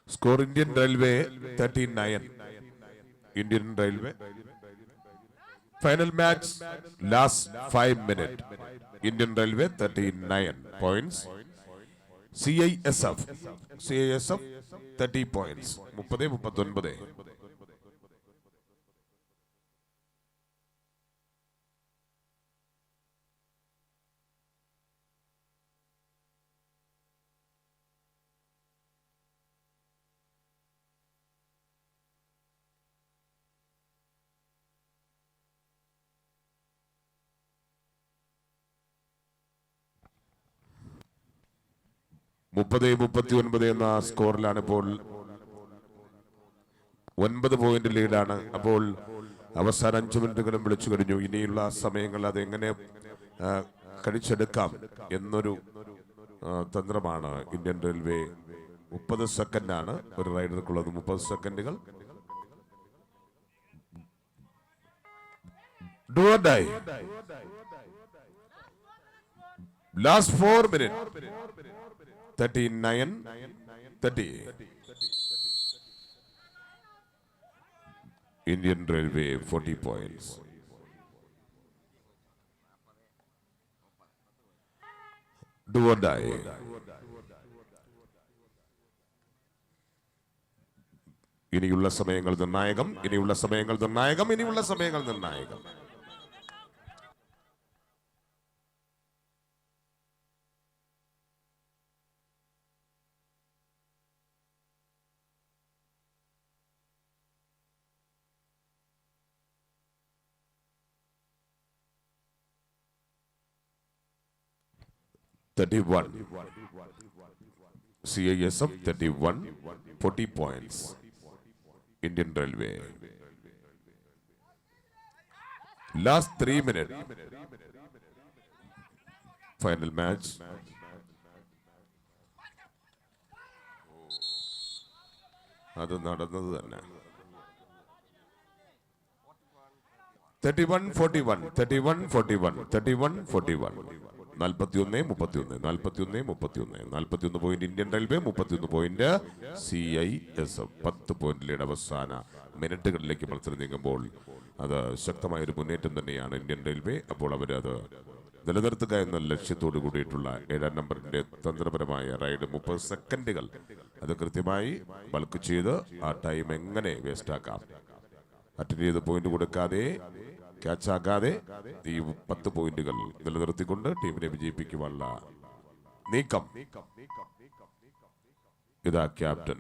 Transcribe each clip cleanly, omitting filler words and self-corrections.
Score Indian Railway 39. Indian Railway. Final match last 5 minutes. Indian Railway 39 points. CISF 30 points. 30-39. 30-39 എന്ന സ്കോറിലാണ് ഇപ്പോൾ 9 point ലീഡാണ്. അപ്പോൾ അവസാന 5 മിനിറ്റുകളും വിളിച്ചു കഴിഞ്ഞു. ഇനിയുള്ള സമയങ്ങൾ അതെങ്ങനെ കഴിച്ചെടുക്കാം എന്നൊരു തന്ത്രമാണ് ഇന്ത്യൻ റെയിൽവേ. 30 സെക്കൻഡാണ് ഒരു റൈഡർക്കുള്ളത്. 30 സെക്കൻഡുകൾ. Do or die. Last 4 minutes. 39-30. Indian Railway 40 points. Do or die. ഇനിയുള്ള സമയങ്ങൾ നിർണായകം. ഇനിയുള്ള സമയങ്ങൾ നിർണായകം. ഇനിയുള്ള സമയങ്ങൾ നിർണായകം. CISF 31, 40 points. Indian Railway. Last 3 minutes. Final match. അത് നടന്നത് തന്നെ. 31-41, 31-41, 31-41. 41-31, 41-31, 41 point Indian Railway, 31 point CISF. 10 point lead അവസാന മിനിറ്റുകളിലേക്ക് മത്സരം നീങ്ങുമ്പോൾ അത് ശക്തമായൊരു മുന്നേറ്റം തന്നെയാണ് ഇന്ത്യൻ റെയിൽവേ. അപ്പോൾ അവരത് നിലനിർത്തുക എന്ന ലക്ഷ്യത്തോടു കൂടിയിട്ടുള്ള 7-ാം നമ്പറിന്റെ തന്ത്രപരമായ റൈഡ്. 30 സെക്കൻഡുകൾ അത് കൃത്യമായി ബൾക്ക് ചെയ്ത് ആ ടൈം എങ്ങനെ വേസ്റ്റാക്കാം, അറ്റൻഡ് ചെയ്ത് പോയിന്റ് കൊടുക്കാതെ, ക്യാച്ച് ആകാതെ ഈ 10 പോയിന്റുകൾ നിലനിർത്തിക്കൊണ്ട് ടീമിനെ വിജയിപ്പിക്കുവാനുള്ള നീക്കം. ഇതാ ക്യാപ്റ്റൻ.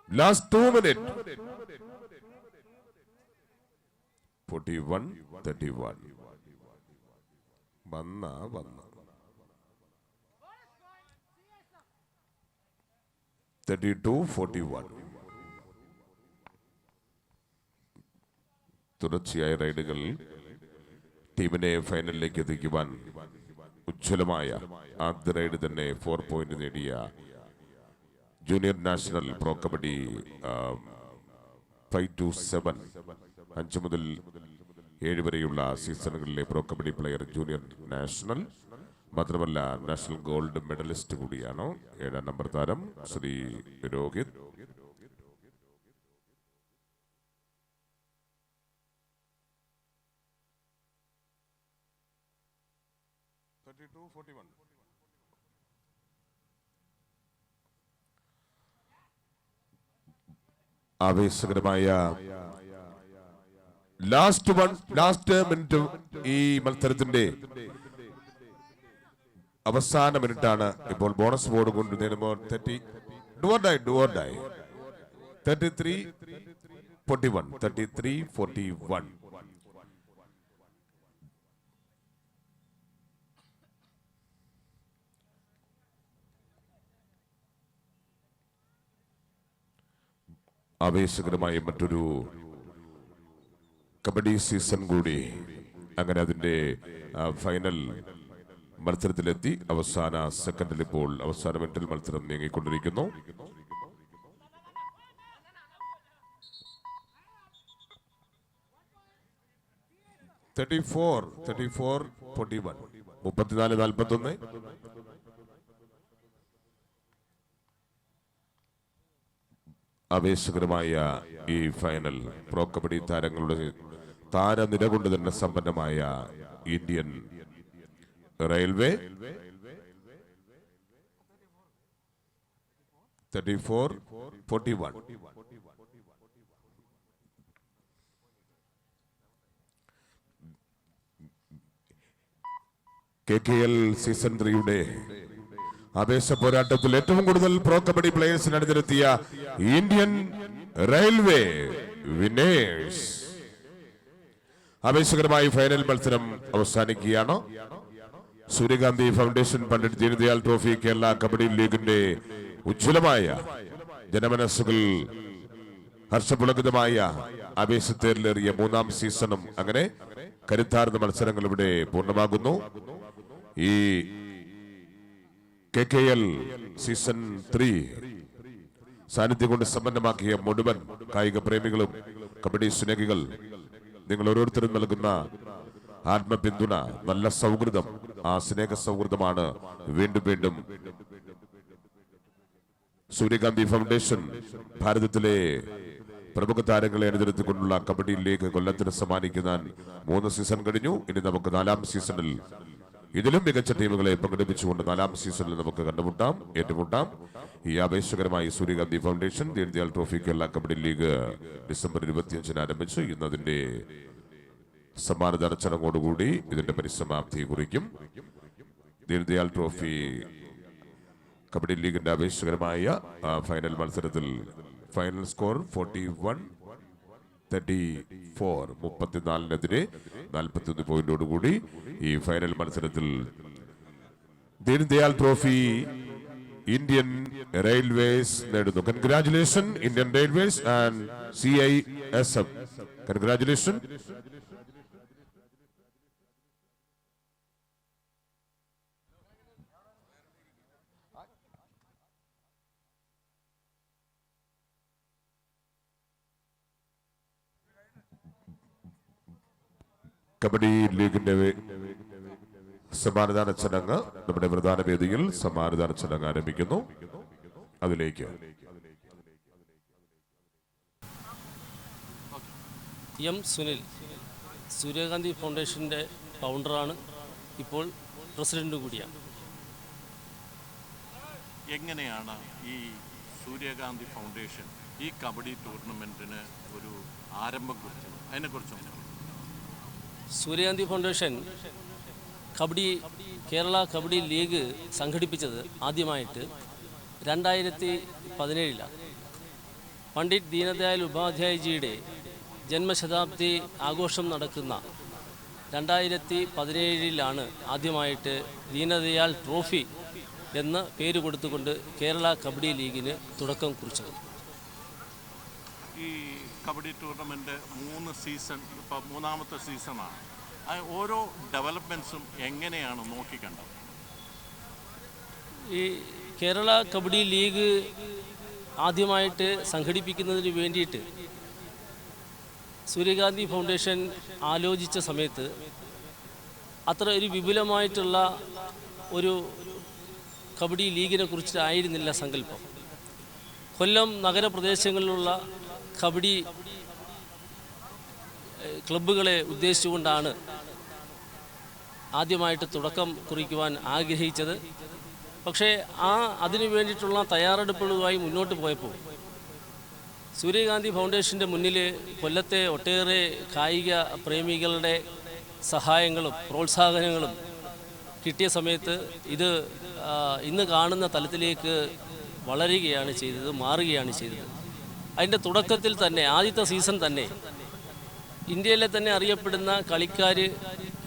Last 2 minutes. 41-31. വന്ന 32-41. തുടർച്ചയായ റൈഡുകൾ ടീമിനെ ഫൈനലിലേക്ക് എത്തിക്കുവാൻ ഉജ്ജ്വലമായ ആദ്യ റൈഡ് തന്നെ 4 പോയിന്റ് നേടിയ ജൂനിയർ നാഷണൽ പ്രോ കബഡി 5-7, 5 മുതൽ 7 വരെയുള്ള സീസണുകളിലെ pro kabaddi player junior national, മാത്രമല്ല നാഷണൽ ഗോൾഡ് മെഡലിസ്റ്റ് കൂടിയാണ് 7-ാം നമ്പർ താരം ശ്രീ രോഹിത്. ആവേശകരമായ ലാസ്റ്റ് മിനിറ്റ് ഈ മത്സരത്തിന്റെ അവസാന മിനിറ്റാണ്. ഇപ്പോൾ ബോണസ് ബോർഡ് കൊണ്ട് നേടുമ്പോൾ 33-41. ആവേശകരമായ മറ്റൊരു കബഡി സീസൺ കൂടി അങ്ങനെ അതിന്റെ ഫൈനൽ മത്സരത്തിലെത്തി. അവസാന സെക്കൻഡിൽ ഇപ്പോൾ അവസാന മിനിറ്റിൽ മത്സരം നീങ്ങിക്കൊണ്ടിരിക്കുന്നു. Thirty-four, 41. 34-41. ആവേശകരമായ ഈ ഫൈനൽ പ്രോ കബഡി താരങ്ങളുടെ താരനിര കൊണ്ട് തന്നെ സമ്പന്നമായ ഇന്ത്യൻ റെയിൽവേ 34-41. KKL സീസൺ 3 ആവേശ പോരാട്ടത്തിൽ ഏറ്റവും കൂടുതൽ പ്രോ കബഡി പ്ലേയേഴ്സിനെ അണിനിരത്തിയ ഇന്ത്യൻ റെയിൽവേ വിന്നേഴ്സ്. ആവേശകരമായ ഫൈനൽ മത്സരം അവസാനിക്കുകയാണ്. സൂര്യകാന്തി ഫൗണ്ടേഷൻ പണ്ഡിറ്റ് ദീനദയാൽ ട്രോഫി കേരള കബഡി ലീഗിന്റെ ഉജ്ജ്വലമായ ജനമനസ്സുകൾ ഹർഷപുളകിതമായ ആവേശത്തേറിലേറിയ 3ാം സീസണും അങ്ങനെ കരുത്താർന്ന മത്സരങ്ങൾ ഇവിടെ പൂർണ്ണമാകുന്നു. ഈ KKL സീസൺ 3 സാന്നിധ്യം കൊണ്ട് സമ്പന്നമാക്കിയ മുഴുവൻ കായിക പ്രേമികളും കബഡി സ്നേഹികൾ, നിങ്ങൾ ഓരോരുത്തരും നൽകുന്ന ആത്മപിന്തുണ, നല്ല സൗഹൃദം, ആ സ്നേഹ സൗഹൃദമാണ് വീണ്ടും വീണ്ടും സൂര്യകാന്തി ഫൗണ്ടേഷൻ ഭാരതത്തിലെ പ്രമുഖ താരങ്ങളെ അണിനിരത്തിക്കൊണ്ടുള്ള കബഡി ലീഗ് കൊല്ലത്തിന് സമ്മാനിക്കുന്ന 3 സീസൺ കഴിഞ്ഞു. ഇനി നമുക്ക് 4ാം സീസണിൽ ഇതിലും മികച്ച ടീമുകളെ പങ്കെടുപ്പിച്ചുകൊണ്ട് 4ാം സീസണിൽ നമുക്ക് ഏറ്റുമുട്ടാം. ഈ ആവേശകരമായ Suryakanthi foundation Deendayal trophy Kerala kabaddi league December 25-ന് ആരംഭിച്ചു. ഇന്നതിന്റെ സമ്മാനദാന ചടങ്ങോടുകൂടി ഇതിന്റെ പരിസമാപ്തി കുറിക്കും. ദീനദയാൽ ട്രോഫി കബഡി ലീഗിന്റെ ആവേശകരമായ ഫൈനൽ മത്സരത്തിൽ ഫൈനൽ സ്കോർ 41-34, 34-നെതിരെ 41 പോയിന്റോടുകൂടി ഈ ഫൈനൽ മത്സരത്തിൽ ദീനദയാൽ ട്രോഫി ഇന്ത്യൻ റെയിൽവേസ് നേടുന്നു. Congratulation Indian railways and CISF. Congratulation. Kabaddi ലീഗിന്റെ സമ്മാനദാന ചടങ്ങ് നമ്മുടെ പ്രധാന വേദിയിൽ സമ്മാനദാന ചടങ്ങ് ആരംഭിക്കുന്നു. അതിലേക്ക് സുനിൽ, സൂര്യകാന്തി ഫൗണ്ടേഷന്റെ ഫൗണ്ടറാണ്, ഇപ്പോൾ പ്രസിഡന്റ് കൂടിയാണ്. എങ്ങനെയാണ് ഈ സൂര്യകാന്തി ഫൗണ്ടേഷൻ ഈ കബഡി ടൂർണമെന്റിന് ഒരു ആരംഭം കുറിച്ചത്? അതിനെക്കുറിച്ചൊന്നും. സൂര്യകാന്തി ഫൗണ്ടേഷൻ കേരള കബഡി ലീഗ് സംഘടിപ്പിച്ചത് ആദ്യമായിട്ട് 2017-ലാണ്. പണ്ഡിറ്റ് ദീനദയാൽ ഉപാധ്യായജിയുടെ ജന്മശതാബ്ദി ആഘോഷം നടക്കുന്ന 2017-ലാണ് ആദ്യമായിട്ട് ദീനദയാൽ ട്രോഫി എന്ന് പേര് കൊടുത്തുകൊണ്ട് കേരള കബഡി ലീഗിന് തുടക്കം കുറിച്ചത്. ഈ കബഡി ടൂർണമെന്റ് 3 സീസൺ, ഇപ്പോൾ 3ാമത്തെ സീസണാണ്. ഓരോ ഡെവലപ്മെന്റ്സും എങ്ങനെയാണ് നോക്കിക്കണ്ടത്? ഈ കേരള കബഡി ലീഗ് ആദ്യമായിട്ട് സംഘടിപ്പിക്കുന്നതിന് വേണ്ടിയിട്ട് സൂര്യകാന്തി ഫൗണ്ടേഷൻ ആലോചിച്ച സമയത്ത് അത്ര ഒരു വിപുലമായിട്ടുള്ള ഒരു കബഡി ലീഗിനെ കുറിച്ചിട്ടായിരുന്നില്ല സങ്കല്പം. കൊല്ലം നഗരപ്രദേശങ്ങളിലുള്ള കബഡി ക്ലബ്ബുകളെ ഉദ്ദേശിച്ചുകൊണ്ടാണ് ആദ്യമായിട്ട് തുടക്കം കുറിക്കുവാൻ ആഗ്രഹിച്ചത്. പക്ഷേ അതിനു വേണ്ടിയിട്ടുള്ള തയ്യാറെടുപ്പുകളുമായി മുന്നോട്ട് പോയപ്പോൾ സൂര്യകാന്തി ഫൗണ്ടേഷൻ്റെ മുന്നിൽ കൊല്ലത്തെ ഒട്ടേറെ കായിക പ്രേമികളുടെ സഹായങ്ങളും പ്രോത്സാഹനങ്ങളും കിട്ടിയ സമയത്ത് ഇത് ഇന്ന് കാണുന്ന തലത്തിലേക്ക് വളരുകയാണ് ചെയ്തത്, മാറുകയാണ് ചെയ്തത്. അതിൻ്റെ തുടക്കത്തിൽ തന്നെ ആദ്യത്തെ സീസൺ തന്നെ ഇന്ത്യയിലെ തന്നെ അറിയപ്പെടുന്ന കളിക്കാർ,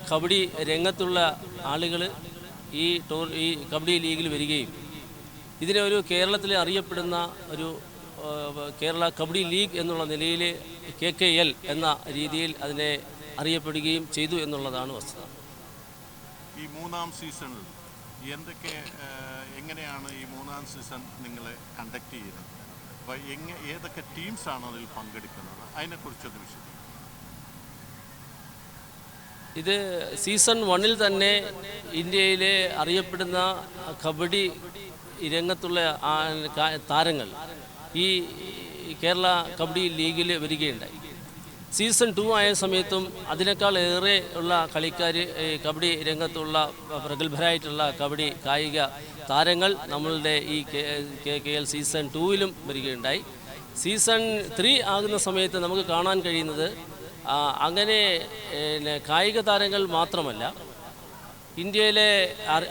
കബഡി രംഗത്തുള്ള ആളുകൾ ഈ കബഡി ലീഗിൽ വരികയും ഇതിനെ ഒരു കേരളത്തിലെ അറിയപ്പെടുന്ന ഒരു കേരള കബഡി ലീഗ് എന്നുള്ള നിലയിൽ KKL എന്ന രീതിയിൽ അതിനെ അറിയപ്പെടുകയും ചെയ്തു എന്നുള്ളതാണ് വസ്തുത. ഈ 3ാം സീസണിൽ എങ്ങനെയാണ് ഈ 3ാം സീസൺ നിങ്ങൾ കണ്ടക്ട് ചെയ്യുന്നത്? അപ്പോൾ ഏതൊക്കെ ടീംസാണ് അതിൽ പങ്കെടുക്കുന്നത്? അതിനെക്കുറിച്ചൊന്ന് വിശദീകരിക്കും. ഇത് സീസൺ 1-ൽ തന്നെ ഇന്ത്യയിലെ അറിയപ്പെടുന്ന കബഡി രംഗത്തുള്ള താരങ്ങൾ ഈ കേരള കബഡി ലീഗിൽ വരികയുണ്ടായി. സീസൺ 2 ആയ സമയത്തും അതിനേക്കാൾ ഏറെ ഉള്ള കളിക്കാർ കബഡി രംഗത്തുള്ള പ്രഗത്ഭരായിട്ടുള്ള കബഡി കായിക താരങ്ങൾ നമ്മളുടെ ഈ KKL സീസൺ 2-ലും വരികയുണ്ടായി. സീസൺ 3 ആകുന്ന സമയത്ത് നമുക്ക് കാണാൻ കഴിയുന്നത് അങ്ങനെ കായിക താരങ്ങൾ മാത്രമല്ല, ഇന്ത്യയിലെ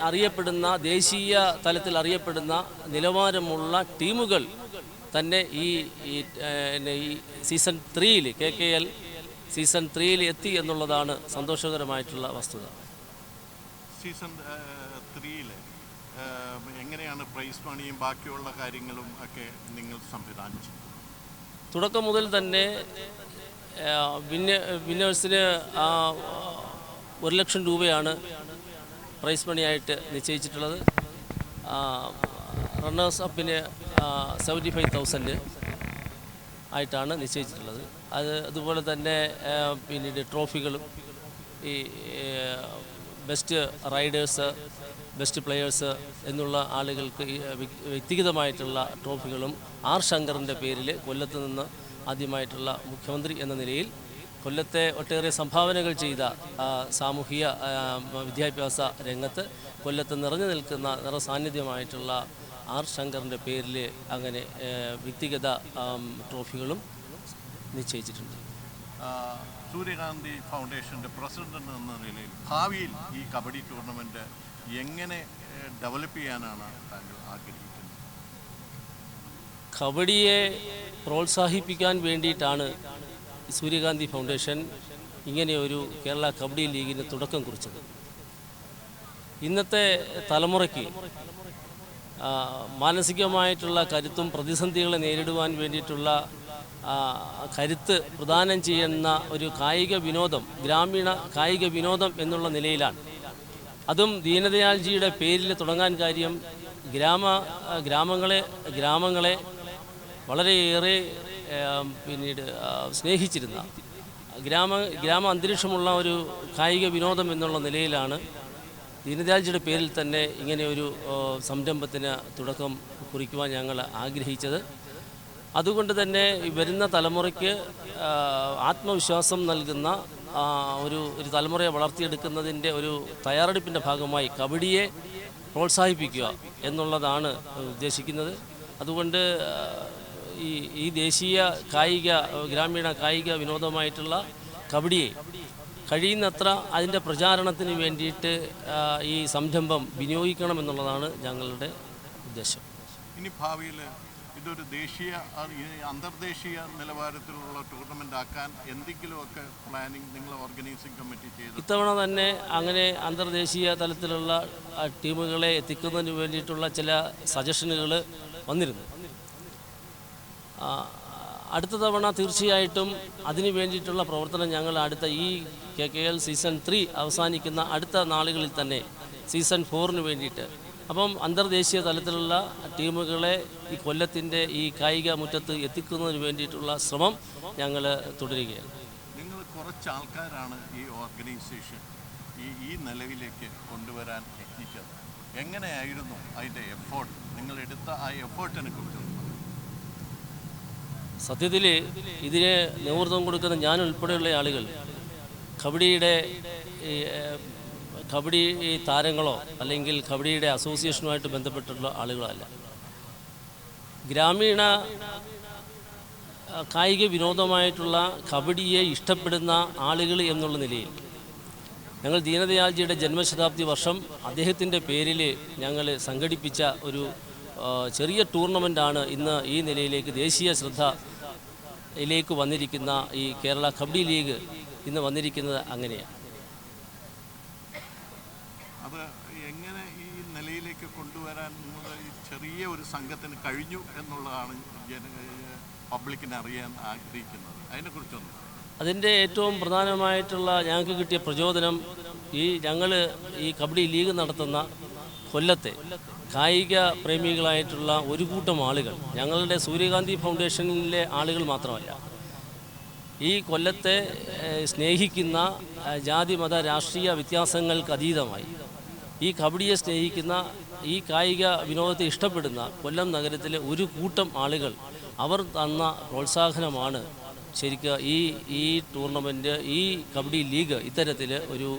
അറിയപ്പെടുന്ന ദേശീയ തലത്തിൽ അറിയപ്പെടുന്ന നിലവാരമുള്ള ടീമുകൾ തന്നെ ഈ സീസൺ 3-ൽ KKL സീസൺ 3-ൽ എത്തി എന്നുള്ളതാണ് സന്തോഷകരമായിട്ടുള്ള വസ്തുത. സീസൺ 3-ൽ എങ്ങനെയാണ് പ്രൈസ് മണിയും ബാക്കിയുള്ള കാര്യങ്ങളും ഒക്കെ നിങ്ങൾ സംവിധാനിച്ചു? തുടക്കം മുതൽ തന്നെ വിന്നേഴ്സിന് 1,00,000 രൂപയാണ് പ്രൈസ് മണിയായിട്ട് നിശ്ചയിച്ചിട്ടുള്ളത്. റണ്ണേഴ്സ് അപ്പിന് 75,000 ആയിട്ടാണ് നിശ്ചയിച്ചിട്ടുള്ളത്. അതുപോലെ തന്നെ പിന്നീട് ട്രോഫികളും ഈ ബെസ്റ്റ് റൈഡേഴ്സ്, ബെസ്റ്റ് പ്ലെയേഴ്സ് എന്നുള്ള ആളുകൾക്ക് വ്യക്തിഗതമായിട്ടുള്ള ട്രോഫികളും ആർ ശങ്കറിൻ്റെ പേരിൽ കൊല്ലത്ത് നിന്ന് ആദ്യമായിട്ടുള്ള മുഖ്യമന്ത്രി എന്ന നിലയിൽ കൊല്ലത്തെ ഒട്ടേറെ സംഭാവനകൾ ചെയ്ത സാമൂഹിക വിദ്യാഭ്യാസ രംഗത്ത് കൊല്ലത്ത് നിറഞ്ഞു നിൽക്കുന്ന നിറസാന്നിധ്യമായിട്ടുള്ള ആർ ശങ്കറിൻ്റെ പേരിൽ അങ്ങനെ വ്യക്തിഗത ട്രോഫികളും നിശ്ചയിച്ചിട്ടുണ്ട്. സൂര്യകാന്തി ഫൗണ്ടേഷൻ്റെ പ്രസിഡന്റ് എന്ന നിലയിൽ ഭാവിയിൽ ഈ കബഡി ടൂർണമെൻറ്റ് എങ്ങനെ ഡെവലപ്പ് ചെയ്യാനാണ് താങ്കൾ ആഗ്രഹിക്കുന്നത്? കബഡിയെ പ്രോത്സാഹിപ്പിക്കാൻ വേണ്ടിയിട്ടാണ് സൂര്യകാന്തി ഫൗണ്ടേഷൻ ഇങ്ങനെ ഒരു കേരള കബഡി ലീഗിന് തുടക്കം കുറിച്ചത്. ഇന്നത്തെ തലമുറയ്ക്ക് മാനസികമായിട്ടുള്ള കരുത്തും പ്രതിസന്ധികളെ നേരിടുവാൻ വേണ്ടിയിട്ടുള്ള കരുത്ത് പ്രദാനം ചെയ്യുന്ന ഒരു കായിക വിനോദം, ഗ്രാമീണ കായിക വിനോദം എന്നുള്ള നിലയിലാണ്. അതും ദീനദയാൽജിയുടെ പേരിൽ തുടങ്ങാൻ കാര്യം ഗ്രാമങ്ങളെ വളരെയേറെ പിന്നീട് സ്നേഹിച്ചിരുന്ന ഗ്രാമ അന്തരീക്ഷമുള്ള ഒരു കായിക വിനോദം എന്നുള്ള നിലയിലാണ് ദീനദയാൽജിയുടെ പേരിൽ തന്നെ ഇങ്ങനെ ഒരു സംരംഭത്തിന് തുടക്കം കുറിക്കുവാൻ ഞങ്ങൾ ആഗ്രഹിച്ചത്. അതുകൊണ്ട് തന്നെ വരുന്ന തലമുറയ്ക്ക് ആത്മവിശ്വാസം നൽകുന്ന ഒരു തലമുറയെ വളർത്തിയെടുക്കുന്നതിൻ്റെ ഒരു തയ്യാറെടുപ്പിൻ്റെ ഭാഗമായി കബഡിയെ പ്രോത്സാഹിപ്പിക്കുക എന്നുള്ളതാണ് ഉദ്ദേശിക്കുന്നത്. അതുകൊണ്ട് ഈ ദേശീയ ഗ്രാമീണ കായിക വിനോദമായിട്ടുള്ള കബഡിയെ കഴിയുന്നത്ര അതിൻ്റെ പ്രചാരണത്തിന് വേണ്ടിയിട്ട് ഈ സംരംഭം വിനിയോഗിക്കണമെന്നുള്ളതാണ് ഞങ്ങളുടെ ഉദ്ദേശം. ഇനി ഭാവിയിൽ ഇതൊരു ദേശീയ അന്തർദേശീയ നിലവാരത്തിലുള്ള ടൂർണമെൻ്റ് ആക്കാൻ എന്തെങ്കിലുമൊക്കെ പ്ലാനിങ് നിങ്ങൾ ഓർഗനൈസിംഗ് കമ്മിറ്റി ചെയ്തു? ഇത്തവണ തന്നെ അങ്ങനെ അന്തർദേശീയ തലത്തിലുള്ള ടീമുകളെ എത്തിക്കുന്നതിന് വേണ്ടിയിട്ടുള്ള ചില സജഷനുകൾ വന്നിരുന്നു. അടുത്ത തവണ തീർച്ചയായിട്ടും അതിനു വേണ്ടിയിട്ടുള്ള പ്രവർത്തനം ഞങ്ങൾ അടുത്ത ഈ KKL സീസൺ 3 അവസാനിക്കുന്ന അടുത്ത നാളുകളിൽ തന്നെ സീസൺ 4-ന് വേണ്ടിയിട്ട്, അപ്പം അന്തർദേശീയ തലത്തിലുള്ള ടീമുകളെ ഈ കൊല്ലത്തിൻ്റെ ഈ കായിക മുറ്റത്ത് എത്തിക്കുന്നതിന് വേണ്ടിയിട്ടുള്ള ശ്രമം ഞങ്ങൾ തുടരുകയാണ്. നിങ്ങൾ കുറച്ച് ആൾക്കാരാണ് ഈ ഓർഗനൈസേഷൻ ഈ നിലവിലേക്ക് കൊണ്ടുവരാൻ യത്നിച്ചത്. എങ്ങനെയായിരുന്നു അതിൻ്റെ എഫേർട്ട്? നിങ്ങളെടുത്ത ആ എഫേർട്ടിനെ കുറിച്ച് സത്യത്തിൽ ഇതിന് നേതൃത്വം കൊടുക്കുന്ന ഞാൻ ഉൾപ്പെടെയുള്ള ആളുകൾ കബഡി താരങ്ങളോ അല്ലെങ്കിൽ കബഡിയുടെ അസോസിയേഷനുമായിട്ട് ബന്ധപ്പെട്ടുള്ള ആളുകളല്ല. ഗ്രാമീണ കായിക വിനോദമായിട്ടുള്ള കബഡിയെ ഇഷ്ടപ്പെടുന്ന ആളുകൾ എന്നുള്ള നിലയിൽ ഞങ്ങൾ ദീനദയാൽജിയുടെ ജന്മശതാബ്ദി വർഷം അദ്ദേഹത്തിൻ്റെ പേരിൽ ഞങ്ങൾ സംഘടിപ്പിച്ച ഒരു ചെറിയ ടൂർണമെൻ്റാണ് ഇന്ന് ഈ നിലയിലേക്ക് ദേശീയ ശ്രദ്ധയിലേക്ക് വന്നിരിക്കുന്ന ഈ കേരള കബഡി ലീഗ് ഇന്ന് വന്നിരിക്കുന്നത് അങ്ങനെയാണ്. അത് എങ്ങനെ ഈ നിലയിലേക്ക് കൊണ്ടുവരാൻ നിങ്ങൾ ഈ ചെറിയ ഒരു സംഘത്തിന് കഴിഞ്ഞു എന്നുള്ളതാണ് പബ്ലിക്കിനെ അറിയാൻ ആഗ്രഹിക്കുന്നത്. അതിനെക്കുറിച്ചൊന്നും അതിൻ്റെ ഏറ്റവും പ്രധാനമായിട്ടുള്ള ഞങ്ങൾക്ക് കിട്ടിയ പ്രചോദനം ഞങ്ങൾ ഈ കബഡി ലീഗ് നടത്തുന്ന കൊല്ലത്തെ കായിക പ്രേമികളായിട്ടുള്ള ഒരു കൂട്ടം ആളുകൾ, ഞങ്ങളുടെ സൂര്യകാന്തി ഫൗണ്ടേഷനിലെ ആളുകൾ മാത്രമല്ല, ഈ കൊല്ലത്തെ സ്നേഹിക്കുന്ന ജാതി മത രാഷ്ട്രീയ വ്യത്യാസങ്ങൾക്ക് അതീതമായി ഈ കബഡിയെ സ്നേഹിക്കുന്ന ഈ കായിക വിനോദത്തെ ഇഷ്ടപ്പെടുന്ന കൊല്ലം നഗരത്തിലെ ഒരു കൂട്ടം ആളുകൾ അവർ തന്ന പ്രോത്സാഹനമാണ് ശരിക്കും ഈ ടൂർണമെൻറ്റ്, ഈ കബഡി ലീഗ് ഇത്തരത്തിൽ ഒരു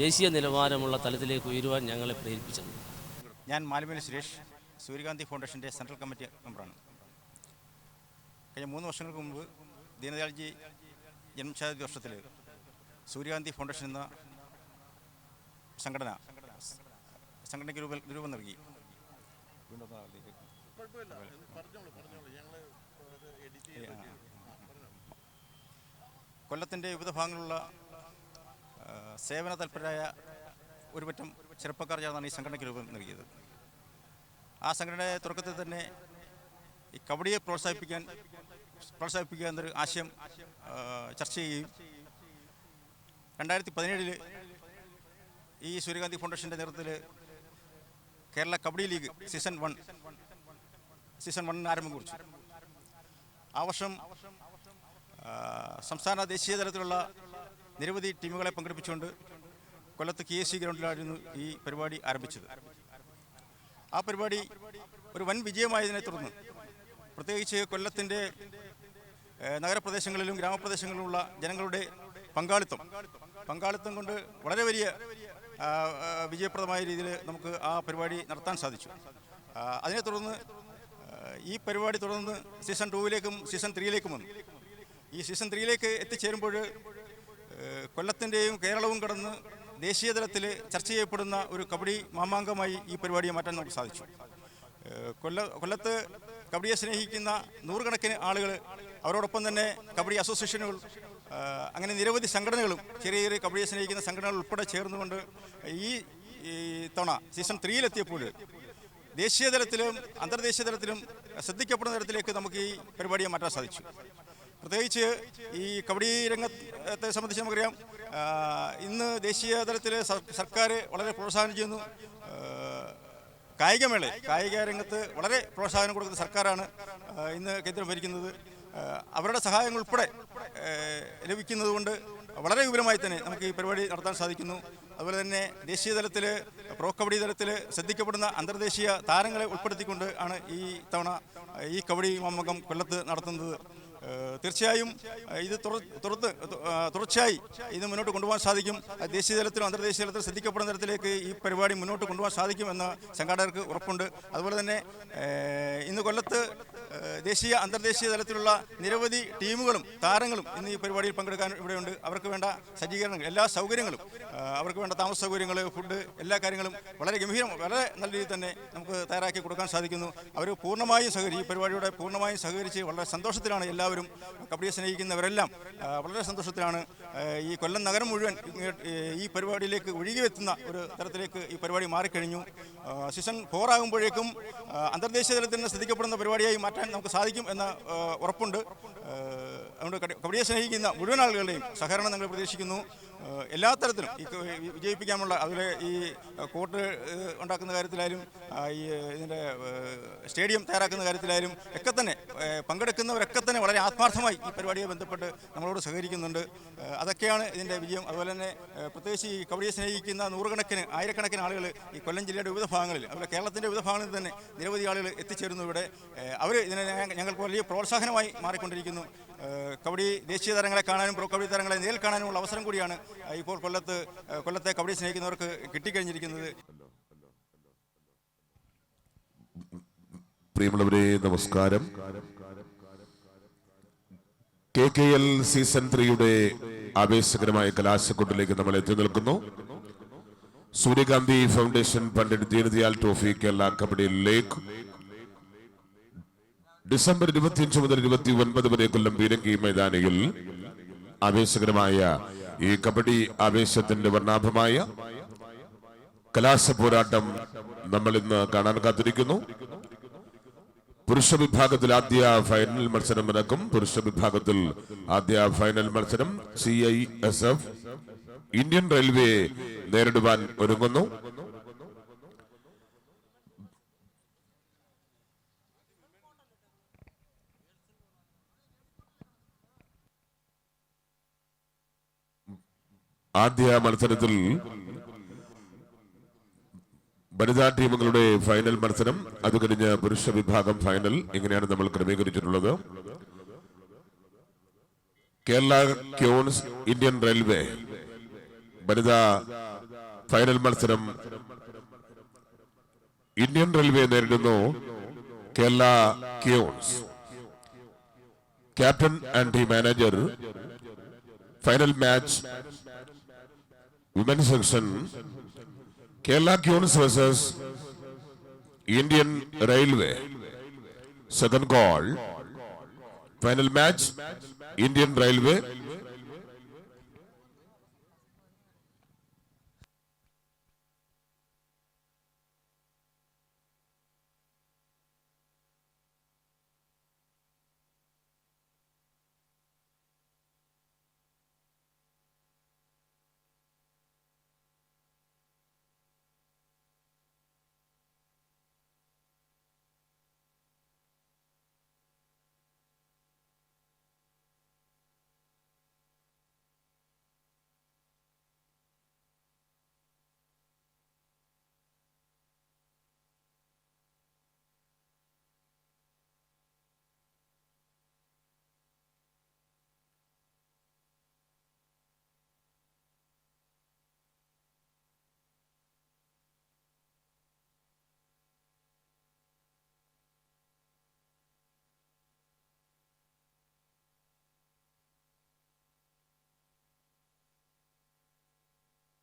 ദേശീയ നിലവാരമുള്ള തലത്തിലേക്ക് ഉയരുവാൻ ഞങ്ങളെ പ്രേരിപ്പിച്ചത്. ഞാൻ മാലിമേൽ സുരേഷ്, സൂര്യകാന്തി ഫൗണ്ടേഷൻ്റെ സെൻട്രൽ കമ്മിറ്റി മെമ്പറാണ്. കഴിഞ്ഞ 3 വർഷങ്ങൾക്ക് മുമ്പ് ദീനദയാൽജി ജന്മശതാബ്ദി വർഷത്തിൽ സൂര്യകാന്തി ഫൗണ്ടേഷൻ എന്ന സംഘടനയ്ക്ക് രൂപം നൽകി. കൊല്ലത്തിൻ്റെ വിവിധ ഭാഗങ്ങളിലുള്ള സേവന തൽപരരായ ഒരുപറ്റം ചെറുപ്പക്കാർ ചേർന്നാണ് ഈ സംഘടനയ്ക്ക് രൂപം നൽകിയത്. ആ സംഘടനയുടെ തുടക്കത്തിൽ തന്നെ ഈ കബഡിയെ പ്രോത്സാഹിപ്പിക്കുക എന്നൊരു ആശയം ചർച്ച ചെയ്യുകയും 2017 ഈ സൂര്യകാന്തി ഫൗണ്ടേഷൻ്റെ നേതൃത്വത്തിൽ കേരള കബഡി ലീഗ് സീസൺ 1 ആരംഭം കുറിച്ചു. ആ വർഷം സംസ്ഥാന ദേശീയ തലത്തിലുള്ള നിരവധി ടീമുകളെ പങ്കെടുപ്പിച്ചുകൊണ്ട് കൊല്ലത്ത് KSC ഗ്രൗണ്ടിലായിരുന്നു ഈ പരിപാടി ആരംഭിച്ചത്. ആ പരിപാടി ഒരു വൻ വിജയമായതിനെ തുടർന്ന് പ്രത്യേകിച്ച് കൊല്ലത്തിൻ്റെ നഗരപ്രദേശങ്ങളിലും ഗ്രാമപ്രദേശങ്ങളിലുമുള്ള ജനങ്ങളുടെ പങ്കാളിത്തം കൊണ്ട് വളരെ വലിയ വിജയപ്രദമായ രീതിയിൽ നമുക്ക് ആ പരിപാടി നടത്താൻ സാധിച്ചു. അതിനെ തുടർന്ന് ഈ പരിപാടി തുടർന്ന് സീസൺ 2 സീസൺ 3 വന്നു. ഈ സീസൺ 3 എത്തിച്ചേരുമ്പോൾ കൊല്ലത്തിൻ്റെയും കേരളവും കടന്ന് ദേശീയ തലത്തിൽ ചർച്ച ചെയ്യപ്പെടുന്ന ഒരു കബഡി മാമാങ്കമായി ഈ പരിപാടിയെ മാറ്റാൻ നമുക്ക് സാധിച്ചു. കൊല്ലത്ത് കബഡിയെ സ്നേഹിക്കുന്ന നൂറുകണക്കിന് ആളുകൾ, അവരോടൊപ്പം തന്നെ കബഡി അസോസിയേഷനുകൾ, അങ്ങനെ നിരവധി സംഘടനകളും ചെറിയ കബഡിയെ സ്നേഹിക്കുന്ന സംഘടനകൾ ഉൾപ്പെടെ ചേർന്നുകൊണ്ട് ഈ തവണ സീസൺ 3 ദേശീയ തലത്തിലും അന്തർദേശീയ തലത്തിലും ശ്രദ്ധിക്കപ്പെടുന്ന തരത്തിലേക്ക് നമുക്ക് ഈ പരിപാടിയെ മാറ്റാൻ സാധിച്ചു. പ്രത്യേകിച്ച് ഈ കബഡി രംഗത്തെ സംബന്ധിച്ച് നമുക്കറിയാം, ഇന്ന് ദേശീയ തലത്തിൽ സർക്കാർ വളരെ പ്രോത്സാഹനം ചെയ്യുന്നു. കായിക രംഗത്ത് വളരെ പ്രോത്സാഹനം കൊടുക്കുന്ന സർക്കാരാണ് ഇന്ന് കേന്ദ്രം ഭരിക്കുന്നത്. അവരുടെ സഹായങ്ങൾ ഉൾപ്പെടെ ലഭിക്കുന്നത് കൊണ്ട് വളരെ വിപുലമായി തന്നെ നമുക്ക് ഈ പരിപാടി നടത്താൻ സാധിക്കുന്നു. അതുപോലെ തന്നെ ദേശീയ തലത്തിൽ പ്രോ കബഡി തലത്തിൽ ശ്രദ്ധിക്കപ്പെടുന്ന അന്തർദേശീയ താരങ്ങളെ ഉൾപ്പെടുത്തിക്കൊണ്ട് ആണ് ഈ തവണ ഈ കബഡി മാമാങ്കം കൊല്ലത്ത് നടത്തുന്നത്. തീർച്ചയായും ഇത് തുടർച്ചയായി ഇത് മുന്നോട്ട് കൊണ്ടുപോകാൻ സാധിക്കും. ദേശീയ തലത്തിലും അന്തർദേശീയ തലത്തിലും ശ്രദ്ധിക്കപ്പെടുന്ന തരത്തിലേക്ക് ഈ പരിപാടി മുന്നോട്ട് കൊണ്ടുപോകാൻ സാധിക്കുമെന്ന് സംഘാടകർക്ക് ഉറപ്പുണ്ട്. അതുപോലെ തന്നെ ഇന്ന് കൊല്ലത്ത് ദേശീയ അന്തർദേശീയ തലത്തിലുള്ള നിരവധി ടീമുകളും താരങ്ങളും ഇന്ന് ഈ പരിപാടിയിൽ പങ്കെടുക്കാൻ ഇവിടെയുണ്ട്. അവർക്ക് വേണ്ട സജ്ജീകരണങ്ങൾ, എല്ലാ സൗകര്യങ്ങളും, അവർക്ക് വേണ്ട താമസ സൗകര്യങ്ങൾ, ഫുഡ്, എല്ലാ കാര്യങ്ങളും വളരെ വളരെ നല്ല രീതിയിൽ തന്നെ നമുക്ക് തയ്യാറാക്കി കൊടുക്കാൻ സാധിക്കുന്നു. അവർ പൂർണ്ണമായും ഈ പരിപാടിയോടെ പൂർണ്ണമായും സഹകരിച്ച് വളരെ സന്തോഷത്തിലാണ് എല്ലാവരും. കബഡിയെ സ്നേഹിക്കുന്നവരെല്ലാം വളരെ സന്തോഷത്തിലാണ്. ഈ കൊല്ലം നഗരം മുഴുവൻ ഈ പരിപാടിയിലേക്ക് ഒഴുകിയെത്തുന്ന ഒരു തരത്തിലേക്ക് ഈ പരിപാടി മാറിക്കഴിഞ്ഞു. സീസൺ 4 ആകുമ്പോഴേക്കും അന്തർദേശീയ തലത്തിൽ നിന്ന് ശ്രദ്ധിക്കപ്പെടുന്ന പരിപാടിയായി മാറ്റാൻ നമുക്ക് സാധിക്കും എന്ന ഉറപ്പുണ്ട്. അതുകൊണ്ട് കബഡിയെ സ്നേഹിക്കുന്ന മുഴുവൻ ആളുകളുടെയും സഹകരണം ഞങ്ങൾ പ്രതീക്ഷിക്കുന്നു. എല്ലാ തരത്തിലും ഈ വിജയിപ്പിക്കാനുള്ള, അതുപോലെ ഈ കോർട്ട് ഉണ്ടാക്കുന്ന കാര്യത്തിലായാലും ഈ ഇതിൻ്റെ സ്റ്റേഡിയം തയ്യാറാക്കുന്ന കാര്യത്തിലായാലും ഒക്കെ തന്നെ പങ്കെടുക്കുന്നവരൊക്കെ തന്നെ വളരെ ആത്മാർത്ഥമായി ഈ പരിപാടിയെ ബന്ധപ്പെട്ട് നമ്മളോട് സഹകരിക്കുന്നുണ്ട്. അതൊക്കെയാണ് ഇതിൻ്റെ വിജയം. അതുപോലെ തന്നെ പ്രത്യേകിച്ച് ഈ കബഡിയെ സ്നേഹിക്കുന്ന ആയിരക്കണക്കിന് ആളുകൾ ഈ കൊല്ലം ജില്ലയുടെ വിവിധ ഭാഗങ്ങളിൽ, അതുപോലെ കേരളത്തിൻ്റെ വിവിധ ഭാഗങ്ങളിൽ തന്നെ നിരവധി ആളുകൾ എത്തിച്ചേരുന്നു ഇവിടെ. അവർ ഇതിനെ ഞങ്ങൾക്ക് വലിയ പ്രോത്സാഹനമായി മാറിക്കൊണ്ടിരിക്കുന്നു. കബഡി ദേശീയ താരങ്ങളെ കാണാനും പ്രോ കബഡി താരങ്ങളെ നേരിൽ കാണാനുമുള്ള അവസരം കൂടിയാണ് ഇപ്പോൾ കൊല്ലത്തെ കബഡി സ്നേഹിക്കുന്നവർക്ക് കിട്ടിക്കഴിഞ്ഞിരിക്കുന്നത്. പ്രിയമുള്ളവരെ, നമസ്കാരം. KKL സീസൺ 3 ആവേശകരമായ കലാശക്കൊട്ടിലേക്ക് നമ്മൾ എത്തി നിൽക്കുന്നു. സൂര്യകാന്തി foundation Pandit Deendayal trophy Kerala kabaddi league December 25 മുതൽ 29 വരെ കൊല്ലം പീരങ്കി മൈതാനിയിൽ ആവേശകരമായ ഈ കബഡി ആവേശത്തിന്റെ വർണ്ണാഭമായ കലാശ പോരാട്ടം നമ്മൾ ഇന്ന് കാണാൻ കാത്തിരിക്കുന്നു. പുരുഷ വിഭാഗത്തിൽ ആദ്യ ഫൈനൽ മത്സരം നടക്കും. പുരുഷ വിഭാഗത്തിൽ ആദ്യ ഫൈനൽ മത്സരം CISF ഇന്ത്യൻ റെയിൽവേ നേരിടുവാൻ ഒരുങ്ങുന്നു. ആദ്യ മത്സരത്തിൽ വനിതാ ടീമുകളുടെ ഫൈനൽ മത്സരം, അത് കഴിഞ്ഞ് പുരുഷ വിഭാഗം ഫൈനൽ, ഇങ്ങനെയാണ് നമ്മൾ ക്രമീകരിച്ചിട്ടുള്ളത്. കേരള ക്യൂൺസ് ഇന്ത്യൻ റെയിൽവേ വനിതാ ഫൈനൽ മത്സരം ഇന്ത്യൻ റെയിൽവേ നേരിടുന്നു Kerala Queens. Captain and team manager. Final match women's section Kerala Queens versus Indian Railway. Second call. Final match Indian Railway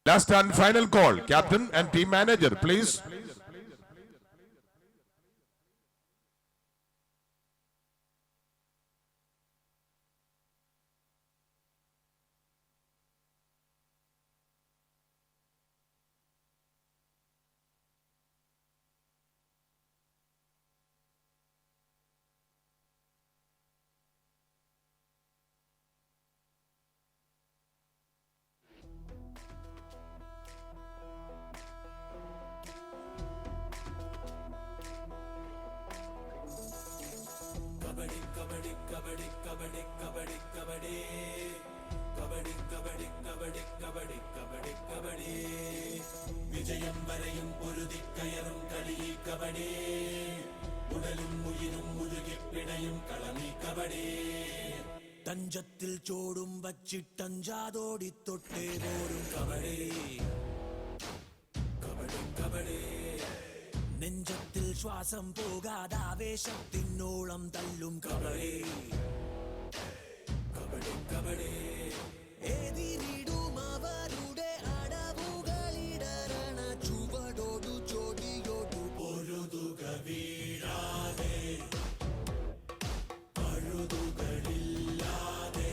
Last and final call. Captain and team manager, please. വിജയം വരെയും പൊരുതിക്കയറും കളി കബഡി. ഉടലും ഉയിരും മുഴുകിപ്പിടയും കളമി കബഡി. തഞ്ചത്തിൽ ചോടും വച്ചിട്ടഞ്ചാതോടി തൊട്ടേ പോരും കബഡി. കബഡി കബഡി. നെഞ്ചത്തിൽ ശ്വാസം പോകാതാവേശത്തിനോളം തല്ലും കബഡി. കബഡി കബഡി. ഏതിരിടും അവരുടെ അടവുകളിടരണ ചുവടോടു ചോടിയോടു പൊരുതുക വീഴാതെ. പഴുതുകളില്ലാതെ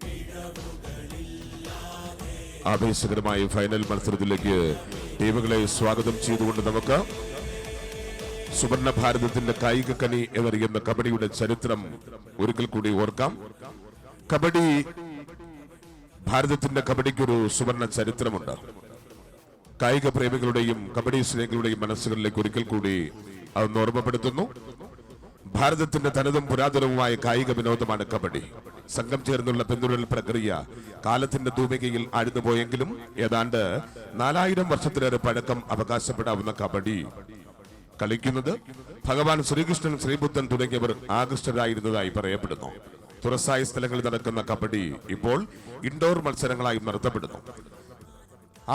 പിഴവുകളില്ലാതെ. ആവേശകരമായ ഫൈനൽ മത്സരത്തിലേക്ക് ടീമുകളെ സ്വാഗതം ചെയ്തുകൊണ്ട് നമുക്ക് സുവർണ ഭാരതത്തിന്റെ കായിക കനി എന്നറിയുന്ന കബഡിയുടെ ചരിത്രം ഒരിക്കൽ കൂടി ഓർക്കാം. കബഡി, ഭാരതത്തിന്റെ കബഡിക്കൊരു സുവർണ ചരിത്രമുണ്ട്. കായിക പ്രേമികളുടെയും കബഡി സ്നേഹികളുടെയും മനസ്സുകളിലേക്ക് ഒരിക്കൽ കൂടി അതൊന്ന് ഓർമ്മപ്പെടുത്തുന്നു. ഭാരതത്തിന്റെ തനതും പുരാതനവുമായ കായിക വിനോദമാണ് കബഡി. സംഘം ചേർന്നുള്ള പിന്തുടരൽ പ്രക്രിയ കാലത്തിന്റെ ധൂമികയിൽ ആഴ്ന്നുപോയെങ്കിലും ഏതാണ്ട് 4000 വർഷത്തിലേറെ പഴക്കം അവകാശപ്പെടാവുന്ന കബഡി കളിക്കുന്നത് ഭഗവാൻ ശ്രീകൃഷ്ണൻ, ശ്രീബുദ്ധൻ തുടങ്ങിയവർ ആകൃഷ്ടരായിരുന്നതായി പറയപ്പെടുന്നു. തുറസായ സ്ഥലങ്ങളിൽ നടക്കുന്ന കബഡി ഇപ്പോൾ ഇൻഡോർ മത്സരങ്ങളായി നടത്തപ്പെടുന്നു.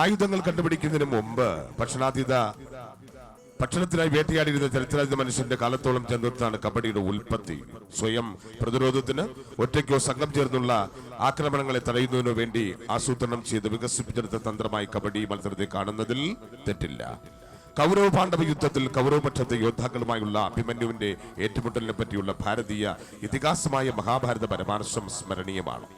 ആയുധങ്ങൾ കണ്ടുപിടിക്കുന്നതിന് മുമ്പ് ഭക്ഷണത്തിനായി വേട്ടയാടിയിരുന്ന ചരിത്രാതീത മനുഷ്യന്റെ കാലത്തോളം ചെന്നിട്ടാണ് കബഡിയുടെ ഉൽപ്പത്തി. സ്വയം പ്രതിരോധത്തിന് ഒറ്റയ്ക്കോ സംഘം ചേർന്നുള്ള ആക്രമണങ്ങളെ തടയുന്നതിനു വേണ്ടി ആസൂത്രണം ചെയ്ത് വികസിപ്പിച്ചെടുത്ത തന്ത്രമായി കബഡി മത്സരത്തെ കാണുന്നതിൽ തെറ്റില്ല. കൗരവ പാണ്ഡവ യുദ്ധത്തിൽ കൗരവപക്ഷത്തെ യോദ്ധാക്കളുമായുള്ള അഭിമന്യുവിന്റെ ഏറ്റുമുട്ടലിനെ പറ്റിയുള്ള ഭാരതീയ ഇതിഹാസമായ മഹാഭാരത പരാമർശം സ്മരണീയമാണ്.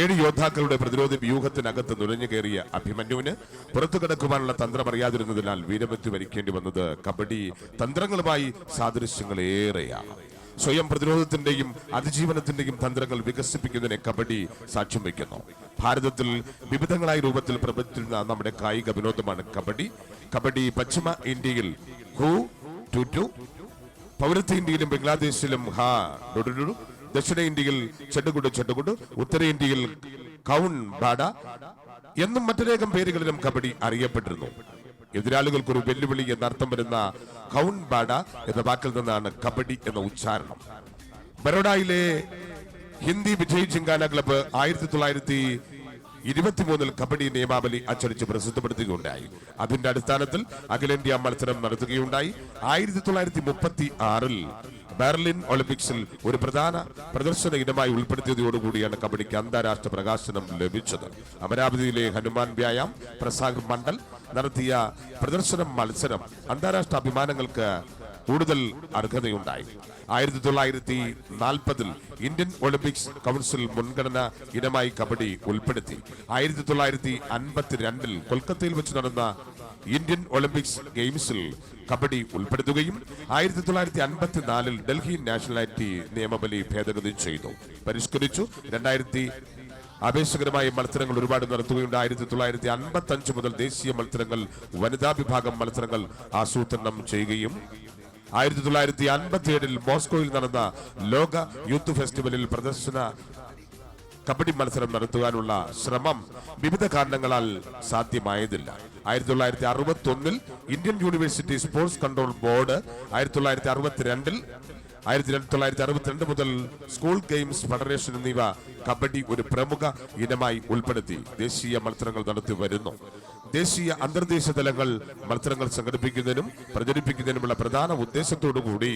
7 യോദ്ധാക്കളുടെ പ്രതിരോധ വ്യൂഹത്തിനകത്ത് നുഴഞ്ഞു കയറിയ അഭിമന്യുവിന് പുറത്തു കടക്കുവാനുള്ള തന്ത്രം അറിയാതിരുന്നതിനാൽ വീരമൃത്യു വരിക്കേണ്ടി വന്നത് കബഡി തന്ത്രങ്ങളുമായി സാദൃശ്യങ്ങളേറെയാണ്. സ്വയം പ്രതിരോധത്തിന്റെയും അതിജീവനത്തിന്റെയും തന്ത്രങ്ങൾ വികസിപ്പിക്കുന്നതിനെ കബഡി സാക്ഷ്യം വയ്ക്കുന്നു. ഭാരതത്തിൽ വിവിധങ്ങളായ രൂപത്തിൽ പ്രവർത്തിക്കുന്ന നമ്മുടെ കായിക വിനോദമാണ് കബഡി. കബഡി പശ്ചിമ ഇന്ത്യയിൽ ഹു ടു, പൗരത്യ ഇന്ത്യയിലും ബംഗ്ലാദേശിലും ഹാ ഡുഡു, ദക്ഷിണ ഇന്ത്യയിൽ ചെട്ടുകുട്, ഉത്തരേന്ത്യയിൽ കൗൺ ബാഡ എന്നും മറ്റനേകം പേരുകളിലും കബഡി അറിയപ്പെട്ടിരുന്നു. എതിരാളികൾക്കൊരു വെല്ലുവിളി എന്നർത്ഥം വരുന്ന കൗൺ ബാഡ എന്ന വാക്കിൽ നിന്നാണ് കബഡി എന്ന ഉച്ചാരണം. ബറോഡയിലെ ഹിന്ദി വിജയ് ചിങ്കാന ക്ലബ്ബ് 1923 കബഡി നിയമാവലി അച്ചടിച്ച് പ്രസിദ്ധപ്പെടുത്തുകയുണ്ടായി. അതിന്റെ അടിസ്ഥാനത്തിൽ അഖിലേന്ത്യാ മത്സരം നടത്തുകയുണ്ടായി. 1936 ബെർലിൻ ഒളിമ്പിക്സിൽ ഒരു പ്രധാന പ്രദർശന ഇനമായി ഉൾപ്പെടുത്തിയതോടുകൂടിയാണ് കബഡിക്ക് അന്താരാഷ്ട്ര പ്രകാശനം ലഭിച്ചത്. അമരാവതിയിലെ ഹനുമാൻ വ്യായാം പ്രസാദ് മണ്ഡൽ നടത്തിയ പ്രദർശന മത്സരം അന്താരാഷ്ട്ര അഭിമാനങ്ങൾക്ക് കൂടുതൽ അർഹതയുണ്ടായി. 1940 ഇന്ത്യൻ ഒളിമ്പിക്സ് കൗൺസിൽ മുൻഗണന ഇനമായി കബഡി ഉൾപ്പെടുത്തി. 1952 കൊൽക്കത്തയിൽ വെച്ച് നടന്ന ഇന്ത്യൻ ഒളിമ്പിക്സ് ഗെയിംസിൽ കബഡി ഉൾപ്പെടുത്തുകയും 1954 ഡൽഹി നാഷണാലിറ്റി നിയമബലി ഭേദഗതി ചെയ്തു, പരിഷ്കരിച്ചു. 2000 ആവേശകരമായ മത്സരങ്ങൾ ഒരുപാട് നടത്തുകയുണ്ട്. 1955 മുതൽ ദേശീയ മത്സരങ്ങൾ, വനിതാ വിഭാഗം മത്സരങ്ങൾ ആസൂത്രണം ചെയ്യുകയും 1957 മോസ്കോയിൽ നടന്ന ലോക യൂത്ത് ഫെസ്റ്റിവലിൽ പ്രദർശന കബഡി മത്സരം നടത്തുവാനുള്ള ശ്രമം വിവിധ കാരണങ്ങളാൽ സാധ്യമായതില്ല. 1961 Indian university sports control board 1962 മുതൽ സ്കൂൾ ഗെയിംസ് ഫെഡറേഷൻ എന്നിവ കബഡി ഒരു പ്രമുഖ ഇനമായി ഉൾപ്പെടുത്തി ദേശീയ മത്സരങ്ങൾ നടത്തി വരുന്നു. ദേശീയ അന്തർദേശീയ തലങ്ങൾ മത്സരങ്ങൾ സംഘടിപ്പിക്കുന്നതിനും പ്രചരിപ്പിക്കുന്നതിനുമുള്ള പ്രധാന ഉദ്ദേശത്തോടുകൂടി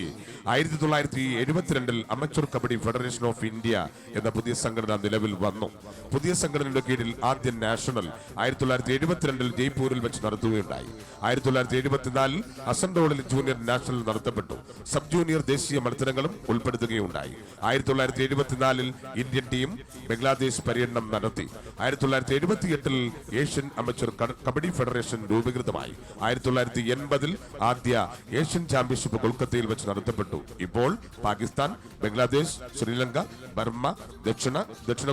1972 amateur kabaddi federation of India എന്ന പുതിയ സംഘടന നിലവിൽ വന്നു. പുതിയ സംഘടനയുടെ കീഴിൽ ആദ്യ നാഷണൽ 1972 ജയ്പൂരിൽ വെച്ച് നടത്തുകയുണ്ടായി. 1974 അസൻഡോളിൽ ജൂനിയർ നാഷണൽ നടത്തപ്പെട്ടു. സബ് ജൂനിയർ ദേശീയ മത്സരങ്ങളും ഉൾപ്പെടുത്തുകയുണ്ടായി. 1974 ഇന്ത്യൻ ടീം ബംഗ്ലാദേശ് പര്യടനം നടത്തി. 1978 ഏഷ്യൻ അമച്വർ കബഡി ഫെഡറേഷൻ രൂപീകൃതമായി. 1980 ആദ്യ ഏഷ്യൻ ചാമ്പ്യൻഷിപ്പ് കൊൽക്കത്തയിൽ വെച്ച് നടത്തപ്പെട്ടു. ഇപ്പോൾ പാകിസ്ഥാൻ, ബംഗ്ലാദേശ്, ശ്രീലങ്ക, ബർമ്മ, ദക്ഷിണ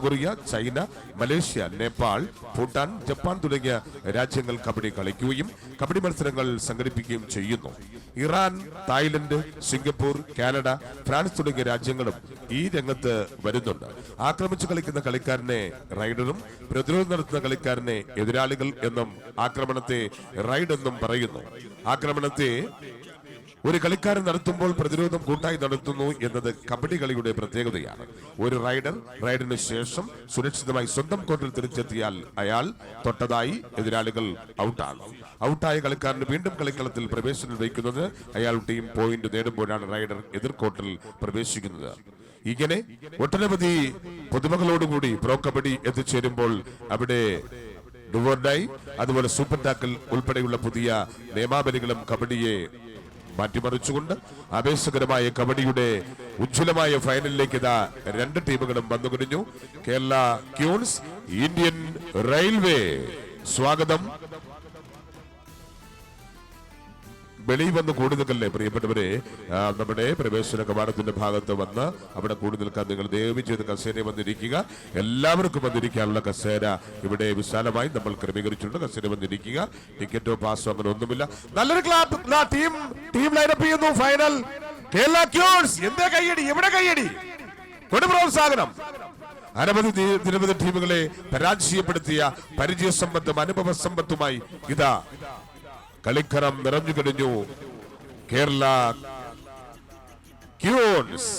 Korea, China, Malaysia, Nepal, Bhutan, Japan തുടങ്ങിയ രാജ്യങ്ങൾ കബഡി കളിക്കുകയും കബഡി മത്സരങ്ങൾ സംഘടിപ്പിക്കുകയും ചെയ്യുന്നു. Iran, Thailand, Singapore, Canada, France തുടങ്ങിയ രാജ്യങ്ങളും ഈ രംഗത്ത് വരുന്നുണ്ട്. ആക്രമിച്ചു കളിക്കുന്ന കളിക്കാരനെ റൈഡറും പ്രതിരോധം നടത്തുന്ന കളിക്കാരനെ എതിരാളികൾ എന്നും ആക്രമണത്തെ റൈഡ് എന്നും പറയുന്നു. ആക്രമണത്തെ ഒരു കളിക്കാരൻ നടത്തുമ്പോൾ പ്രതിരോധം കൂട്ടായി നടത്തുന്നു എന്നത് കബഡി കളിയുടെ പ്രത്യേകതയാണ്. ഒരു റൈഡിന് ശേഷം സുരക്ഷിതമായി സ്വന്തം കോർട്ടിൽ തിരിച്ചെത്തിയാൽ അയാൾ തൊട്ടതായി എതിരാളികൾ ഔട്ടാണ്. ഔട്ടായ കളിക്കാരന് വീണ്ടും കളിക്കളത്തിൽ പ്രവേശനം വയ്ക്കുന്നത് അയാൾ ടീം പോയിന്റ് നേടുമ്പോഴാണ് റൈഡർ എതിർ കോർട്ടിൽ പ്രവേശിക്കുന്നത്. ഇങ്ങനെ ഒട്ടനവധി പുതുമകളോടുകൂടി പ്രോ കബഡി എത്തിച്ചേരുമ്പോൾ അവിടെ ഡുവോർഡായി, അതുപോലെ സൂപ്പർ ടാക്കിൾ ഉൾപ്പെടെയുള്ള പുതിയ നിയമാവലികളും കബഡിയെ മാറ്റിമറിച്ചുകൊണ്ട് ആവേശകരമായ കബഡിയുടെ ഉജ്ജ്വലമായ ഫൈനലിലേക്ക് ഇതാ രണ്ട് ടീമുകളും വന്നുകഴിഞ്ഞു. Kerala Queens, Indian Railway. സ്വാഗതം. വെളിയിൽ വന്ന് കൂടി നിൽക്കല്ലേ പ്രിയപ്പെട്ടവരെ. നമ്മുടെ പ്രവേശന കവാടത്തിന്റെ ഭാഗത്ത് വന്ന് അവിടെ കൂടി നിൽക്കാൻ നിങ്ങൾ ദയവ് ചെയ്ത് കസേര വന്നിരിക്കുക. എല്ലാവർക്കും വന്നിരിക്കാനുള്ള കസേര ഇവിടെ വിശാലമായി നമ്മൾ ക്രമീകരിച്ചിട്ടുണ്ട്. കസേര വന്നിരിക്കുക. ടിക്കറ്റോ പാസോ അങ്ങനെ ഒന്നുമില്ല. നല്ലൊരു ക്ലാപ്പ്. ടീം ലൈനപ്പ് ചെയ്യുന്നു. ഫൈനൽ കേരള ക്യൂൺസ്. എന്താ കയ്യടി? എവിടെ കയ്യടി? കൊടു പ്രോത്സാഹനം. നിരവധി ടീമുകളെ പരാജയപ്പെടുത്തിയ പരിചയസമ്പത്തും അനുഭവ സമ്പത്തുമായി ഇതാ കളിക്കളം നിറഞ്ഞു കഴിഞ്ഞു. കേരള ക്യൂൺസ്.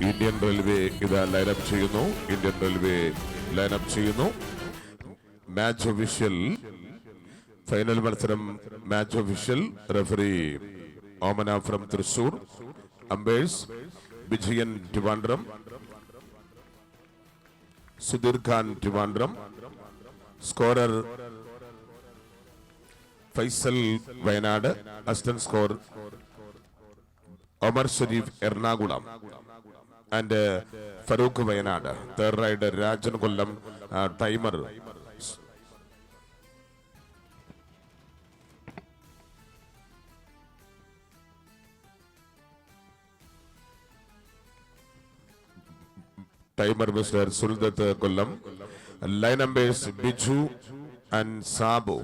ഇന്ത്യൻ റെയിൽവേ ഇത് ലൈനപ്പ് ചെയ്യുന്നു. ഇന്ത്യൻ റെയിൽവേ ലൈനപ്പ് ചെയ്യുന്നു. മാച്ച് ഒഫീഷ്യൽ ഫൈനൽ മത്സരം. Match official referee Omana from Thrissur. Umpires Vijayan Trivandrum, Sudheer Khan Trivandrum. Scorer Faisal Wayanad. Assistant score Omar Shareef Ernakulam and Farooq Wayanad. Third raider Rajan Kollam. Timer Mister Suldath Kollam. Line umpires Biju and Sabu.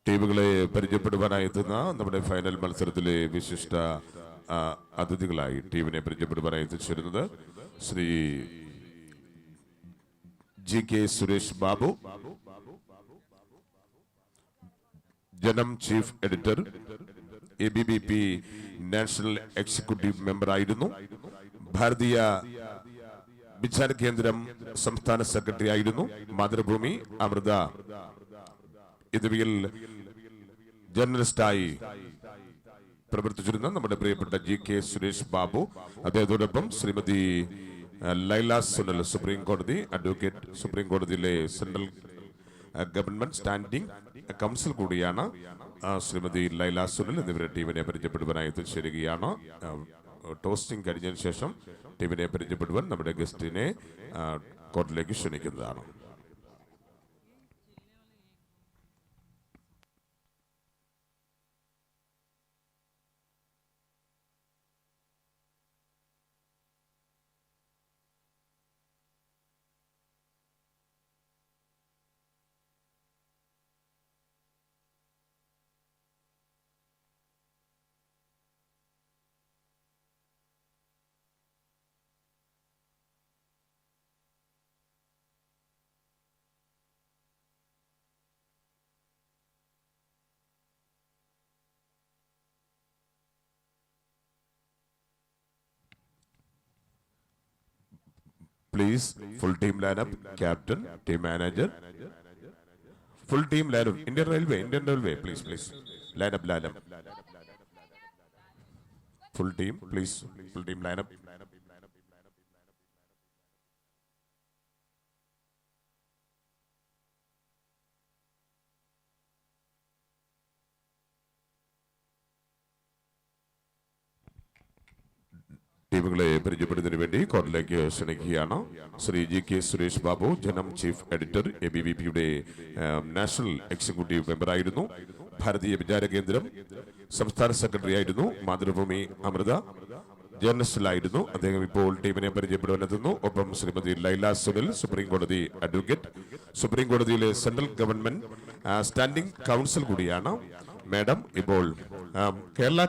ടീമുകളെ പരിചയപ്പെടുവാനായി എത്തുന്ന നമ്മുടെ ഫൈനൽ മത്സരത്തിലെ വിശിഷ്ട അതിഥികളായി ടീമിനെ പരിചയപ്പെടുവാനായി എത്തിച്ചേരുന്നത് Shri GK Suresh Babu, Janam chief editor, ABBP national executive member ആയിരുന്നു. ഭാരതീയ വിചാര കേന്ദ്രം സംസ്ഥാന സെക്രട്ടറി ആയിരുന്നു. മാതൃഭൂമി, അമൃത എന്നിവയിൽ ജേർണലിസ്റ്റായി പ്രവർത്തിച്ചിരുന്ന നമ്മുടെ പ്രിയപ്പെട്ട GK സുരേഷ് ബാബു. അദ്ദേഹത്തോടൊപ്പം ശ്രീമതി ലൈല സുനിൽ, സുപ്രീം കോടതി അഡ്വക്കേറ്റ്, സുപ്രീം കോടതിയിലെ സെൻട്രൽ ഗവൺമെന്റ് സ്റ്റാൻഡിംഗ് കൗൺസിൽ കൂടിയാണ് ശ്രീമതി ലൈല സുനിൽ. എന്നിവരുടെ ടീമിനെ പരിചയപ്പെടുവാനായി എത്തിച്ചേരുകയാണ്. ടോസ്റ്റിംഗ് കഴിഞ്ഞതിന് ശേഷം ടീമിനെ പരിചയപ്പെടുവാൻ നമ്മുടെ ഗസ്റ്റിനെ കോർട്ടിലേക്ക് ക്ഷണിക്കുന്നതാണ്. Please, full team lineup, captain, team manager, full team lineup. Indian Railway, please, lineup. Full team, please, full team lineup. ടീമുകളെ പരിചയപ്പെടുന്നതിന് വേണ്ടി കോർട്ടിലേക്ക് ക്ഷണിക്കുകയാണ് Shri GK Suresh Babu, Janam chief editor, ABBPയുടെ നാഷണൽ എക്സിക്യൂട്ടീവ് മെമ്പർ ആയിരുന്നു. ഭാരതീയ വിചാര കേന്ദ്രം സംസ്ഥാന സെക്രട്ടറി ആയിരുന്നു. മാതൃഭൂമി, അമൃത ജേർണലിസ്റ്റിലായിരുന്നു. അദ്ദേഹം ഇപ്പോൾ ടീമിനെ പരിചയപ്പെടുവാനെത്തുന്നു. ഒപ്പം ശ്രീമതി ലൈല സുനിൽ, സുപ്രീം കോടതി അഡ്വക്കേറ്റ്, സുപ്രീം കോടതിയിലെ സെൻട്രൽ ഗവൺമെന്റ് സ്റ്റാൻഡിംഗ് കൗൺസിൽ കൂടിയാണ് മാഡം. ഇപ്പോൾ കേരള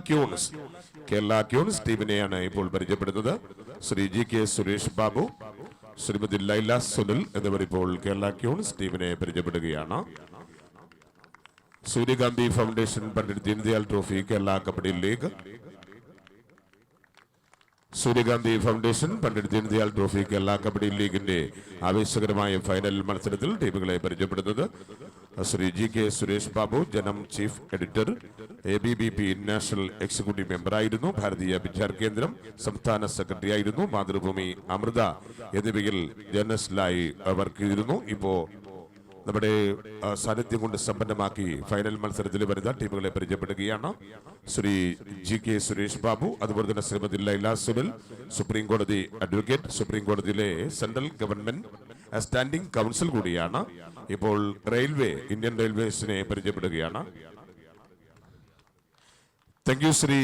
ക്യൂൺസ് ടീമിനെയാണ് ഇപ്പോൾ പരിചയപ്പെടുന്നത്. ശ്രീ GK സുരേഷ് ബാബു, ശ്രീമതി ലൈല സുനിൽ എന്നിവർ ഇപ്പോൾ കേരള ക്യൂൺസ് ടീമിനെ പരിചയപ്പെടുകയാണ്. സൂര്യകാന്തി foundation Pandit Deendayal trophy Kerala kabaddi league. സൂര്യകാന്തി ഫൗണ്ടേഷൻ പണ്ഡിറ്റ് ദീൻദയാൽ ട്രോഫി കേരള കബഡി ലീഗിന്റെ ആവേശകരമായ ഫൈനൽ മത്സരത്തിൽ ടീമുകളെ പരിചയപ്പെടുന്നത് Shri GK Suresh Babu, Janam chief editor, ABBP national executive member ആയിരുന്നു. ഭാരതീയ വിചാര കേന്ദ്രം സംസ്ഥാന സെക്രട്ടറി ആയിരുന്നു. മാതൃഭൂമി, അമൃത എന്നിവയിൽ ജേർണലിസ്റ്റിലായി വർക്ക് ചെയ്തിരുന്നു. ഇപ്പോ നമ്മുടെ സാന്നിധ്യം കൊണ്ട് സമ്പന്നമാക്കി ഫൈനൽ മത്സരത്തിൽ വരുന്ന ടീമുകളെ പരിചയപ്പെടുകയാണ് ശ്രീ GK സുരേഷ് ബാബു, അതുപോലെ തന്നെ ശ്രീമതി ലൈല സുനിൽ, സുപ്രീം കോടതി അഡ്വക്കേറ്റ്, സുപ്രീം കോടതിയിലെ സെൻട്രൽ ഗവൺമെന്റ് സ്റ്റാൻഡിംഗ് കൗൺസിൽ കൂടിയാണ്. ഇപ്പോൾ ഇന്ത്യൻ റെയിൽവേസിനെ പരിചയപ്പെടുകയാണ്. Thank you Shri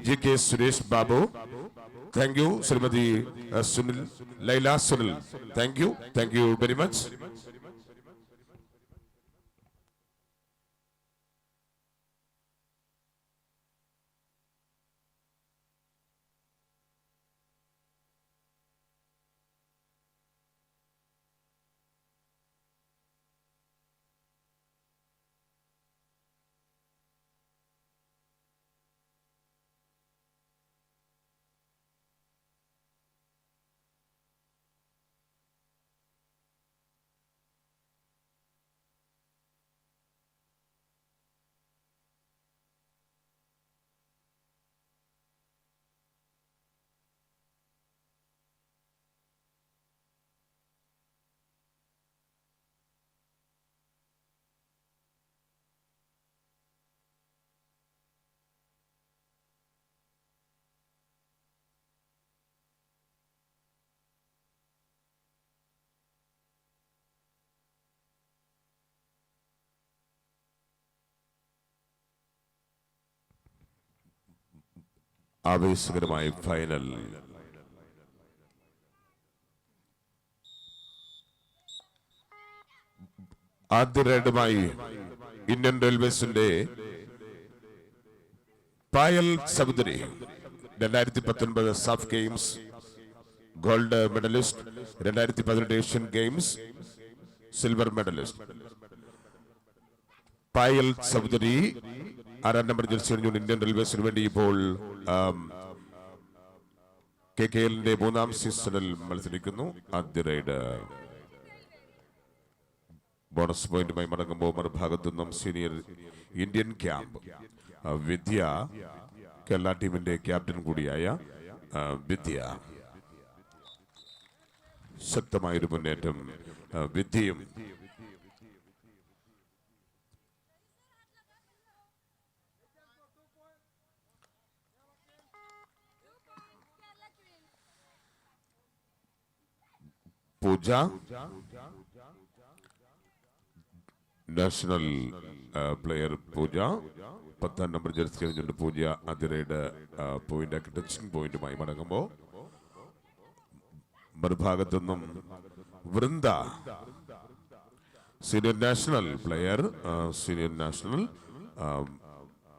GK Suresh Babu. Thank you Srimati Sunil Laila Sunil. Thank you very much. ആവേശകരമായ ഫൈനൽ. ആദ്യ റൈഡുമായി ഇന്ത്യൻ റെയിൽവേസിന്റെ Payal Chaudhary 2019 SAF Games gold medallist, 2018 Asian Games silver medallist Payal Chaudhary 6 number jersey അണിഞ്ഞുകൊണ്ട് ഇന്ത്യൻ റെയിൽവേസിന് വേണ്ടി ഇപ്പോൾ KKLന്റെ 3ാം സീസണിൽ മത്സരിക്കുന്നു. ആദ്യ റൈഡ് ബോണസ് പോയിന്റുമായി മടങ്ങുമ്പോൾ മറുഭാഗത്തു നിന്നും senior Indian camp Vidya, Kerala ടീമിന്റെ ക്യാപ്റ്റൻ കൂടിയായ വിദ്യ. ശക്തമായൊരു മുന്നേറ്റം വിദ്യയും പൂജ നാഷണൽ പ്ലെയർ പൂജ 10ാം നമ്പർ ജേഴ്സി കഴിഞ്ഞുകൊണ്ട് പൂജ ആദ്യ റൈഡ് പോയിന്റ് ആക്കി ടച്ചിങ് പോയിന്റുമായി മടങ്ങുമ്പോൾ മറുഭാഗത്തു നിന്നും വൃന്ദ സീനിയർ നാഷണൽ പ്ലെയർ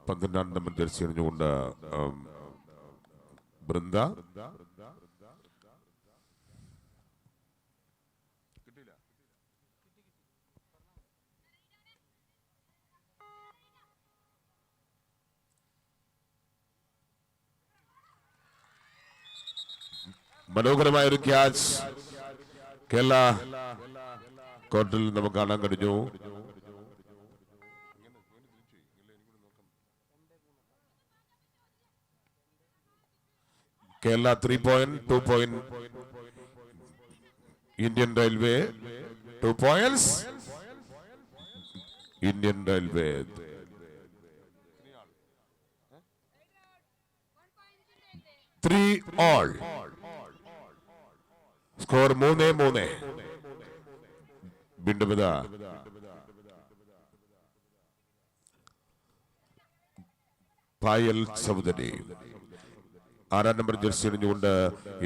12ാം നമ്പർ ജേഴ്സി കഴിഞ്ഞുകൊണ്ട് വൃന്ദ മനോഹരമായ ഒരു ക്യാച്ച് കേരള കോർട്ടിൽ നമുക്ക് കാണാൻ കഴിഞ്ഞു. Kerala 3 point, 2 point Indian Railway, 2 points Indian Railway. Three all. Score 3-3. വീണ്ടും ഇതാ പായൽ ചൗധരി 6ാം നമ്പർ ജേഴ്സി അണിഞ്ഞുകൊണ്ട്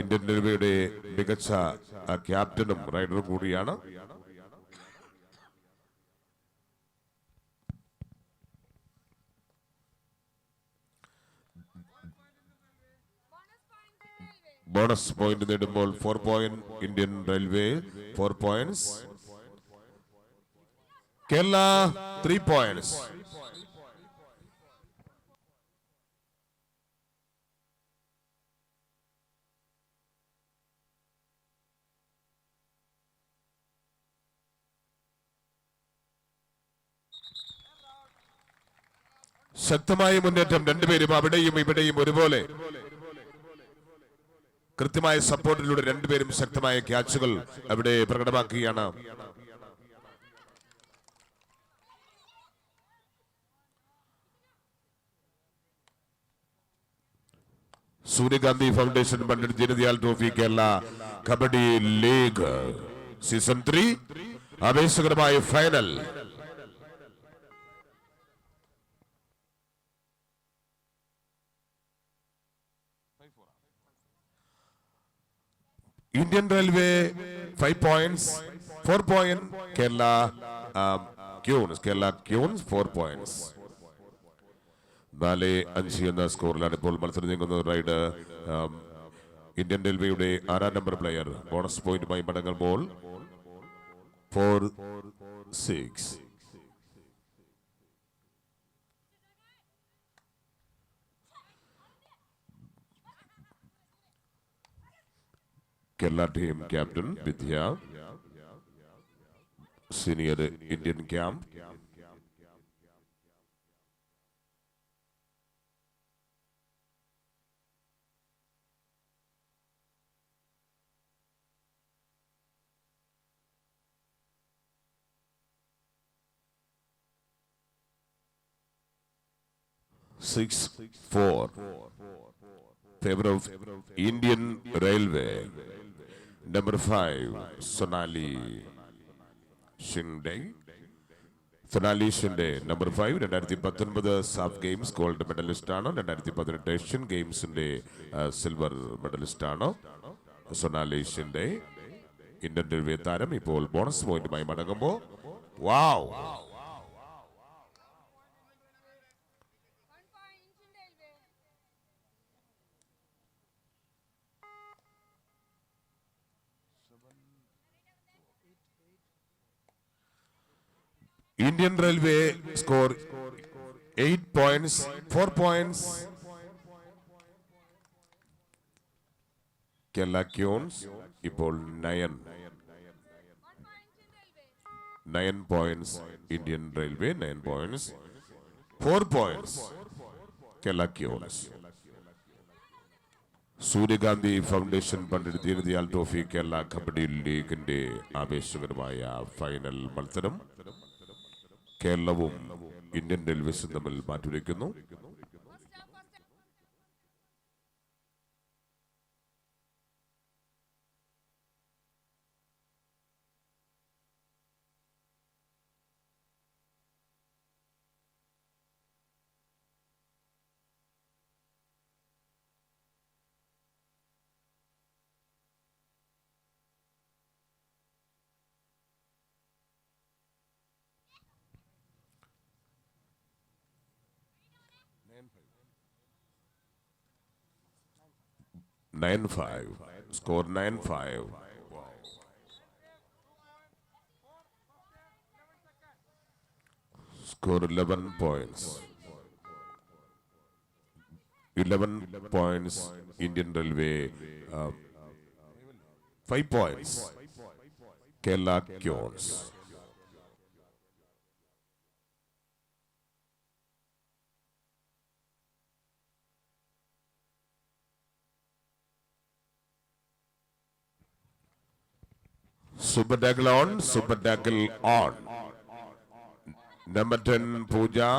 ഇന്ത്യൻ റെയിൽവേയുടെ മികച്ച ക്യാപ്റ്റനും റൈഡറും കൂടിയാണ്. ബോണസ് പോയിന്റ് നേടുമ്പോൾ 4 point Indian Railway, 4 points Kerala, 3 points. ശക്തമായ മുന്നേറ്റം, രണ്ടുപേരും അവിടെയും ഇവിടെയും ഒരുപോലെ കൃത്യമായ സപ്പോർട്ടിലൂടെ രണ്ടുപേരും ശക്തമായ ക്യാച്ചുകൾ അവിടെ പ്രകടമാക്കുകയാണ്. Suryakanthi foundation Pandit Deendayal trophy Kerala kabaddi league season 3 ആവേശകരമായ final. Indian Railway 5 points, 4 point Kerala Queens 4 points. 4-5 എന്ന സ്കോറിലാണ് ഇപ്പോൾ മത്സരം നീങ്ങുന്നത്. റൈഡ് ഇന്ത്യൻ റെയിൽവേയുടെ 6ാം നമ്പർ പ്ലെയർ ബോണസ് പോയിന്റുമായി മടങ്ങുമ്പോൾ 4-6. Kerala team captain Vidya, senior Indian camp favor of Indian Railway. Number 5, Sonali Shinde. ഫിനാലീഷിന്റെ number 5 2019 SAF Games gold medallist ആണ്. 2018 ഏഷ്യൻ ഗെയിംസിന്റെ സിൽവർ മെഡലിസ്റ്റ് ആണ്. സൊനാലീഷിന്റെ ഇന്ത്യൻ റെയിൽവേ താരം ഇപ്പോൾ ബോണസ് പോയിന്റുമായി മടങ്ങുമ്പോൾ വാവ് Indian Railway score 8 points, 4 points. Kerala Kions ഇപ്പോൾ 9 points. Indian Railway 9 points, 4 points. Kerala Kions. സൂര്യകാന്തി ഫൗണ്ടേഷൻ പണ്ഡിറ്റ് ദീനദയാൽ ട്രോഫി കേരള കബഡി ലീഗിന്റെ ആവേശകരമായ ഫൈനൽ മത്സരം കേരളവും ഇന്ത്യൻ റെയിൽവേസും തമ്മിൽ മാറ്റുരയ്ക്കുന്നു. Nine five. Score 9-5. Score 11 points. 11 points. Indian Railway. 5 points. Kerala Kions. Super tackle on, super tackle on. Number 10 Pooja,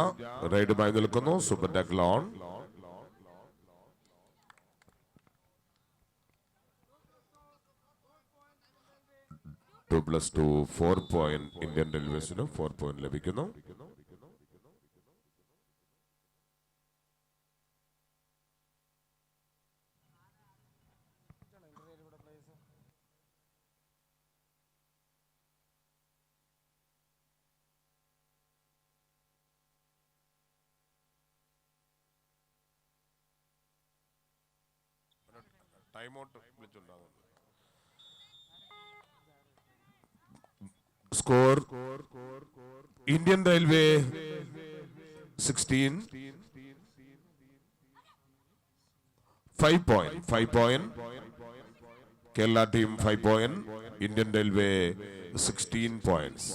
right by the Lukono, super tackle on. Two plus two, 4 point Indian Railways, 4 point Levicano. Score Indian Railway 16, 5 point, Kerala team 5 point, Indian Railway 16 points.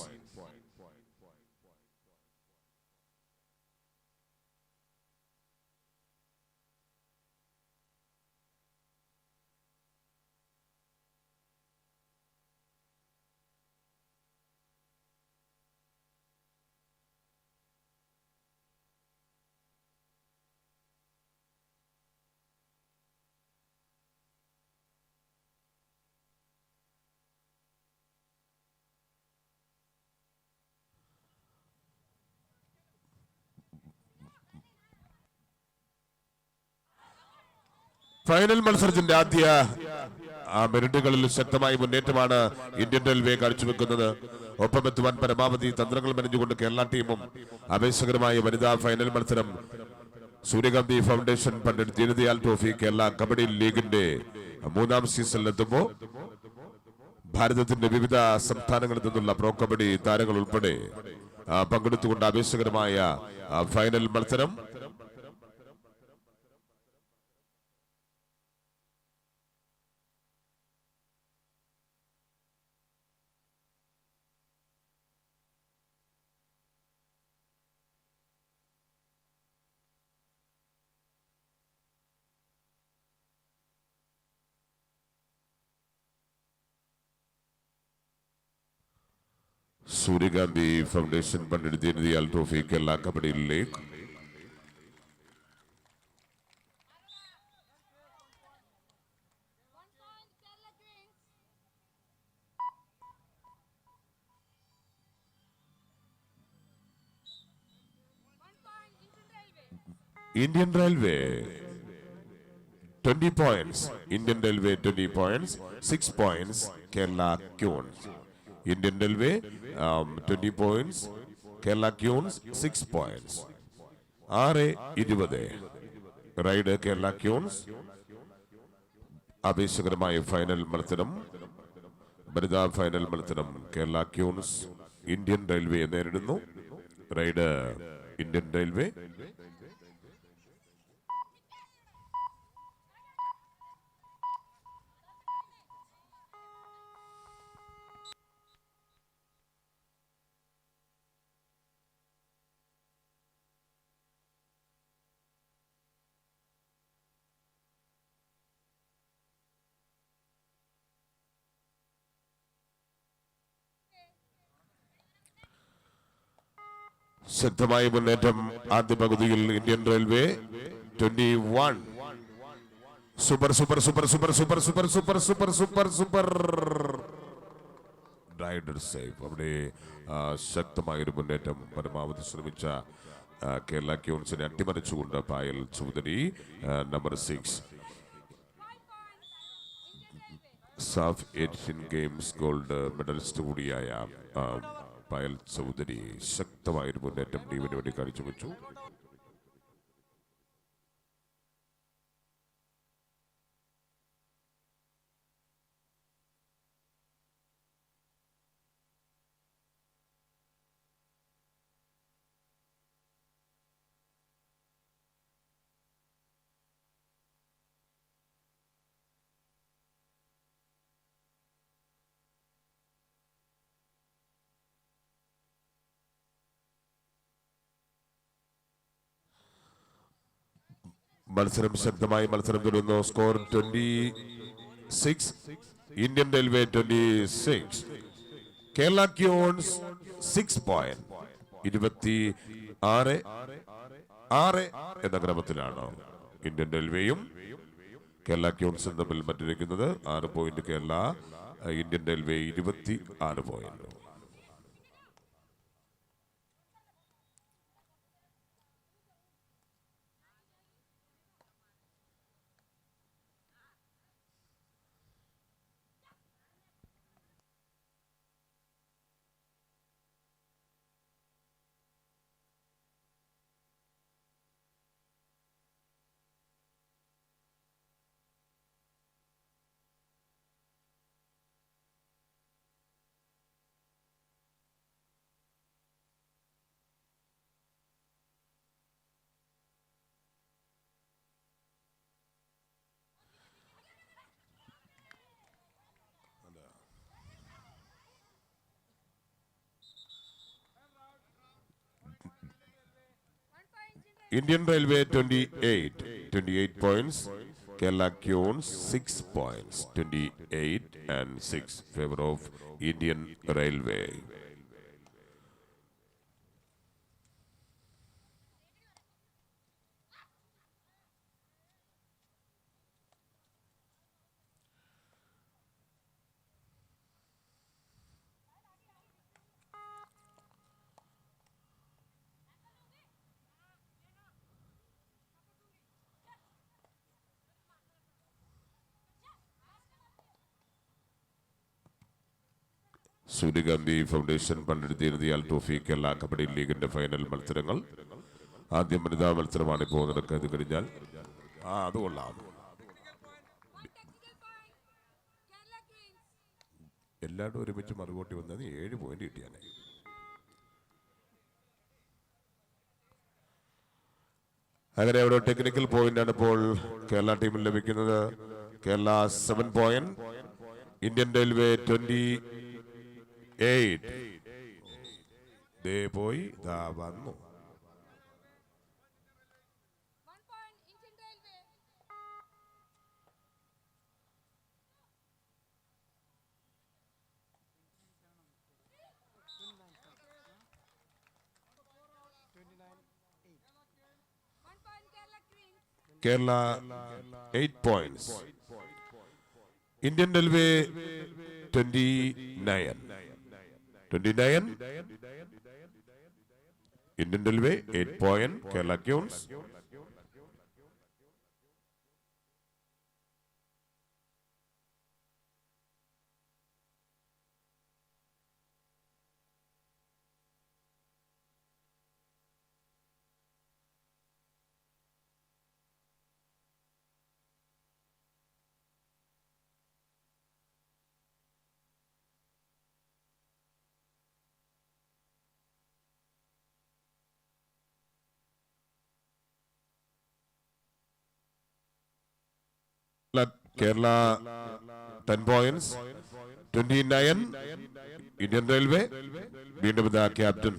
Final മത്സരത്തിന്റെ ആദ്യ മിനിറ്റുകളിൽ ശക്തമായ മുന്നേറ്റമാണ് Indian railway കാഴ്ചവെക്കുന്നത്. ഒപ്പമെത്തുവാൻ പരമാവധി തന്ത്രങ്ങൾ മെനഞ്ഞുകൊണ്ട് കേരള ടീമും ആവേശകരമായ വനിതാ final മത്സരം സൂര്യകാന്തി ഫൗണ്ടേഷൻ പണ്ഡിറ്റ് ദീനദയാൽ ട്രോഫി കേരള കബഡി ലീഗിന്റെ 3ാം സീസണിലെത്തുമ്പോൾ ഭാരതത്തിന്റെ വിവിധ സംസ്ഥാനങ്ങളിൽ നിന്നുള്ള പ്രോ കബഡി താരങ്ങൾ ഉൾപ്പെടെ പങ്കെടുത്തുകൊണ്ട് ആവേശകരമായ ഫൈനൽ മത്സരം സൂര്യകാന്തി foundation Pandit Deendayal trophy Kerala kabaddi league Indian Railway 20 points. Indian Railway 20 points. 6 points. Kerala Queens. Indian Railway 20 points. Kerala Queens 6 points. 6-20. Ride Kerala Queens. ആവേശകരമായ ഫൈനൽ മത്സരം, വനിതാ ഫൈനൽ മത്സരം. കേരള ക്യൂൺസ് ഇന്ത്യൻ റെയിൽവേയെ നേരിടുന്നു. Raid Indian Railway. ശക്തമായ മുന്നേറ്റം ആദ്യ പകുതിയിൽ. Indian Railway 21. Super super super super super super super super super super raider safe. അവിടെ ശക്തമായൊരു മുന്നേറ്റം. പരമാവധി ശ്രമിച്ച കേരള ക്യൂൺസിനെ അട്ടിമറിച്ചുകൊണ്ട് Payal Chaudhary, number 6. SAF Asian Games gold medallist കൂടിയായ പായൽ ചൗധരി ശക്തമായൊരു മുന്നേറ്റം ടീമിന് വേണ്ടി കാഴ്ചവെച്ചു. മത്സരം ശക്തമായി മത്സരം തുടരുന്നു. Score 26. Indian Railway 26. Kerala Queens 6 point. 26-6 എന്ന ക്രമത്തിലാണ് ഇന്ത്യൻ റെയിൽവേയും കേരള ക്യൂൺസും തമ്മിൽ മറ്റിരിക്കുന്നത്. 6 point Kerala, Indian Railway 26 point. Indian Railway 28 points. Kerala Queens 6 points. 28 and 6 favor of Indian Railway. Suryakanthi foundation പണ്ടെടുത്തിരുന്ന trophy Kerala kabaddi ലീഗിന്റെ ഫൈനൽ മത്സരങ്ങൾ. ആദ്യം വനിതാ മത്സരമാണ് ഇപ്പോൾ നടക്കുന്നത്. കഴിഞ്ഞാൽ അത് കൊള്ളാം. എല്ലാവരും ഒരുമിച്ച് മറുകൂട്ടി വന്നത് 7 പോയിന്റ് കിട്ടിയാനെ. അങ്ങനെ അവിടെ ടെക്നിക്കൽ പോയിന്റാണ് ഇപ്പോൾ കേരള ടീമിൽ ലഭിക്കുന്നത്. കേരള 7 പോയിന്റ്. Indian railway 28. ദേ പോയി ദാ വന്നു. Kerala 8 points. Indian Railway 29. Indian Railway 8 point. Kerala Queens Kerala 10 points. 29 Indian Railway. വീണ്ടും ഇതാ ക്യാപ്റ്റൻ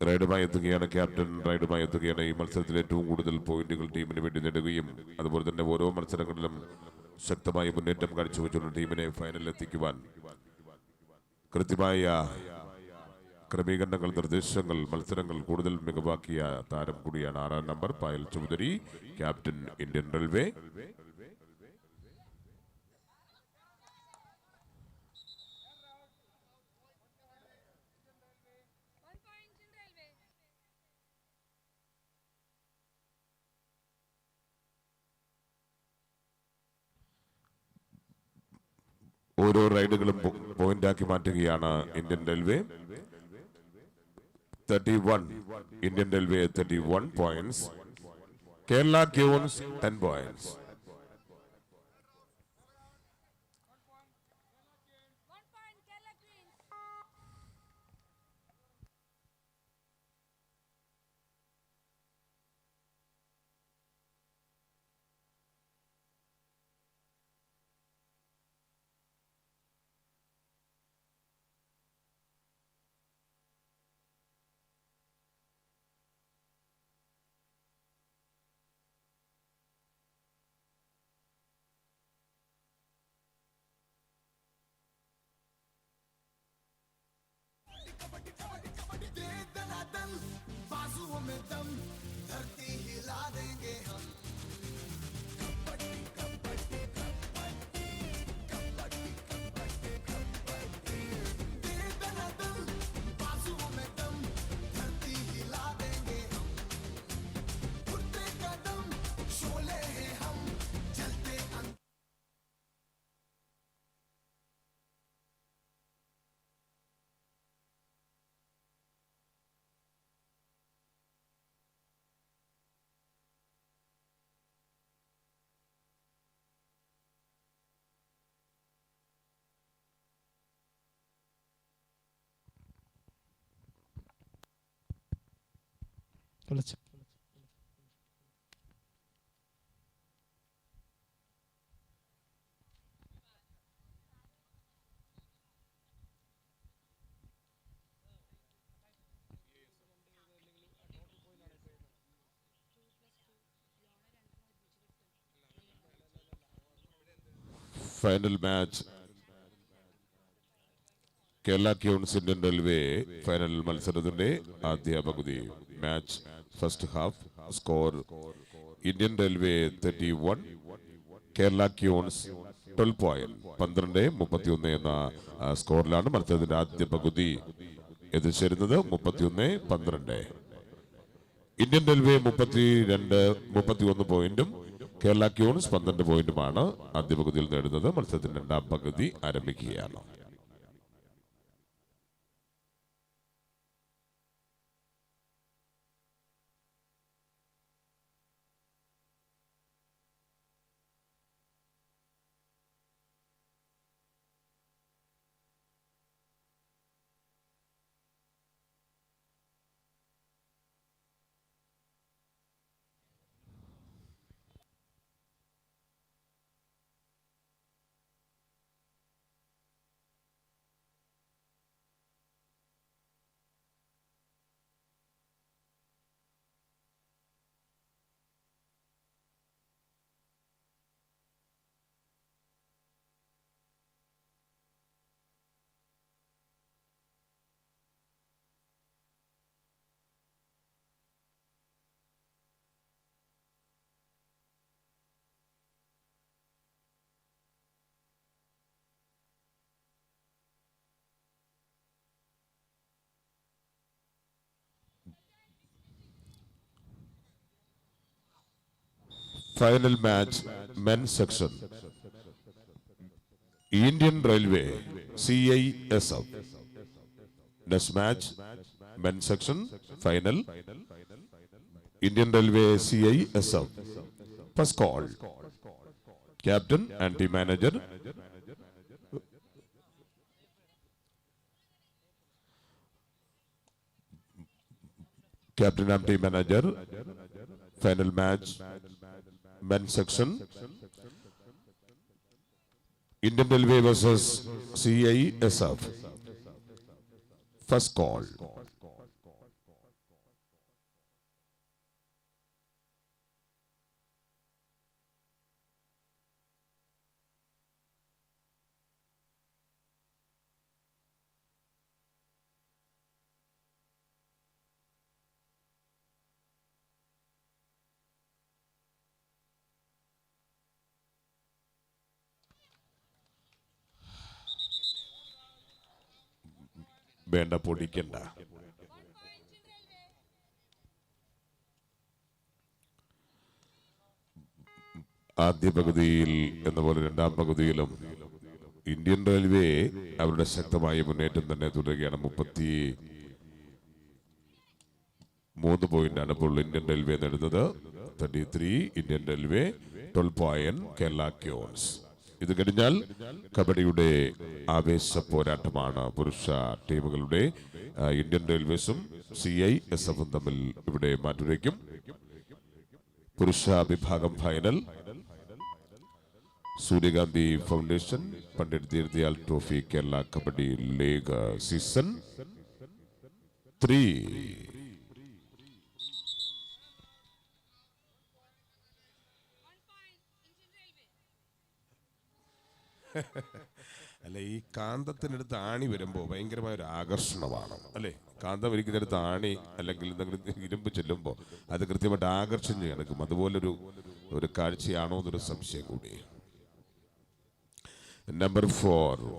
റൈഡുമായി എത്തുകയാണ്. ക്യാപ്റ്റൻ റൈഡുമായി എത്തുകയാണ്. ഈ മത്സരത്തിൽ ഏറ്റവും കൂടുതൽ പോയിന്റുകൾ ടീമിന് വേണ്ടി നേടുകയും അതുപോലെ തന്നെ ഓരോ മത്സരങ്ങളിലും ശക്തമായ മുന്നേറ്റം കാഴ്ചവെച്ചുള്ള ടീമിനെ ഫൈനലിൽ എത്തിക്കുവാൻ കൃത്യമായ ക്രമീകരണങ്ങൾ, നിർദ്ദേശങ്ങൾ, മത്സരങ്ങൾ കൂടുതൽ മികവാക്കിയ താരം കൂടിയാണ് 6-ാം നമ്പർ പായൽ ചൗധരി, ക്യാപ്റ്റൻ ഇന്ത്യൻ റെയിൽവേ. ഓരോ റൈഡുകളും പോയിന്റാക്കി മാറ്റുകയാണ് Indian Railway. 31 Indian Railway 31 points. Kerala Queens 10 points. बाजुओं में दम, धरती हिला देंगे हम। कबड्डी कबड्डी कबड्डी कबड्डी कबड्डी कबड्डी, दे दना दम, बाजुओं में दम, धरती हिला देंगे हम। उठते कदम, शोले हैं हम, चलते final match Kerala Queens Indian Railway final മത്സരത്തിന്റെ ആദ്യ പകുതി. Match first half. Score Indian Railway 31, Kerala Queens 12 point. 12-31 എന്ന സ്കോറിലാണ് മത്സരത്തിന്റെ ആദ്യ പകുതി എത്തിച്ചേരുന്നത്. 31-12. ഇന്ത്യൻ റെയിൽവേ 31 പോയിന്റും കേരള ക്യൂൺസ് 12 പോയിന്റുമാണ് ആദ്യ പകുതിയിൽ നേടുന്നത്. മത്സരത്തിന്റെ രണ്ടാം പകുതി ആരംഭിക്കുകയാണ്. Final match, men's section. Indian Railway, CISF. Next match, men's section, final. Indian Railway, CISF. First call. Captain and team manager. Captain and team manager. Final match, men's section. Indian Railway versus CISF. First call. വേണ്ട പൊടിക്കണ്ട. ആദ്യ പകുതിയിൽ എന്ന പോലെ രണ്ടാം പകുതിയിലും Indian railway അവരുടെ ശക്തമായ മുന്നേറ്റം തന്നെ തുടരുകയാണ്. 33 പോയിന്റാണ് ഇപ്പോൾ ഇന്ത്യൻ റെയിൽവേ നേടുന്നത്. 33 ഇന്ത്യൻ റെയിൽവേ, 12 പോയിന്റ് കേരള ക്യോൺസ്. ഇത് കഴിഞ്ഞാൽ കബഡിയുടെ ആവേശ പോരാട്ടമാണ് പുരുഷ ടീമുകളുടെ. ഇന്ത്യൻ റെയിൽവേസും CISFും തമ്മിൽ ഇവിടെ മാറ്റുരയ്ക്കും. പുരുഷ വിഭാഗം ഫൈനൽ സൂര്യകാന്തി foundation Pandit Deendayal trophy Kerala kabaddi league season 3. അല്ല, ഈ കാന്തത്തിനടുത്ത് ആണി വരുമ്പോൾ ഭയങ്കരമായ ഒരു ആകർഷണമാണ് അല്ലേ? കാന്തം ഇരിക്കുന്നിടത്ത് ആണി അല്ലെങ്കിൽ എന്തെങ്കിലും ഇരുമ്പ് ചെല്ലുമ്പോൾ അത് കൃത്യമായിട്ട് ആകർഷിച്ച് കിടക്കും. അതുപോലൊരു കാഴ്ചയാണോ എന്നൊരു സംശയം കൂടി. നമ്പർ 4.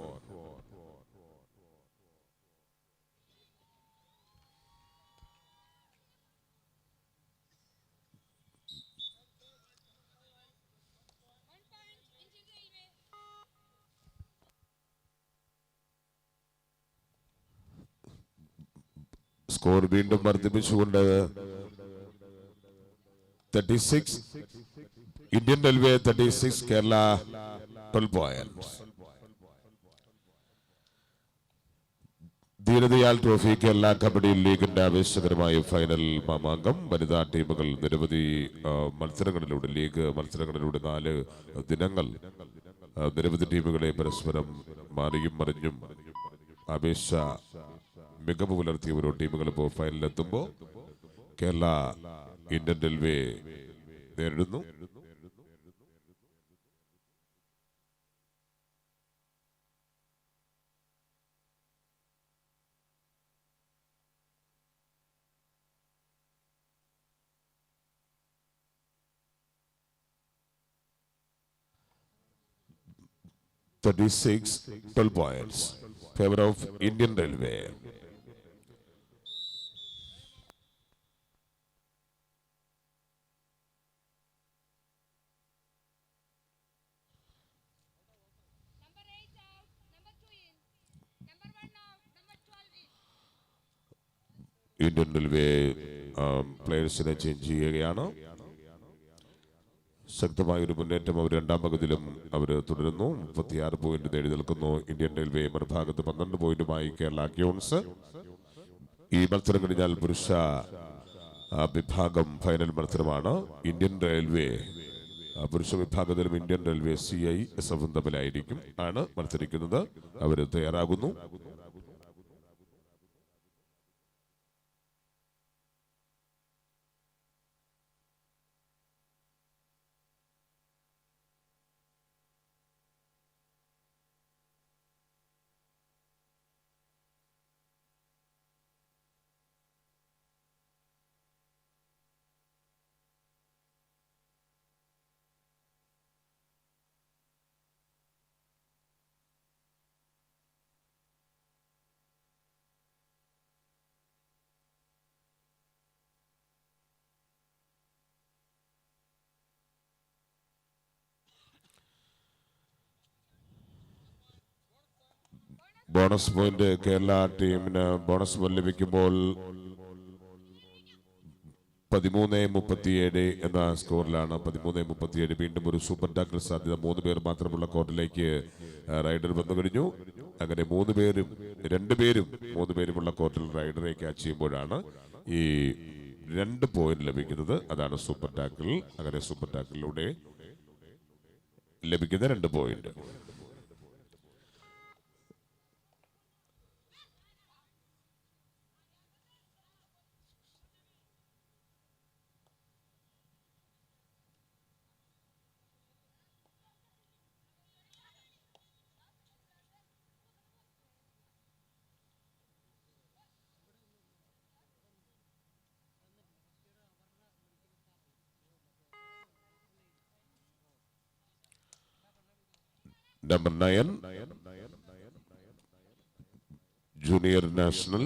സ്കോർ വീണ്ടും വർദ്ധിപ്പിച്ചുകൊണ്ട് 36 Indian railway, 36 Kerala 12 point. Deendayal trophy Kerala kabaddi ലീഗിന്റെ ആവേശകരമായ ഫൈനൽ മാമാങ്കം. വനിതാ ടീമുകൾ നിരവധി മത്സരങ്ങളിലൂടെ, ലീഗ് മത്സരങ്ങളിലൂടെ 4 ദിനങ്ങൾ നിരവധി ടീമുകളെ പരസ്പരം മാറിയും മറിഞ്ഞും ആവേശ മികവ് പുലർത്തിയ ഓരോ ടീമുകൾ ഇപ്പോൾ ഫൈനലിലെത്തുമ്പോൾ കേരള ഇന്ത്യൻ റെയിൽവേ നേരിടുന്നു. (36) 12 points favor of Indian Railway. Indian Railway പ്ലേയേഴ്സിനെ ചേഞ്ച് ചെയ്യുകയാണ്. ശക്തമായൊരു മുന്നേറ്റം അവർ രണ്ടാം പകുതിയിലും അവർ തുടരുന്നു. 36 പോയിന്റ് നേടി നിൽക്കുന്നു ഇന്ത്യൻ റെയിൽവേ. മറുഭാഗത്ത് 12 പോയിന്റുമായി കേരള ക്യോൺസ്. ഈ മത്സരം കഴിഞ്ഞാൽ പുരുഷ വിഭാഗം ഫൈനൽ മത്സരമാണ്. ഇന്ത്യൻ റെയിൽവേ പുരുഷ വിഭാഗത്തിലും ഇന്ത്യൻ റെയിൽവേ CISFും തമ്മിലായിരിക്കും മത്സരിക്കുന്നത്. അവർ തയ്യാറാകുന്നു. ബോണസ് പോയിന്റ് കേരള ടീമിന് ബോണസ് പോയിന്റ് ലഭിക്കുമ്പോൾ 13-37 എന്ന സ്കോറിലാണ്. 13-37. വീണ്ടും ഒരു സൂപ്പർ ടാക്കിൾ സാധ്യത. 3 പേർ മാത്രമുള്ള കോർട്ടിലേക്ക് റൈഡർ വന്നു കഴിഞ്ഞു. അങ്ങനെ 3 പേരും 2 പേരും 3 പേരുമുള്ള കോർട്ടിൽ റൈഡറെ ക്യാച്ച് ചെയ്യുമ്പോഴാണ് ഈ 2 പോയിന്റ് ലഭിക്കുന്നത്. അതാണ് സൂപ്പർ ടാക്കിൾ. അങ്ങനെ സൂപ്പർ ടാക്കിളിലൂടെ ലഭിക്കുന്ന 2 point. Number 9, Junior National,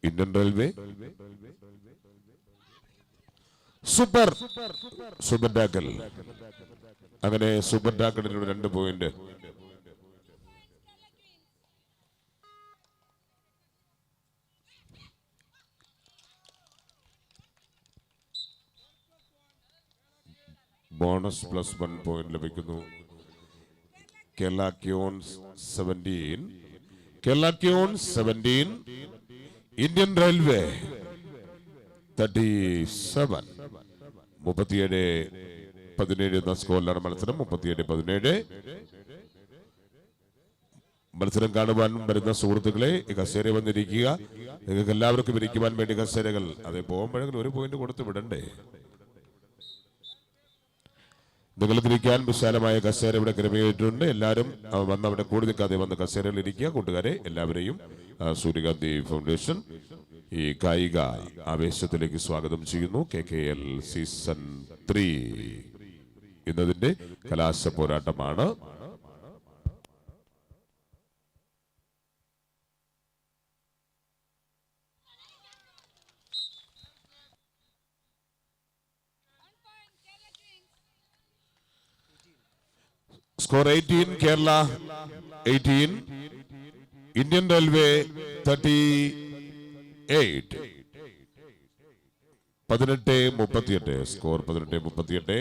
Indian Railway. Super tackle. അങ്ങനെ സൂപ്പർ ടാക്കലിലൂടെ 2 പോയിന്റ്. ബോണസ് പ്ലസ് 1 പോയിന്റ് ലഭിക്കുന്നു. Kerala ക്യൂൺസ് 17, Indian railway 37. 37-17 എന്ന സ്കോറിലാണ് മത്സരം. 37-17. മത്സരം കാണുവാൻ വരുന്ന സുഹൃത്തുക്കളെ ഈ കസേര വന്നിരിക്കുക. നിങ്ങൾക്ക് എല്ലാവർക്കും ഇരിക്കുവാൻ വേണ്ടി കസേരകൾ അതേ പോകുമ്പോഴെങ്കിലും 1 പോയിന്റ് കൊടുത്ത് വിടണ്ടേ. നിങ്ങൾ തിരിക്കാൻ വിശാലമായ കസേര ഇവിടെ ക്രമീകരിച്ചിട്ടുണ്ട്. എല്ലാവരും വന്ന് അവിടെ കൂടി നിൽക്കാതെ വന്ന് കസേരയിൽ ഇരിക്കുക. കൂട്ടുകാരെ എല്ലാവരെയും സൂര്യകാന്തി ഫൗണ്ടേഷൻ ഈ കായിക ആവേശത്തിലേക്ക് സ്വാഗതം ചെയ്യുന്നു. KKL സീസൺ 3 ഇന്നതിന്റെ കലാശ പോരാട്ടമാണ്. Score 18, Kerala 18, Indian Railway 38. 18-38. Score 18-38.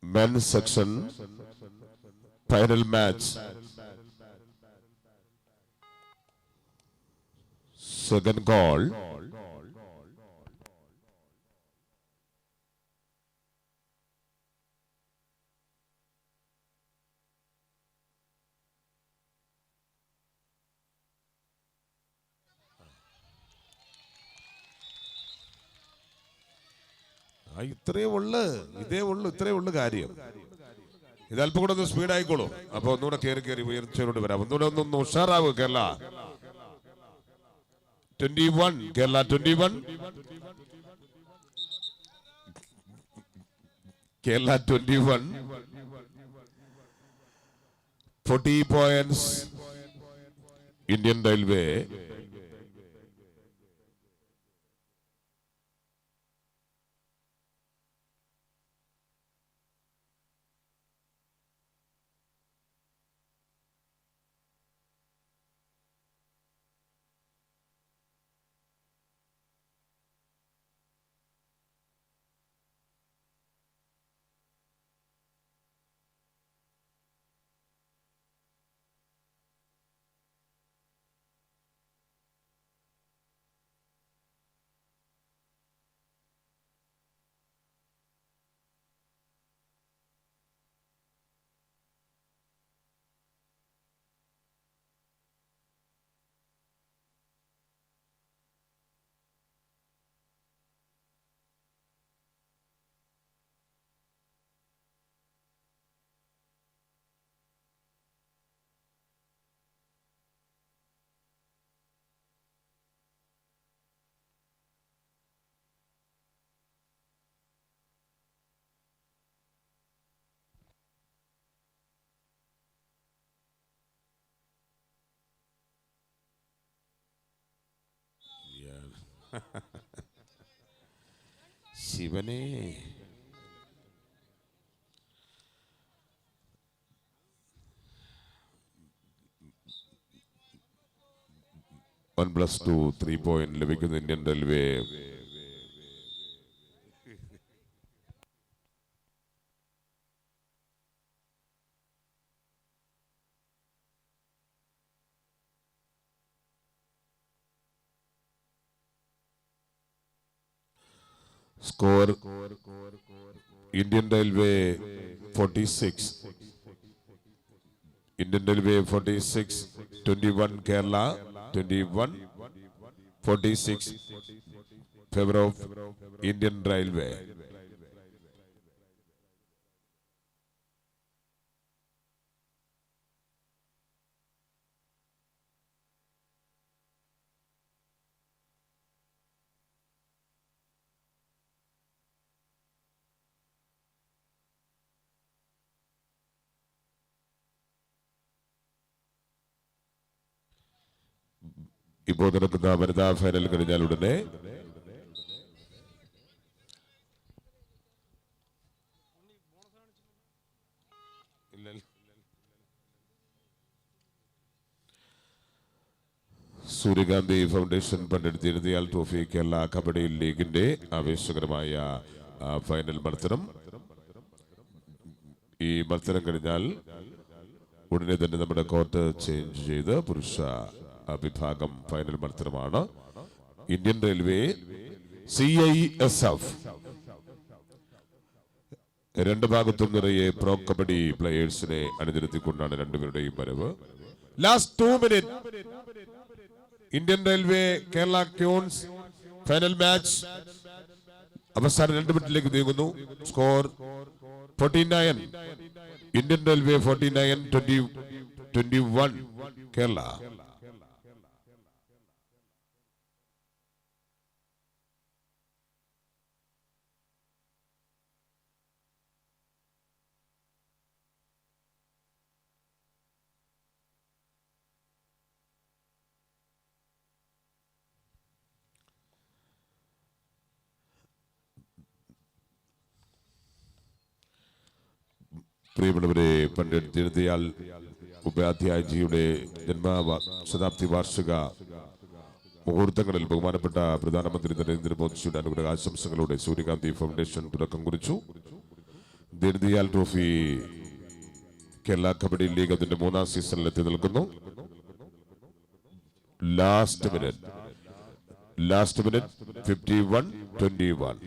Men's section final match. Second goal. ഇത്രേ ഉള്ളു കാര്യം. ഇത് അല്പം കൂടെ ഒന്ന് സ്പീഡ് ആയിക്കോളൂ. അപ്പൊ ഒന്നുകൂടെ കയറി ഉയർച്ചയിലോട്ട് വരാം. ഒന്നുകൂടെ ഒന്ന് ഉഷാറാവും. Kerala 21, Kerala 21, Kerala 21, 40 points, Indian Railway. ശിവനെ. +2 3 പോയിന്റ് ലഭിക്കുന്ന Indian railway. Score Indian railway 46, Indian railway 46, 21 Kerala, 21 46 favour of Indian railway. ഇപ്പോൾ നടക്കുന്ന വനിതാ ഫൈനൽ കഴിഞ്ഞാൽ ഉടനെ സൂര്യകാന്തി ഫൗണ്ടേഷൻ പണ്ഡിറ്റ് ദീനദയാൽ ട്രോഫി കേരള കബഡി ലീഗിന്റെ ആവേശകരമായ ഫൈനൽ മത്സരം. ഈ മത്സരം കഴിഞ്ഞാൽ ഉടനെ തന്നെ നമ്മുടെ കോർട്ട് ചേഞ്ച് ചെയ്ത് പുരുഷ വിഭാഗം ഫൈനൽ മത്സരമാണ്. ഇന്ത്യൻ റെയിൽവേ CISF രണ്ട് ഭാഗത്തും നിറയെ പ്രോ കബഡി പ്ലേയേഴ്സിനെ അണിനിരത്തിക്കൊണ്ടാണ് രണ്ടുപേരുടെയും വരവ്. Last 2 minute Indian Railway Kerala Queens final match അവസാന 2 മിനിറ്റിലേക്ക് നീങ്ങുന്നു. Score 49 Indian Railway, 49 21 Kerala. പ്രിയമുള്ളവരെ, പണ്ഡിറ്റ് ദീനദയാൽ ഉപാധ്യായജിയുടെ ജന്മശതാബ്ദി വാർഷിക മുഹൂർത്തങ്ങളിൽ ബഹുമാനപ്പെട്ട പ്രധാനമന്ത്രി നരേന്ദ്രമോദിജിയുടെ അനുഗ്രഹ ആശംസകളോടെ സൂര്യകാന്തി ഫൗണ്ടേഷൻ തുടക്കം കുറിച്ചു. ദീനദയാൽ ട്രോഫി കേരള കബഡി ലീഗ് അതിന്റെ 3ാം സീസണിൽ എത്തി നിൽക്കുന്നു. Last minute 51-21.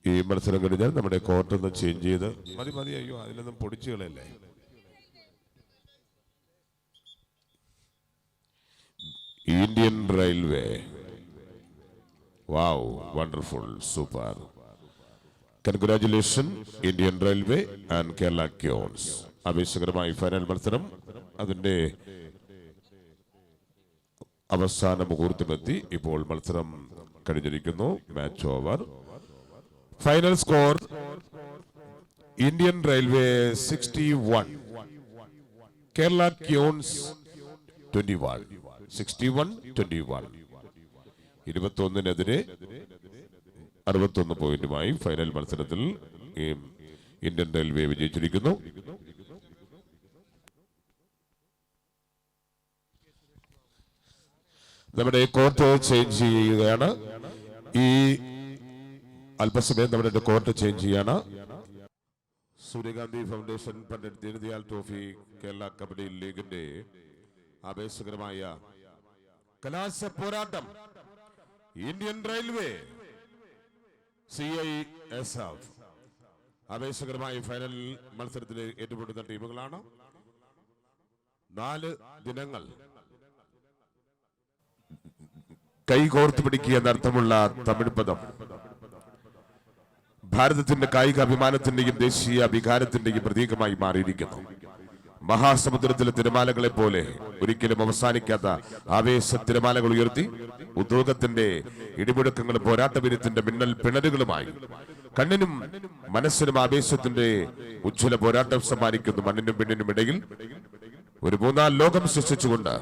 ഈ മത്സരം കഴിഞ്ഞാൽ നമ്മുടെ കോർട്ട് ഒന്ന് ചേഞ്ച് ചെയ്ത് മതി. അയ്യോ, അതിലൊന്നും പൊടിച്ചുകളല്ലേ. Indian Railway, wow, wonderful, super. Congratulation Indian Railway and Kerala Queens. ആവേശകരമായ ഫൈനൽ മത്സരം അതിന്റെ അവസാന മുഹൂർത്തമെത്തി. ഇപ്പോൾ മത്സരം കഴിഞ്ഞിരിക്കുന്നു. Match over. Final score Indian Railway 61, Kerala Queens 21. 61-21. 21-നെതിരെ 61 പോയിന്റുമായി ഫൈനൽ മത്സരത്തിൽ ഇന്ത്യൻ റെയിൽവേ വിജയിച്ചിരിക്കുന്നു. നമ്മുടെ കോർട്ട് ചേഞ്ച് ചെയ്യുകയാണ്. ഈ അല്പസമയം നമ്മുടെ കോർട്ട് ചേഞ്ച് ചെയ്യാണ്. സൂര്യകാന്തി ഫൗണ്ടേഷൻ പണ്ഡിറ്റ് ദീനദയാൽ ട്രോഫി കേരള കബഡി ലീഗിന്റെ ആവേശകരമായ കലാശ പോരാട്ടം. ഇന്ത്യൻ റെയിൽവേ CISF ആവേശകരമായ ഫൈനൽ മത്സരത്തിൽ ഏറ്റുമുട്ടുന്ന ടീമുകളാണ്. 4 ദിനങ്ങൾ കൈകോർത്ത് പിടിക്കുക എന്നർത്ഥമുള്ള തമിഴ് പദം ഭാരതത്തിന്റെ കായിക അഭിമാനത്തിന്റെയും ദേശീയ വികാരത്തിന്റെയും പ്രതീകമായി മാറിയിരിക്കുന്നു. മഹാസമുദ്രത്തിലെ തിരമാലകളെ പോലെ ഒരിക്കലും അവസാനിക്കാത്ത ആവേശ തിരമാലകൾ ഉയർത്തി ഉദ്യോഗത്തിന്റെ ഇടിമുഴക്കങ്ങളും പോരാട്ടവീര്യത്തിന്റെ മിന്നൽ പിണരുകളുമായി കണ്ണിനും മനസ്സിനും ആവേശത്തിന്റെ ഉജ്ജ്വല പോരാട്ടം സമ്മാനിക്കുന്നു. മണ്ണിനും പെണ്ണിനും ഇടയിൽ ഒരു 3-4 ലോകം സൃഷ്ടിച്ചുകൊണ്ട്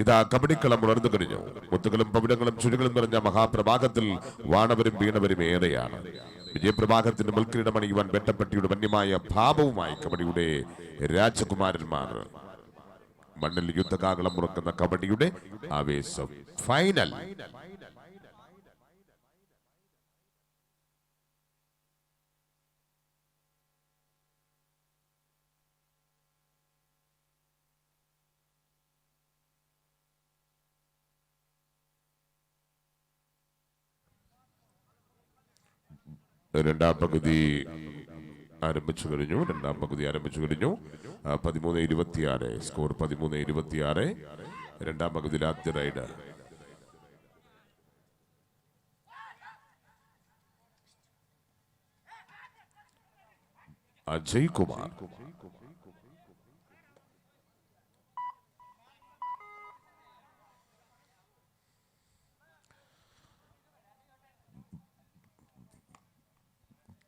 ഇതാ കബഡിക്കളം ഉണർന്നു കഴിഞ്ഞു. മുത്തുകളും പവിടങ്ങളും ചുഴികളും നിറഞ്ഞ മഹാപ്രഭാതത്തിൽ വാണവരും വീണവരും ഏറെയാണ്. വിജയപ്രഭാതത്തിന്റെ മുൾക്കിരീടമണിയുവാൻ വെട്ടപ്പെട്ടിയുടെ വന്യമായ ഭാവവുമായി കബഡിയുടെ രാജകുമാരന്മാർ മണ്ണിൽ യുദ്ധകാകളം മുറക്കുന്ന കബഡിയുടെ ആവേശം ഫൈനൽ. രണ്ടാം പകുതി ആരംഭിച്ചു കഴിഞ്ഞു. 13-26 സ്കോർ 13-26. രണ്ടാം പകുതിയിൽ ആദ്യ ride Ajay Kumar.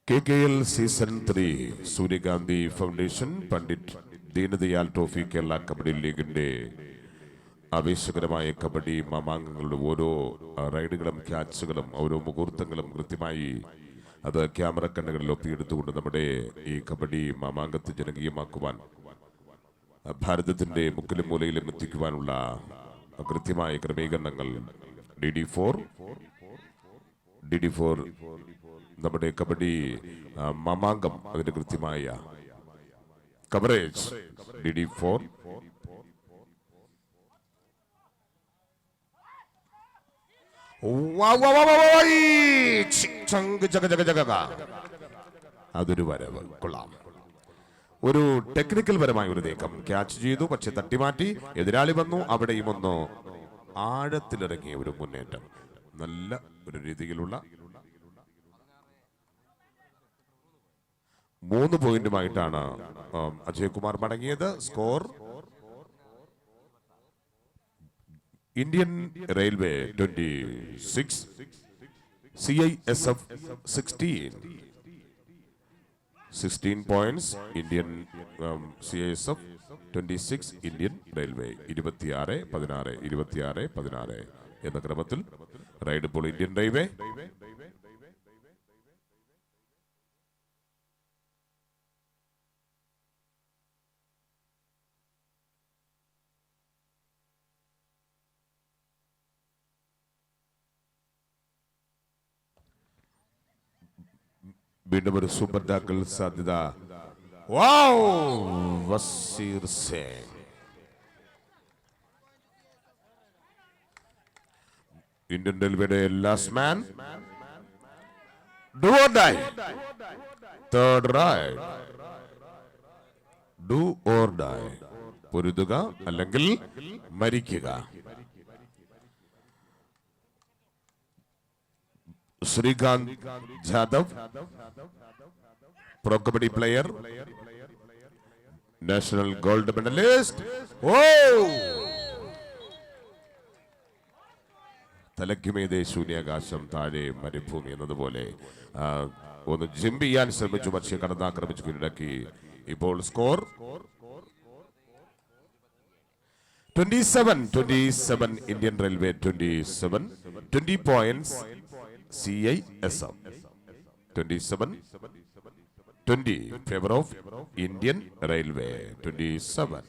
KKL season 3 സൂര്യകാന്തി ഫൗണ്ടേഷൻ പണ്ഡിറ്റ് ദീനദയാൽ ട്രോഫി കേരള കബഡി ലീഗിന്റെ ആവേശകരമായ കബഡി മാമാങ്കങ്ങളുടെ ഓരോ റൈഡുകളും ക്യാച്ചുകളും ഓരോ മുഹൂർത്തങ്ങളും കൃത്യമായി അത് ക്യാമറ കണ്ണുകളിൽ ഒപ്പിയെടുത്തുകൊണ്ട് നമ്മുടെ ഈ കബഡി മാമാങ്കത്തെ ജനകീയമാക്കുവാൻ ഭാരതത്തിന്റെ മുക്കിലും മൂലയിലും എത്തിക്കുവാനുള്ള കൃത്യമായ ക്രമീകരണങ്ങൾ DD4 നമ്മുടെ കബഡി മാമാങ്കം അതിന്റെ കൃത്യമായ കവറേജ് DD4 അതൊരു വരവ് കൊള്ളാം. ഒരു ടെക്നിക്കൽ പരമായ ഒരു നീക്കം ക്യാച്ച് ചെയ്തു, പക്ഷെ തട്ടിമാറ്റി എതിരാളി വന്നു. അവിടെയും ഒന്ന് ആഴത്തിലിറങ്ങിയ ഒരു മുന്നേറ്റം, നല്ല ഒരു രീതിയിലുള്ള 3 പോയിന്റുമായിട്ടാണ് അജയ് കുമാർ മടങ്ങിയത്. Score Indian Railway 26, CISF 16 points. Indian CISF 26, Indian railway 26-16 എന്ന ക്രമത്തിൽ റൈഡ് ഇപ്പോൾ ഇന്ത്യൻ റെയിൽവേ. വീണ്ടും ഒരു സൂപ്പർ ടാക്കിൾ സാധ്യത. വസീർ സിംഗ് ഇന്ത്യൻ റെയിൽവേയുടെ last man. Do or die. Third raid. Do or die. പൊരുതുക അല്ലെങ്കിൽ മരിക്കുക. Srikanth Jadhav, pro kabaddi player, national gold medallist. തലയ്ക്കുമേതേ ശൂന്യാകാശം, താഴെ മരുഭൂമി എന്നതുപോലെ ഒന്ന് ജമ്പ് ചെയ്യാൻ ശ്രമിച്ചു, പക്ഷേ കടന്നാക്രമിച്ചു കീഴടക്കി. ഇപ്പോൾ score 27 Indian railway 27, 20 points CISF 27. 20 in favor of Indian Railway. 27.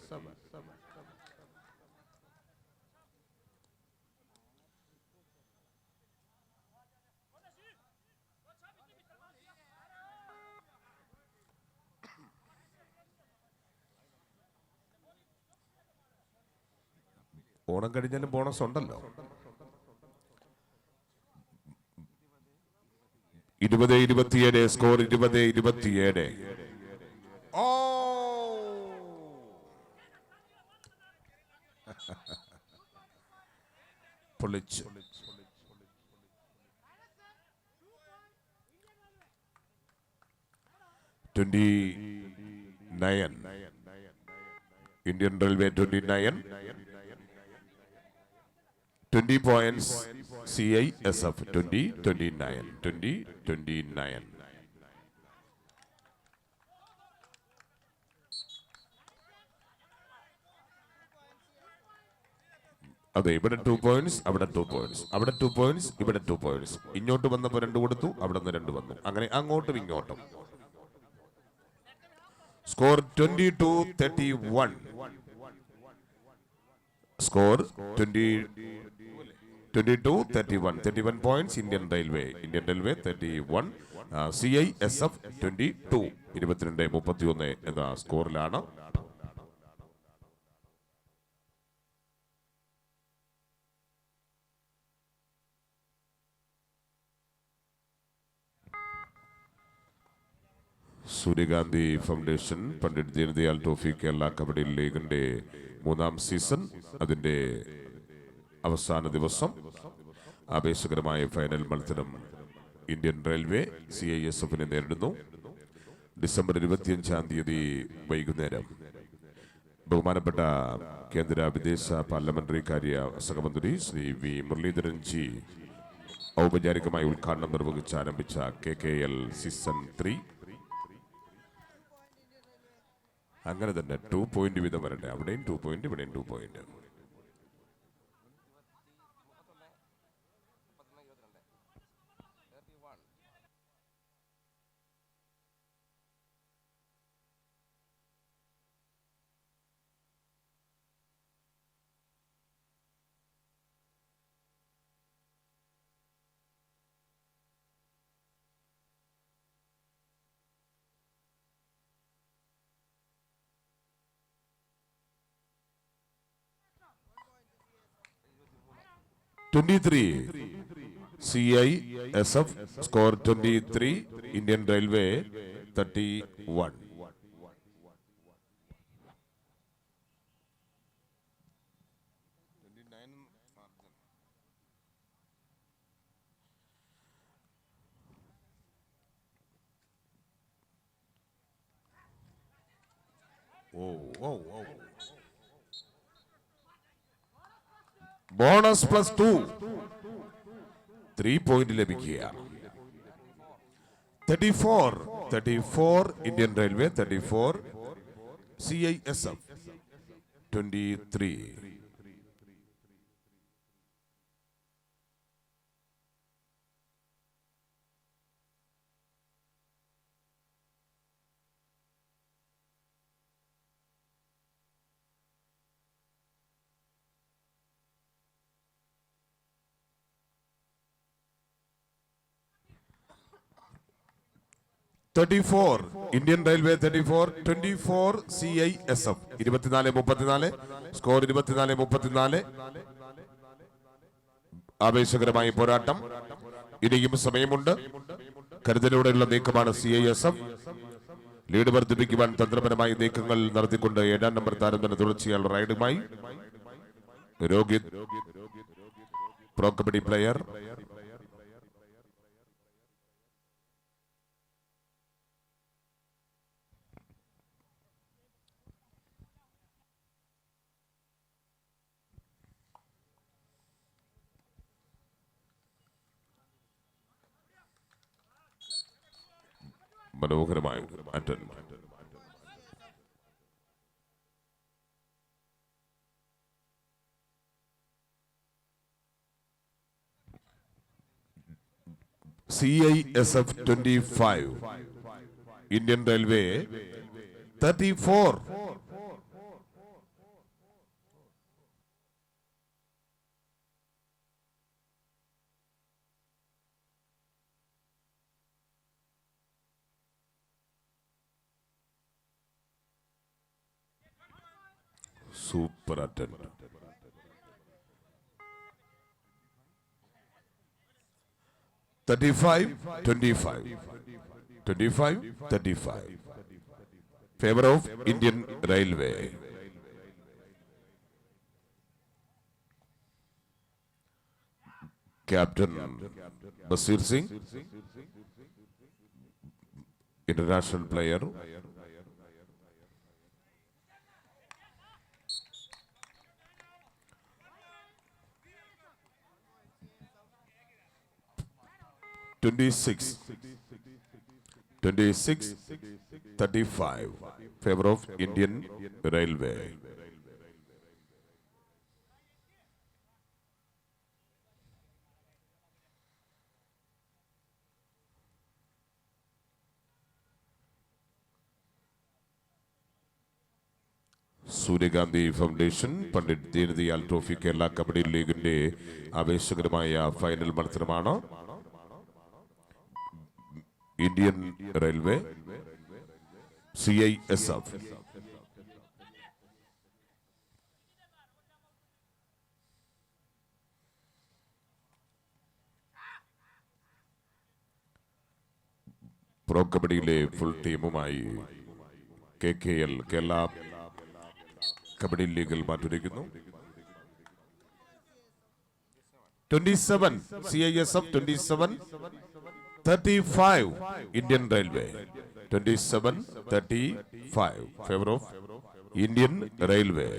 Onam കഴിഞ്ഞാലും ബോണസ് ഉണ്ടല്ലോ. 20-27 സ്കോർ 20-27. ഓ പൊളിച്ചു. 29 Indian Railway 29. 20 points CISF 20-29. 20-29. അതെ, ഇവിടെ 2 points, അവിടെ 2 points, അവിടെ 2 points, ഇവിടെ 2 points. ഇങ്ങോട്ട് വന്നപ്പോൾ 2 കൊടുത്തു, അവിടെ നിന്ന് 2 വന്നു. അങ്ങനെ അങ്ങോട്ടും ഇങ്ങോട്ടും. Score 22-31. Score 22-31. 31 points Indian Railway. 31. CISF 22. 22-31 എന്ന സ്കോറിലാണ്. സൂര്യകാന്തി ഫൗണ്ടേഷൻ പണ്ഡിറ്റ് ദീനദയാൽ ട്രോഫി കേരള കബഡി ലീഗിന്റെ 3ാം സീസൺ അതിന്റെ അവസാന ദിവസം ആവേശകരമായ ഫൈനൽ മത്സരം ഇന്ത്യൻ റെയിൽവേ CISFനെ നേരിടുന്നു. ഡിസംബർ 25-ാം തീയതി വൈകുന്നേരം ബഹുമാനപ്പെട്ട കേന്ദ്ര വിദേശ പാർലമെന്ററി കാര്യ സഹമന്ത്രി ശ്രീ വി മുരളീധരൻ ജി ഔപചാരികമായി ഉദ്ഘാടനം നിർവഹിച്ച് ആരംഭിച്ച KKL സീസൺ 3. അങ്ങനെ തന്നെ 2 പോയിന്റ് വീതം വരട്ടെ. അവിടെയും 2 പോയിന്റ്, ഇവിടെയും 2 point. CISF score 23, Indian Railway 31. Oh. Bonus plus 2. 3 point ലഭിക്കുക. 34 Indian Railway 34 CISF 23. Indian Railway 34, 24 CISF 24-34. Score 24-34. ആവേശകരമായ പോരാട്ടം. ഇനിയും സമയമുണ്ട്. കരുതലോടെയുള്ള നീക്കമാണ് CISF. ലീഡ് വർദ്ധിപ്പിക്കുവാൻ തന്ത്രപരമായ നീക്കങ്ങൾ നടത്തിക്കൊണ്ട് 7ാം നമ്പർ താരം തന്നെ തുടർച്ചയായുള്ള റൈഡുമായി രോഹിത് പ്രോ കബഡി പ്ലെയർ. മനോഹരമായ അറ്റൻ. CISF 25. Indian Railway 34. Super attempt. 35-25. 25-35. Favor of Indian Railway. Captain Basir Singh, international player. Twenty-six, 35. Favor of Indian Railway. Suryakanthi foundation Pandit Deendayal trophy Kerala kabaddi ലീഗിന്റെ ആവേശകരമായ ഫൈനൽ മത്സരമാണ്. Indian Railway CISF. പ്രോ കബഡിയിലെ ഫുൾ ടീമുമായി KKL കേരള കബഡി ലീഗിൽ മാറ്റുരയ്ക്കുന്നു. 27 CISF, 27-35 Indian Railway. 27-35 favor of Indian Railway.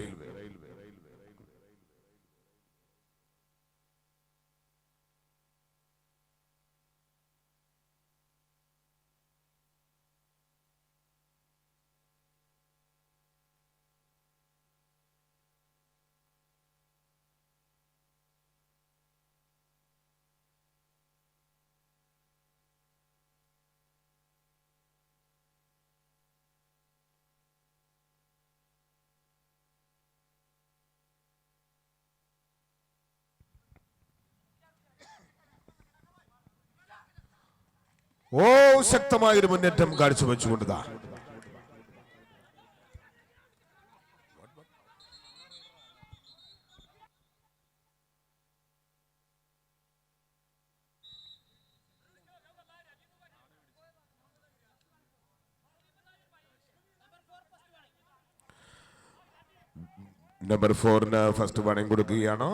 ശക്തമായൊരു മുന്നേറ്റം കാഴ്ചവെച്ചുകൊണ്ടതാ. Number 4 first warning കൊടുക്കുകയാണ്.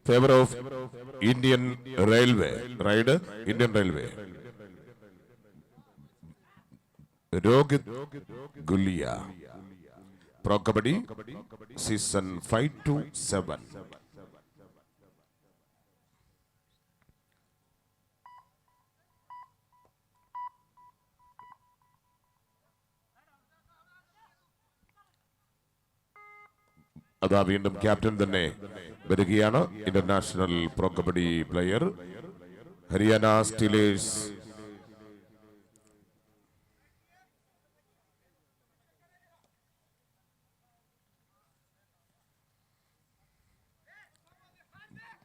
favor of Indian Railway. Ride Indian Railway. Rohit Gulia. Pro Kabaddi season 5-7. അതാ വീണ്ടും ക്യാപ്റ്റൻ തന്നെ വരികയാണ്. International pro kabaddi player Haryana Steelers.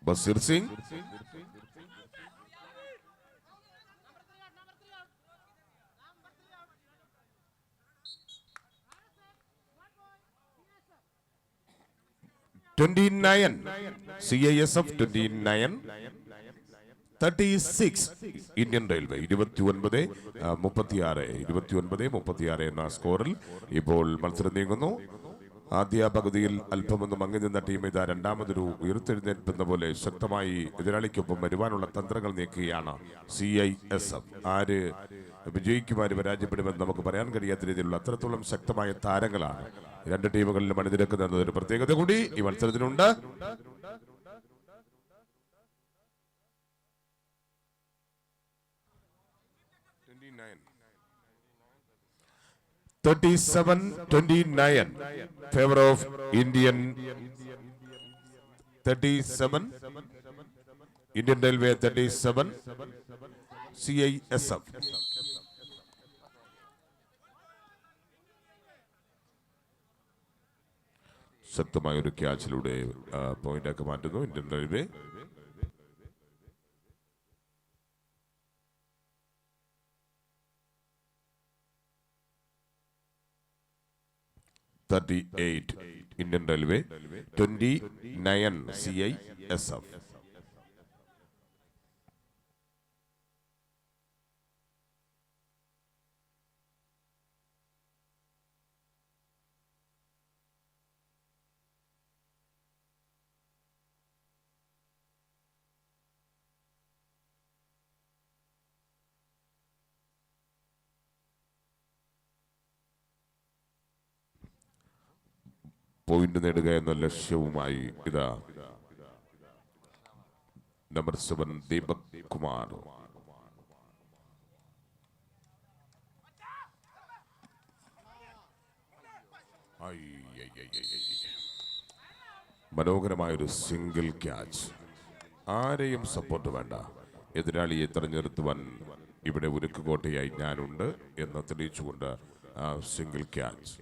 Baseer Singh. CISF 29-36 Indian Railway. 29-36 എന്ന സ്കോറിൽ ഇപ്പോൾ മത്സരം നീങ്ങുന്നു. ആദ്യ പകുതിയിൽ അല്പമൊന്ന് മങ്ങി നിന്ന ടീം ഇതാ രണ്ടാമതൊരു ഉയർത്തെഴുന്നേൽപ്പെന്ന പോലെ ശക്തമായി എതിരാളിക്കൊപ്പം വരുവാനുള്ള തന്ത്രങ്ങൾ നീക്കുകയാണ് CISF. ആര് വിജയിക്കുമാര് പരാജയപ്പെടുമെന്ന് നമുക്ക് പറയാൻ കഴിയാത്ത രീതിയിലുള്ള അത്രത്തോളം ശക്തമായ താരങ്ങളാണ് രണ്ട് ടീമുകളിലും അണിനിരക്കുന്ന ഒരു പ്രത്യേകത കൂടി ഈ മത്സരത്തിനുണ്ട്. favor of Indian 37 Indian Railway 37 CISF. ശക്തമായ ഒരു ക്യാച്ചിലൂടെ പോയിന്റൊക്കെ മാറ്റുന്നു Indian railway. Indian Railway 29 CISF. Point നേടുക എന്ന ലക്ഷ്യവുമായി ഇതാ നമ്പർ 7 ദീപക് കുമാർ. മനോഹരമായൊരു സിംഗിൾ ക്യാച്ച്. ആരെയും സപ്പോർട്ട് വേണ്ട, എതിരാളിയെ തെരഞ്ഞെടുത്തുവാൻ ഇവിടെ ഉരുക്കുകോട്ടയായി ഞാനുണ്ട് എന്ന് തെളിയിച്ചുകൊണ്ട് സിംഗിൾ ക്യാച്ച്.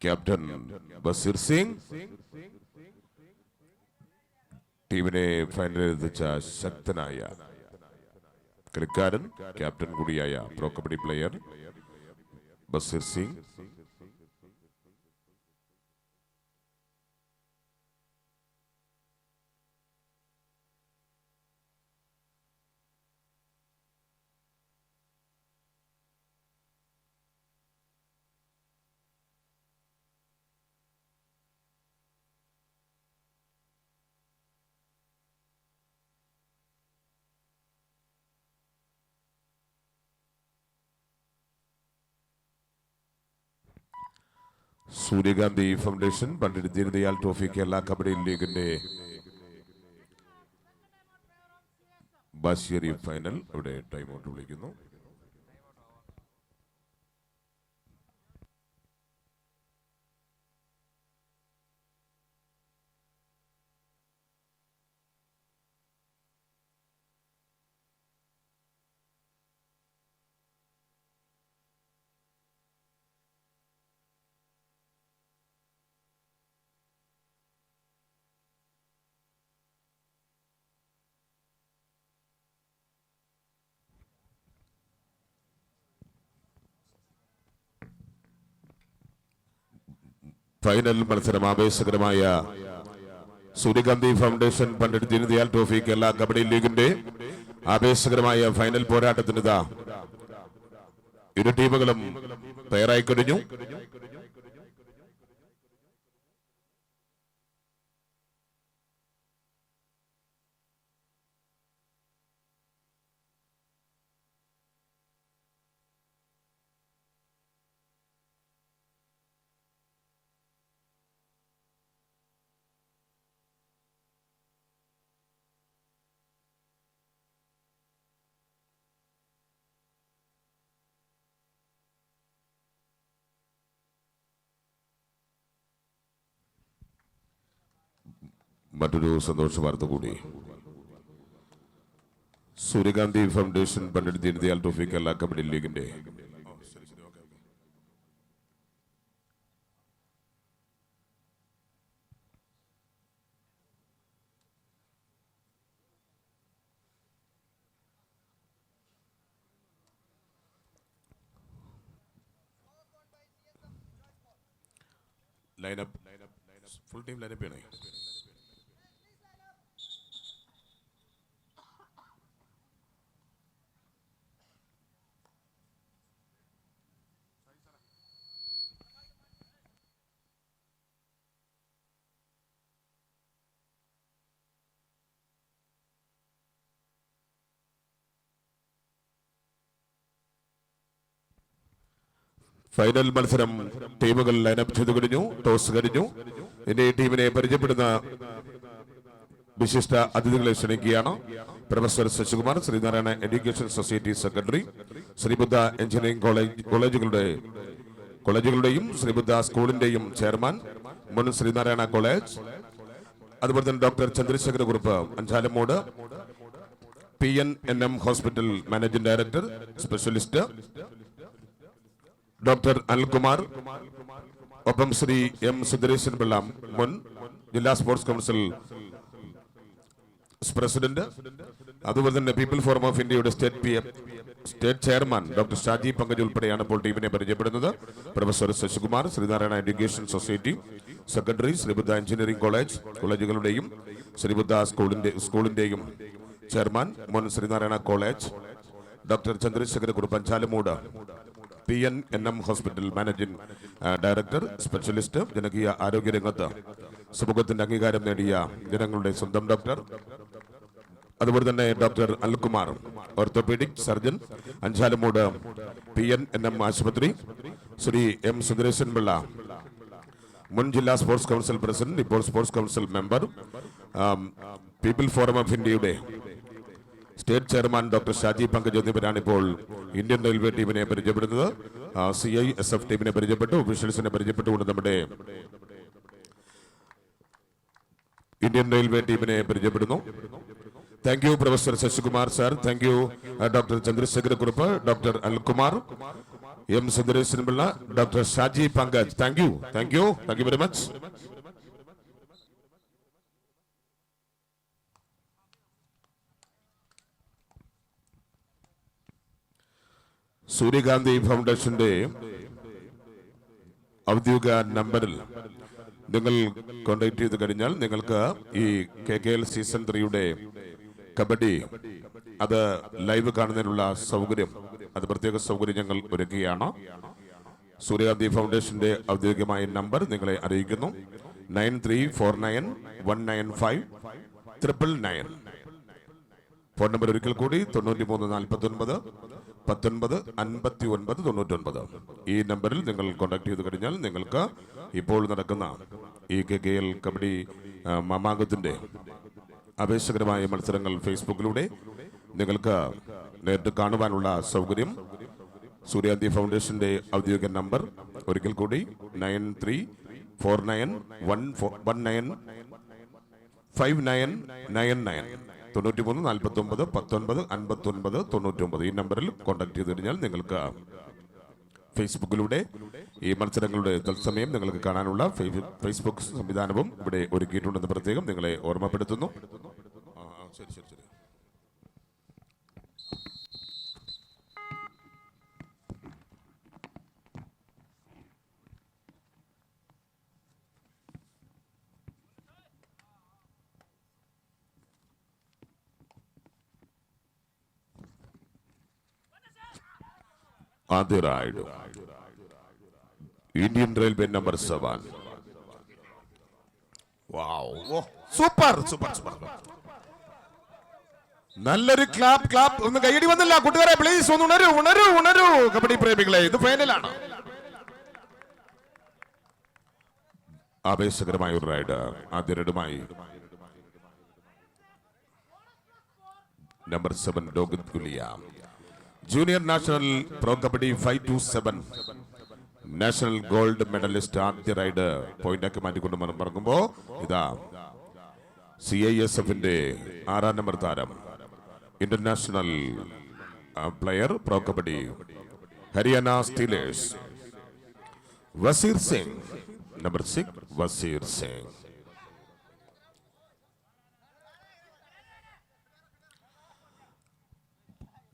ക്യാപ്റ്റൻ ബസീർ സിംഗ് ടീമിനെ ഫൈനലിൽ എത്തിച്ച ശക്തനായ കളിക്കാരൻ, ക്യാപ്റ്റൻ കൂടിയായ പ്രോ കബഡി പ്ലെയർ ബസീർ സിംഗ്. സൂര്യകാന്തി ഫൗണ്ടേഷൻ പണ്ഡിറ്റ് ദീനദയാൽ ട്രോഫി കേരള കബഡി ലീഗിന്റെ ബാശ്ശേരി ഫൈനൽ ഇവിടെ ടൈം ഔട്ട് വിളിക്കുന്നു. ഫൈനൽ മത്സരം ആവേശകരമായ സൂര്യകാന്തി ഫൗണ്ടേഷൻ പണ്ഡിറ്റ് ദീനദയാൽ ട്രോഫി കേരള കബഡി ലീഗിന്റെ ആവേശകരമായ ഫൈനൽ പോരാട്ടത്തിനിതാ ഇരു ടീമുകളും തയ്യാറായി കഴിഞ്ഞു. മറ്റൊരു സന്തോഷ വാർത്ത കൂടി. സൂര്യകാന്തി ഫൗണ്ടേഷൻ പണ്ഡിറ്റ് ദീനദയാൽ ട്രോഫി കേരള കബഡി ലീഗിന്റെ ലൈനപ്പ് ഫുൾ ടീം ലൈനപ്പ് ചെയ്യണേ. ഫൈനൽ മത്സരം ടീമുകൾ ലൈനപ്പ് ചെയ്തു കഴിഞ്ഞു. ടോസ് കഴിഞ്ഞു. ഇനി ഈ ടീമിനെ പരിചയപ്പെടുന്ന വിശിഷ്ട അതിഥികളെ ക്ഷണിക്കുകയാണ്. Professor Sasikumar, Sreenarayana education society secretary, Sreebuddha engineering കോളേജുകളുടെയും ശ്രീബുദ്ധ സ്കൂളിന്റെയും ചെയർമാൻ, മുൻ ശ്രീനാരായണ കോളേജ്, അതുപോലെ തന്നെ doctor Chandrasekhara Kurup, Anchalumoodu PNNM hospital managing director specialist, doctor Anilkumar, ഒപ്പം ശ്രീ M സുന്ദരേശൻ പിള്ള, മുൻ ജില്ലാ സ്പോർട്സ് കൗൺസിൽ പ്രസിഡന്റ്, അതുപോലെ തന്നെ പീപ്പിൾ ഫോറം ഓഫ് ഇന്ത്യയുടെ state chairman doctor Shaji Pankaj ഉൾപ്പെടെയാണ് ഇപ്പോൾ ടീമിനെ പരിചയപ്പെടുന്നത്. Professor Sasikumar, Sreenarayana education society secretary, Sreebuddha engineering കോളേജുകളുടെയും ശ്രീബുദ്ധ സ്കൂളിന്റെയും ചെയർമാൻ, മുൻ Sreenarayana college, doctor Chandrasekhara Kurup, Anchalumoodu PNNM hospital managing director specialist, ജനകീയ ആരോഗ്യരംഗത്ത് സമൂഹത്തിന്റെ അംഗീകാരം നേടിയ ജനങ്ങളുടെ സ്വന്തം ഡോക്ടർ, അതുപോലെ തന്നെ doctor Anilkumar, orthopaedic surgeon, Anchalumoodu PNNM ആശുപത്രി, ശ്രീ M സുന്ദരേശൻ പിള്ള, മുൻ ജില്ലാ സ്പോർട്സ് കൗൺസിൽ പ്രസിഡന്റ്, ഇപ്പോൾ sports council member, people forum of ഇന്ത്യയുടെ state chairman doctor Shaji Pankaj എന്നിവരാണ് ഇപ്പോൾ ഇന്ത്യൻ റെയിൽവേ ടീമിനെ പരിചയപ്പെടുന്നത്. CISF ടീമിനെ പരിചയപ്പെട്ടു, ഒഫീഷ്യൽസിനെ പരിചയപ്പെട്ടുകൊണ്ട് നമ്മുടെ ഇന്ത്യൻ റെയിൽവേ ടീമിനെ പരിചയപ്പെടുന്നു. Thank you professor Sasikumar sir, thank you doctor Chandrasekhara Kurup, doctor Anilkumar, M Sundaresan Pillai, doctor Shaji Pankaj. Thank you very much. Suryakanthi ഫൗണ്ടേഷന്റെ ഔദ്യോഗിക നമ്പറിൽ നിങ്ങൾ കോൺടാക്ട് ചെയ്ത് കഴിഞ്ഞാൽ നിങ്ങൾക്ക് ഈ KKL സീസൺ 3യുടെ കബഡി അത് ലൈവ് കാണുന്നതിനുള്ള സൗകര്യം, അത് പ്രത്യേക സൗകര്യം ഞങ്ങൾ ഒരുക്കുകയാണ്. സൂര്യകാന്തി ഫൗണ്ടേഷന്റെ ഔദ്യോഗികമായ നമ്പർ നിങ്ങളെ അറിയിക്കുന്നു. 9349195999. ഫോൺ നമ്പർ ഒരിക്കൽ കൂടി 9349195999. ഈ നമ്പറിൽ നിങ്ങൾ കോൺടാക്ട് ചെയ്ത് കഴിഞ്ഞാൽ നിങ്ങൾക്ക് ഇപ്പോൾ നടക്കുന്ന ഈ KKL കബഡി മാമാങ്കത്തിന്റെ ആവേശകരമായ മത്സരങ്ങൾ ഫേസ്ബുക്കിലൂടെ നിങ്ങൾക്ക് നേരിട്ട് കാണുവാനുള്ള സൗകര്യം. സൂര്യകാന്തി ഫൗണ്ടേഷന്റെ ഔദ്യോഗിക നമ്പർ ഒരിക്കൽ കൂടി 9349195999. 93491959. ഈ നമ്പറിൽ കോൺടാക്ട് ചെയ്ത് കഴിഞ്ഞാൽ നിങ്ങൾക്ക് ഫേസ്ബുക്കിലൂടെ ഈ മത്സരങ്ങളുടെ തത്സമയം നിങ്ങൾക്ക് കാണാനുള്ള ഫേസ്ബുക്ക് സംവിധാനവും ഇവിടെ ഒരുക്കിയിട്ടുണ്ടെന്ന് പ്രത്യേകം നിങ്ങളെ ഓർമ്മപ്പെടുത്തുന്നു. ശരി. ആദ്യ ride Indian railway number 7. Super. നല്ലൊരു ക്ലാപ്പ്. ഒന്ന് കൈയടി വന്നില്ല കൂട്ടുകാരെ, പ്ലീസ് ഒന്ന് ഉണരൂ കബഡി പ്രേമികളെ, ഇത് ഫൈനലാണ്. ആവേശകരമായ ഒരു റൈഡ് ആദ്യ റൈഡുമായി number 7 Lokith Gulia, junior national pro kabaddi 5-7 national gold medallist. ആദ്യ റൈഡ് പോയിന്റാക്കി മാറ്റിക്കൊണ്ട് മറങ്ങുമ്പോ ഇതാ CISFന്റെ 6ാം നമ്പർ താരം, international player, pro kabaddi Haryana Steelers, Wazir Singh, number 6 Wazir Singh.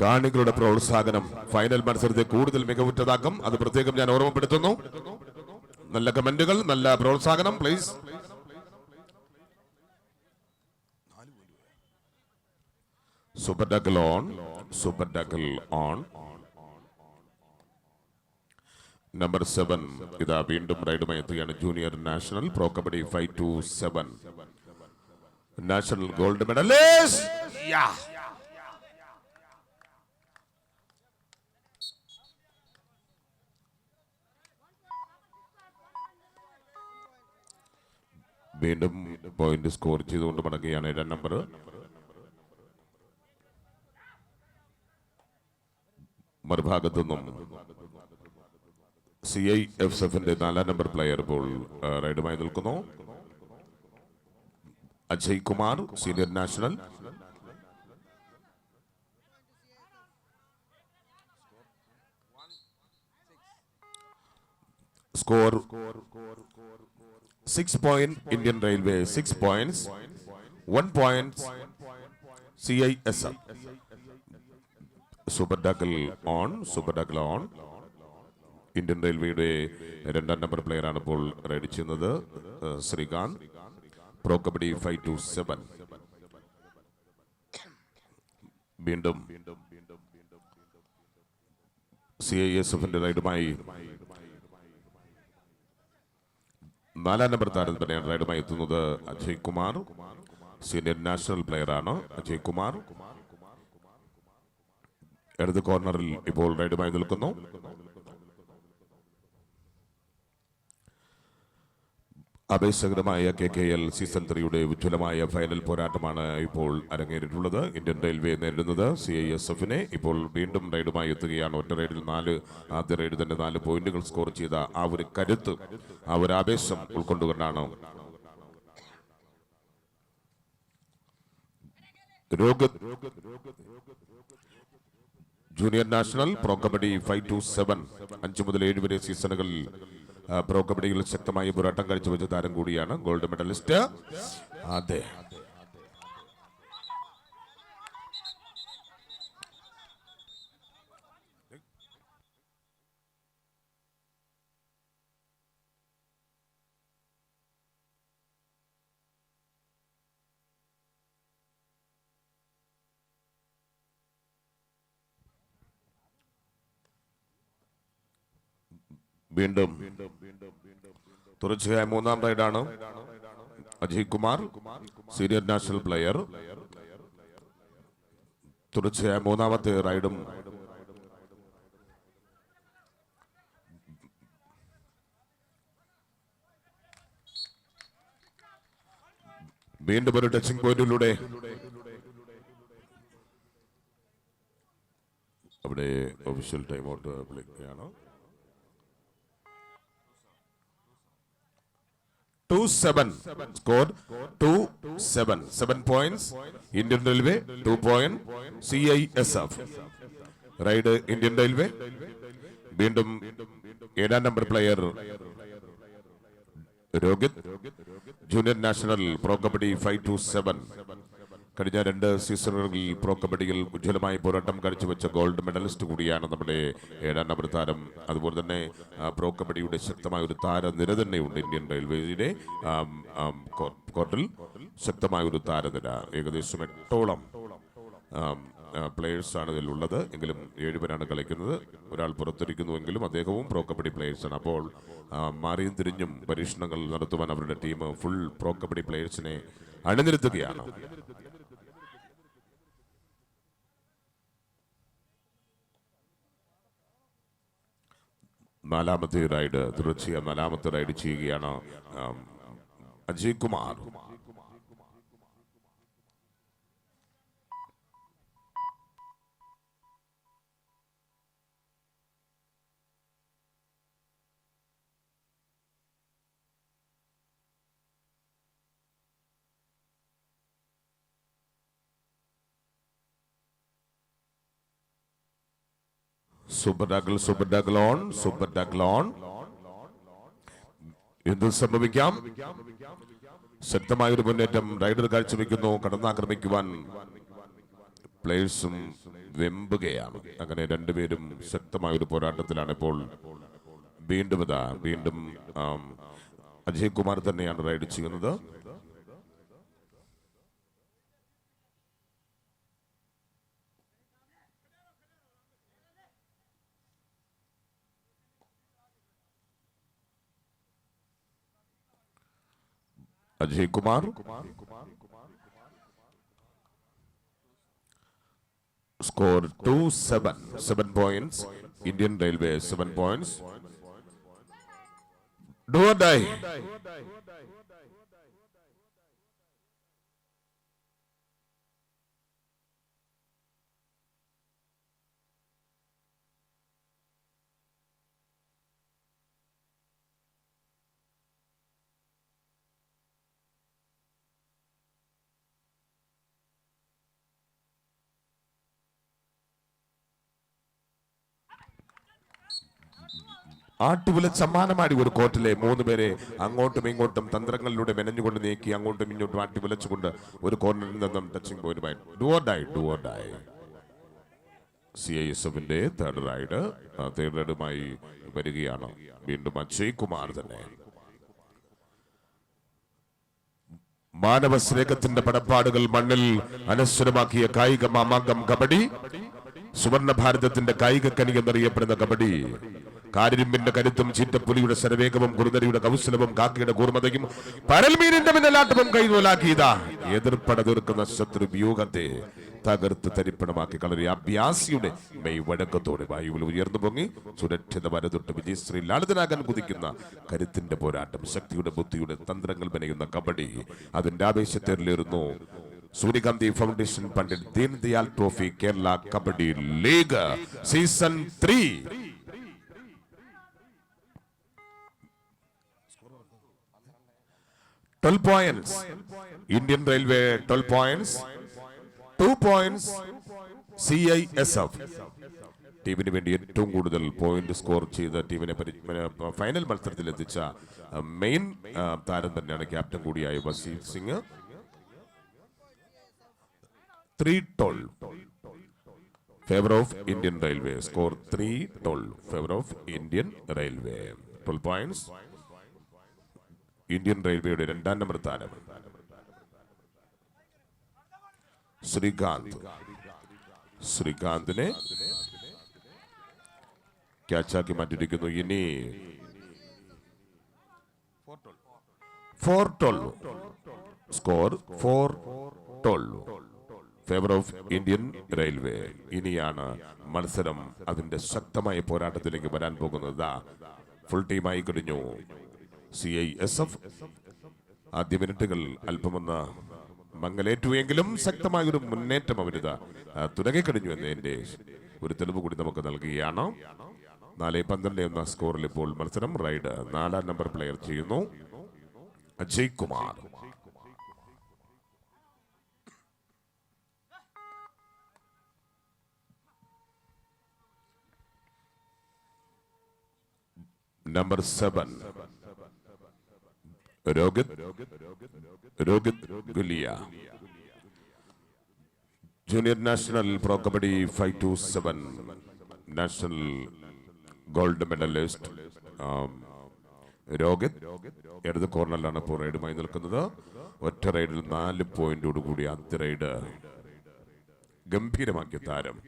കാണികളുടെ പ്രോത്സാഹനം ഫൈനൽ മത്സരത്തെ കൂടുതൽ മികവുറ്റതാക്കും, അത് പ്രത്യേകം ഞാൻ ഓർമ്മപ്പെടുത്തുന്നു. നല്ല കമന്റുകൾ, നല്ല പ്രോത്സാഹനം please. Super tackle on, super tackle on. Number 7 ഇതാ വീണ്ടും റൈഡുമായി എത്തുകയാണ്. Junior national pro kabaddi 5-7 national gold medallist. വീണ്ടും പോയിന്റ് സ്കോർ ചെയ്തുകൊണ്ട് മടങ്ങുകയാണ് 7 നമ്പർ. മറുഭാഗത്തു നിന്നും CIFSFന്റെ 4 നമ്പർ പ്ലെയർ ഇപ്പോൾ റൈഡുമായി നിൽക്കുന്നു. Ajay Kumar, senior national. Score 6 point Indian railway, 6 points, 1 point CISF. Super tackle on, super tackle on. Indian റെയിൽവേയുടെ 2 number player ആണ് ഇപ്പോൾ റൈഡ് ചെയ്യുന്നത്. ശ്രീകാന്ത്, പ്രോ കബഡി 5-7. വീണ്ടും CISFന്റെ റൈഡുമായി 4 നമ്പർ താരം തന്നെയാണ് റൈഡുമായി എത്തുന്നത്. Ajay Kumar, senior national player ആണ് അജയ് കുമാർ. ഇടത് കോർണറിൽ ഇപ്പോൾ റൈഡുമായി നിൽക്കുന്നു. അപേക്ഷകരമായ KKL സീസൺ 3യുടെ ഉജ്ജ്വലമായ ഫൈനൽ പോരാട്ടമാണ് ഇപ്പോൾ അരങ്ങേറിയിട്ടുള്ളത്. ഇന്ത്യൻ റെയിൽവേ നേരിടുന്നത് CISFനെ. ഇപ്പോൾ വീണ്ടും റൈഡുമായി എത്തുകയാണ്. ഒറ്റ റൈഡിൽ ആദ്യ റൈഡ് തന്നെ 4 പോയിന്റുകൾ സ്കോർ ചെയ്ത ആ ഒരു കരുത്ത്, ആ ഒരു ആവേശം ഉൾക്കൊണ്ടുകൊണ്ടാണ് രോഗത് ജൂനിയർ നാഷണൽ പ്രോ കബഡി 5-7 5 മുതൽ 7 വരെ സീസണുകളിൽ പ്രോ കബഡിയിൽ ശക്തമായ പോരാട്ടം കാഴ്ചവെച്ച താരം കൂടിയാണ്. Gold medallist. അതെ, വീണ്ടും തുടർച്ചയായ 3ാം റൈഡാണ്. Ajay Kumar, senior national player. തുടർച്ചയായ 3ാമത്തെ റൈഡും വീണ്ടും ഒരു ടച്ചിങ് പോയിന്റിലൂടെ അവിടെ ഒഫീഷ്യൽ ടൈം ഔട്ട് വിളിക്കുകയാണ്. 2-7 score 2-7 7 points Indian Railway, 2 point CISF. Raid Indian Railway. വീണ്ടും 7ാം number player Rohit, junior national pro kabaddi 5-7. കഴിഞ്ഞ 2 സീസണുകളിൽ പ്രോ കബഡിയിൽ ഉജ്ജ്വലമായ പോരാട്ടം കാഴ്ചവെച്ച ഗോൾഡ് മെഡലിസ്റ്റ് കൂടിയാണ് നമ്മുടെ 7ാം നമ്പർ താരം. അതുപോലെ തന്നെ പ്രോ കബഡിയുടെ ശക്തമായ ഒരു താരനിര തന്നെയുണ്ട് ഇന്ത്യൻ റെയിൽവേയുടെ കോർട്ടിൽ. ശക്തമായ ഒരു താരനിര, ഏകദേശം 8ഓളം പ്ലേയേഴ്സാണ് ഇതിലുള്ളത്. എങ്കിലും 7 പേരാണ് കളിക്കുന്നത്. ഒരാൾ പുറത്തിരിക്കുന്നുവെങ്കിലും അദ്ദേഹവും പ്രോ കബഡി പ്ലേയേഴ്സാണ്. അപ്പോൾ മാറിയും തിരിഞ്ഞും പരീക്ഷണങ്ങൾ നടത്തുവാൻ അവരുടെ ടീം ഫുൾ പ്രോ കബഡി പ്ലേയേഴ്സിനെ അണിനിരത്തുകയാണ്. നാലാമത്തെ റൈഡ്, തുടർച്ചയായ 4ാമത്തെ റൈഡ് ചെയ്യുകയാണ് Ajay Kumar. Super tackle on, super tackle on. എന്ത് സംഭവിക്കാം? ശക്തമായൊരു മുന്നേറ്റം റൈഡർ കാഴ്ചവെക്കുന്നു. കടന്നാക്രമിക്കുവാൻ പ്ലേയേഴ്സും വെമ്പുകയാണ്. അങ്ങനെ 2 പേരും ശക്തമായൊരു പോരാട്ടത്തിലാണ് ഇപ്പോൾ. വീണ്ടും അജയ് കുമാർ തന്നെയാണ് റൈഡ് ചെയ്യുന്നത്. Ajay Kumar score 7 points. Indian Railway 7 points. Do or die. ആട്ടുവില സമ്മാനമാടി ഒരു കോർട്ടിലെ 3 പേരെ അങ്ങോട്ടും ഇങ്ങോട്ടും തന്ത്രങ്ങളിലൂടെ മെനഞ്ഞുകൊണ്ട് നീക്കി അങ്ങോട്ടും ഇങ്ങോട്ടും ആട്ടിവിലച്ചുകൊണ്ട് ഒരു കോർണറിൽ നിന്നും ടച്ചിങ് പോയിന്റുമായി ഡു ഓർ ഡൈ CISFന്റെ തേർഡ് റൈഡുമായി വരികയാണ്. വീണ്ടും അജയ് കുമാർ തന്നെ. മാനവസ്നേഹത്തിന്റെ പടപ്പാടുകൾ മണ്ണിൽ അനശ്വരമാക്കിയ കായിക മാമാങ്കം കബഡി. സുവർണ ഭാരതത്തിന്റെ കായിക കനി എന്നറിയപ്പെടുന്ന കബഡി കാരിരുമ്പിന്റെ കരുത്തും ചീറ്റപ്പുലിയുടെ ശരവേഗവും കുറുനരിയുടെ കൗശലവും കാക്കയുടെ കൂർമ്മതയും പരൽമീനിന്റെ മിന്നലാട്ടവും കൈനൂലാക്കിയതാ എതിർപ്പട തീർക്കുന്ന ശത്രു വ്യൂഹത്തെ തകർത്ത് തരിപ്പണമാക്കി കളറിയ അഭ്യാസിയുടെ മെയ് വഴക്കത്തോടെ വായുവിൽ ഉയർന്നു പൊങ്ങി സുരക്ഷിത വരതൊട്ട് വിജയശ്രീ ലാളിതനാകാൻ കുതിക്കുന്ന കരുത്തിന്റെ പോരാട്ടം, ശക്തിയുടെ ബുദ്ധിയുടെ തന്ത്രങ്ങൾ മെനയുന്ന കബഡി അതിന്റെ ആവേശത്തേറിലേറുന്നു. സൂര്യകാന്തി foundation Pandit Deendayal trophy Kerala kabaddi league season 3. points. Indian Railway 12 points. 2 points CISF. ടീമിന് വേണ്ടി ഏറ്റവും കൂടുതൽ പോയിന്റ് സ്കോർ ചെയ്ത ടീമിനെ ഫൈനൽ മത്സരത്തിൽ എത്തിച്ച മെയിൻ താരം തന്നെയാണ് ക്യാപ്റ്റൻ കൂടിയായ Wazir Singh. 3-12 favour of Indian railway. Score 3-12 favour of Indian Railway. 12 points. Indian റെയിൽവേയുടെ 2ാം നമ്പർ താരം ശ്രീകാന്തിനെ ക്യാച്ചാക്കി മാറ്റിയിരിക്കുന്നു. ഇനി 4-12 score 4-12 favour of Indian Railway. ഇനിയാണ് മത്സരം അതിന്റെ ശക്തമായ പോരാട്ടത്തിലേക്ക് വരാൻ പോകുന്നത്. ഫുൾ ടീമായി കഴിഞ്ഞു. CISF ആദ്യ മിനിറ്റുകൾ അല്പമൊന്ന് മങ്ങലേറ്റുവെങ്കിലും ശക്തമായൊരു മുന്നേറ്റം അവരിത് തുടങ്ങിക്കഴിഞ്ഞു എന്നതിന്റെ ഒരു തെളിവ് കൂടി നമുക്ക് നൽകുകയാണ്. 4-12 എന്ന സ്കോറിൽ ഇപ്പോൾ മത്സരം റൈഡ് 4ാം നമ്പർ പ്ലെയർ ചെയ്യുന്നു Ajay Kumar. Number 7 Rohit Gulia, junior national pro kabaddi 5-7 national gold medallist Rohit ഇടത് കോർണറിലാണ് ഇപ്പോൾ റൈഡുമായി നിൽക്കുന്നത്. ഒറ്റ റൈഡിൽ 4 പോയിന്റോടുകൂടി ആദ്യ റൈഡ് ഗംഭീരമാക്കിയ താരം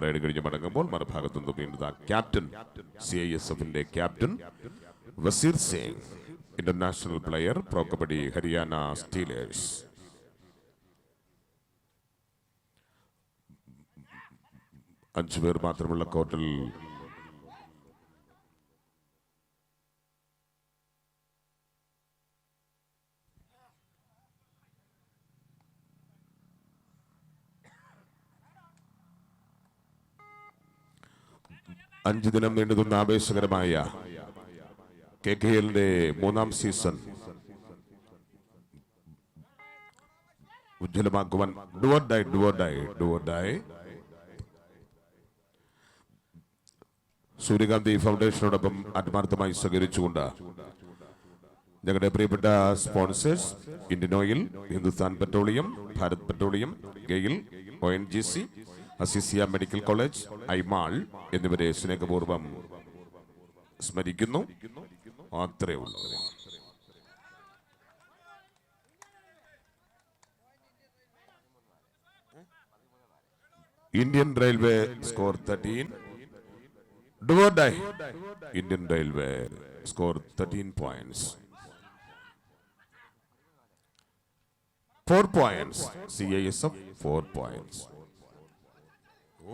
റൈഡ് കഴിഞ്ഞ് മടങ്ങുമ്പോൾ മറുഭാഗത്തുനിന്ന് വീണ്ടും ക്യാപ്റ്റൻ CISFന്റെ captain Wazir Singh, international player pro kabaddi Haryana steelers. അഞ്ചു പേർ മാത്രമുള്ള കോർട്ടിൽ അഞ്ചു ദിനം നീണ്ടുനിന്ന ആവേശകരമായ KKLന്റെ 3ാം സീസൺ ഉജ്ജ്വലമാക്കുവാൻ ഡു ഓർ ഡൈ സൂര്യകാന്തി ഫൗണ്ടേഷനോടൊപ്പം ആത്മാർത്ഥമായി സഹകരിച്ചുകൊണ്ട് ഞങ്ങളുടെ പ്രിയപ്പെട്ട sponsors Indian oil, Hindustan petroleum, Bharat petroleum, GAIL, ONGC, Azeezia medical college, ഐമാൾ എന്നിവരെ സ്നേഹപൂർവ്വം സ്മരിക്കുന്നു. അത്രേ ഉള്ളൂ. Indian Railway score 13. Do or die. Indian Railway score 13 points. 4 points. CISF 4 points.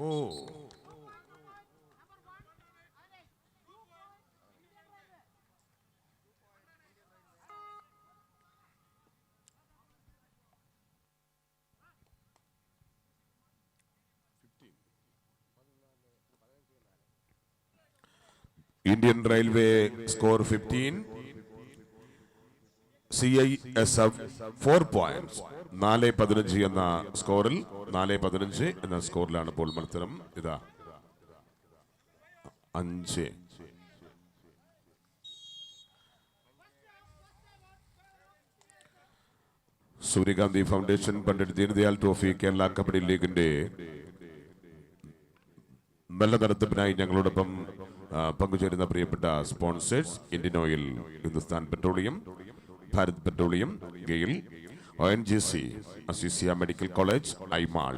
Oh. Indian Railway score 15. CISF 4 points. 4-15 എന്ന സ്കോറിൽ 4-15 എന്ന സ്കോറിലാണ് ഇപ്പോൾ മത്സരം. ഇതാ 5. സൂര്യകാന്തി ഫൗണ്ടേഷൻ പണ്ഡിറ്റ് ദീനദയാൽ ട്രോഫി കേരള കബഡി ലീഗിന്റെ നല്ല നടത്തിപ്പിനായി ഞങ്ങളോടൊപ്പം പങ്കുചേരുന്ന പ്രിയപ്പെട്ട sponsors Indian oil, Hindustan petroleum, Bharat petroleum, GAIL, ONGC, Azeezia medical college, ഐമാൾ.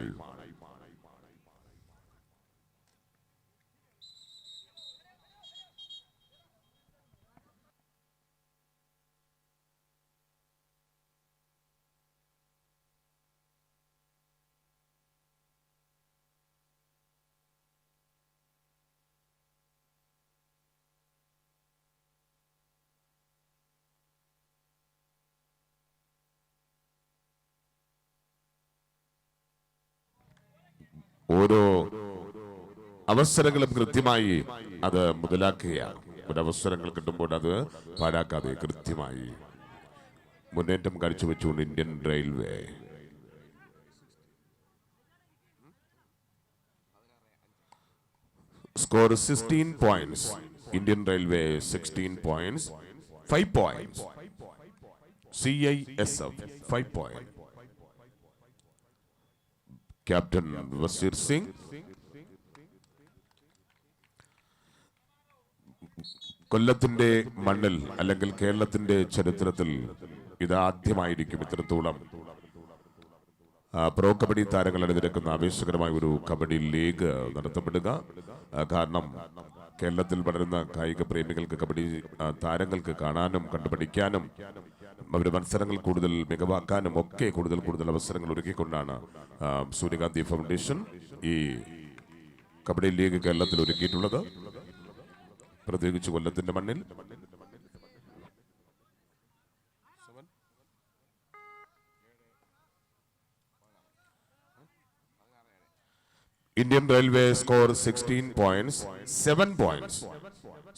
ഓരോ അവസരങ്ങളും കൃത്യമായി അത് മുതലാക്കുകയാണ്. ഒരവസരങ്ങൾ കിട്ടുമ്പോൾ അത് പാഴാക്കാതെ കൃത്യമായി മുന്നേറ്റം കാഴ്ചവെച്ചുകൊണ്ട് Indian railway score 16 points. Indian railway 16 points. 5 points. CISF 5 point. Captain Wazir Singh, കൊല്ലത്തിന്റെ മണ്ണിൽ അല്ലെങ്കിൽ കേരളത്തിന്റെ ചരിത്രത്തിൽ ഇതാദ്യമായിരിക്കും ഇത്രത്തോളം പ്രോ കബഡി താരങ്ങൾ അണിനിരക്കുന്ന ആവേശകരമായ ഒരു കബഡി ലീഗ് നടത്തപ്പെടുക. കാരണം കേരളത്തിൽ വളരുന്ന കായിക പ്രേമികൾക്ക്, കബഡി താരങ്ങൾക്ക് കാണാനും കണ്ടുപഠിക്കാനും അവരുടെ മത്സരങ്ങൾ കൂടുതൽ മികവാക്കാനും ഒക്കെ കൂടുതൽ അവസരങ്ങൾ ഒരുക്കിക്കൊണ്ടാണ് സൂര്യകാന്തി ഫൗണ്ടേഷൻ ഈ കബഡി ലീഗ് കേരളത്തിൽ ഒരുക്കിയിട്ടുള്ളത്. പ്രത്യേകിച്ച് കൊല്ലത്തിന്റെ മണ്ണിൽ. Indian Railway score 16 points, 7 points.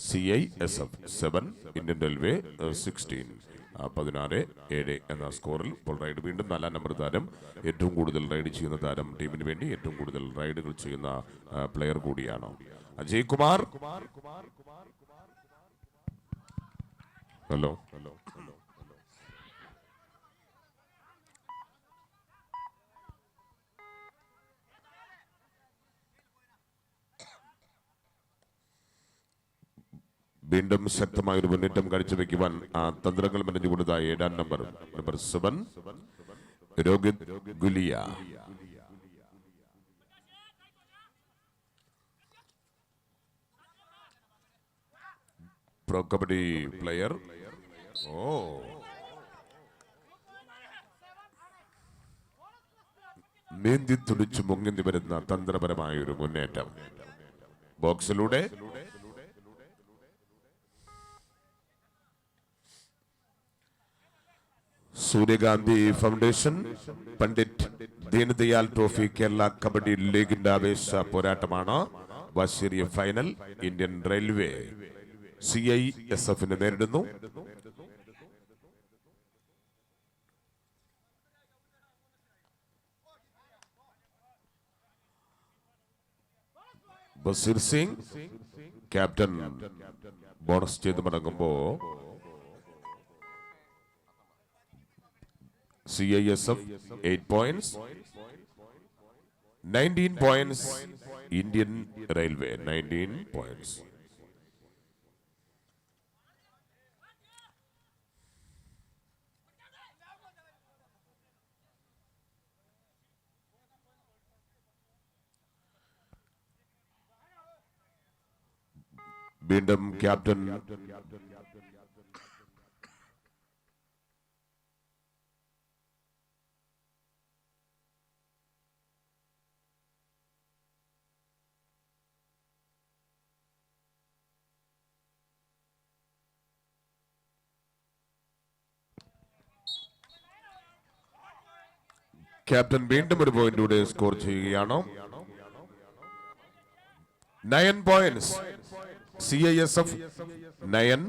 CISF 7, Indian Railway 16. 16-7 എന്ന സ്കോറിൽ ഇപ്പോൾ റൈഡ് വീണ്ടും 4-ാം നമ്പർ താരം, ഏറ്റവും കൂടുതൽ റൈഡ് ചെയ്യുന്ന താരം, ടീമിന് വേണ്ടി ഏറ്റവും കൂടുതൽ റൈഡുകൾ ചെയ്യുന്ന പ്ലെയർ കൂടിയാണ് അജയ് കുമാർ. ഹലോ വീണ്ടും ശക്തമായ ഒരു മുന്നേറ്റം കാഴ്ചവെക്കുവാൻ തന്ത്രങ്ങൾ മെനഞ്ഞു കൊടുത്ത 7-ാം number 7 Rohit Gulia. Pro kabaddi player. നീന്തി തുടിച്ചു മുങ്ങി വരുന്ന തന്ത്രപരമായ ഒരു മുന്നേറ്റം ബോക്സിലൂടെ. സൂര്യകാന്തി ഫൗണ്ടേഷൻ പണ്ഡിറ്റ് ദീനദയാൽ ട്രോഫി കേരള കബഡി ലീഗിന്റെ ആവേശ പോരാട്ടമാണ്. വാശേരിയ ഫൈനൽ ഇന്ത്യൻ റെയിൽവേ CISFനെ നേരിടുന്നു. ബസീർ സിംഗ് ക്യാപ്റ്റൻ ബോണസ് ചെയ്ത് മടങ്ങുമ്പോ CISF 8 points, 19 points. Indian Railway 19 points. വീണ്ടും ക്യാപ്റ്റൻ ക്യാപ്റ്റൻ വീണ്ടും ഒരു പോയിന്റിലൂടെ സ്കോർ ചെയ്യുകയാണ്. 9 points. CISF 9,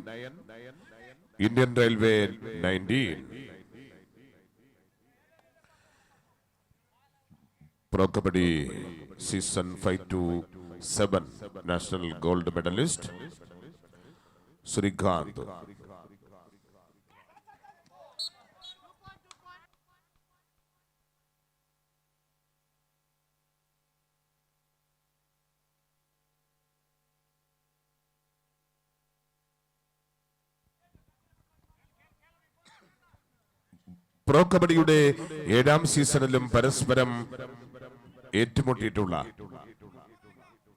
Indian Railway 19. Pro Kabaddi Season 5 to 7 National Gold Medalist Srikanth. Pro കബഡിയുടെ 7ാം സീസണിലും പരസ്പരം ഏറ്റുമുട്ടിയിട്ടുള്ള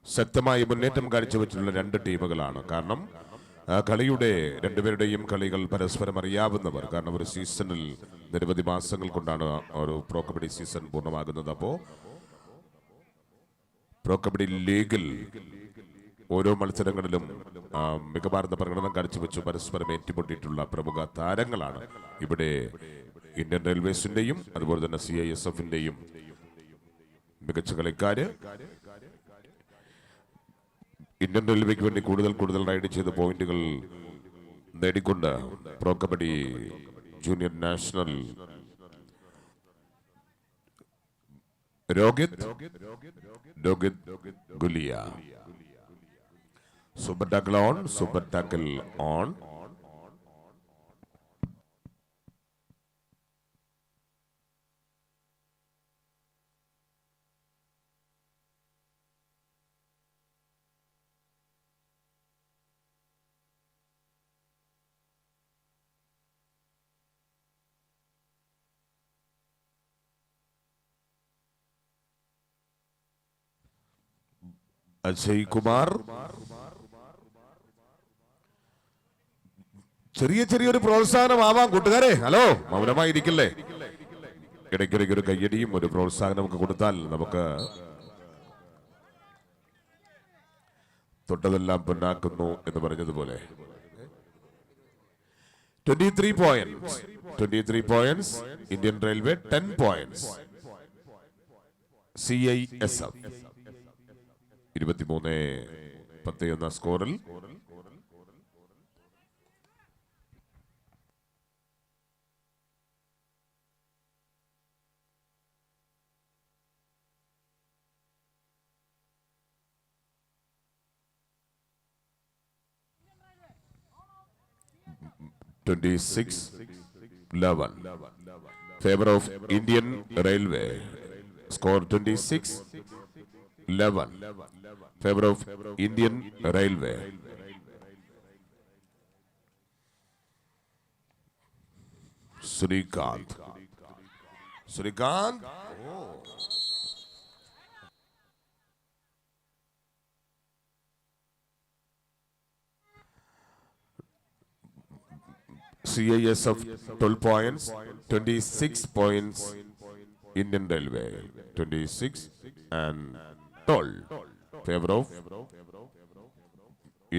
ശക്തമായ മുന്നേറ്റം കാഴ്ചവെച്ചിട്ടുള്ള 2 ടീമുകളാണ്. കാരണം കളിയുടെ രണ്ടുപേരുടെയും കളികൾ പരസ്പരം അറിയാവുന്നവർ. കാരണം ഒരു സീസണിൽ നിരവധി മാസങ്ങൾ കൊണ്ടാണ് ഒരു പ്രോ കബഡി സീസൺ പൂർണ്ണമാകുന്നത്. അപ്പോൾ പ്രോ കബഡി ലീഗിൽ ഓരോ മത്സരങ്ങളിലും മികവാർന്ന പ്രകടനം കാഴ്ചവെച്ചു പരസ്പരം ഏറ്റുമുട്ടിയിട്ടുള്ള പ്രമുഖ താരങ്ങളാണ് ഇവിടെ ഇന്ത്യൻ റെയിൽവേസിന്റെയും അതുപോലെ തന്നെ CISFന്റെയും മികച്ച കളിക്കാര്. ഇന്ത്യൻ റെയിൽവേക്ക് വേണ്ടി കൂടുതൽ റൈഡ് ചെയ്ത് പോയിന്റുകൾ നേടിക്കൊണ്ട് pro kabaddi junior national Rohit Gulia. Super tackle on. Ajay Kumar. ചെറിയൊരു പ്രോത്സാഹനമാവാം കൂട്ടുകാരെ. ഹലോ, മൗനമായിരിക്കില്ലേ? ഇടയ്ക്കിടയ്ക്ക് ഒരു കയ്യടിയും ഒരു പ്രോത്സാഹനം ഒക്കെ കൊടുത്താൽ നമുക്ക് തൊട്ടതെല്ലാം പൊന്നാക്കുന്നു എന്ന് പറഞ്ഞതുപോലെ. 23 points. Indian railway 10 points. CISF 23-10 എന്ന സ്കോറിൽ favor of Indian Railway. Score 26-11. Favor of Indian Railway. Srikanth. CISF 12 points, 26 points. Indian Railway 26 and 12. Favor of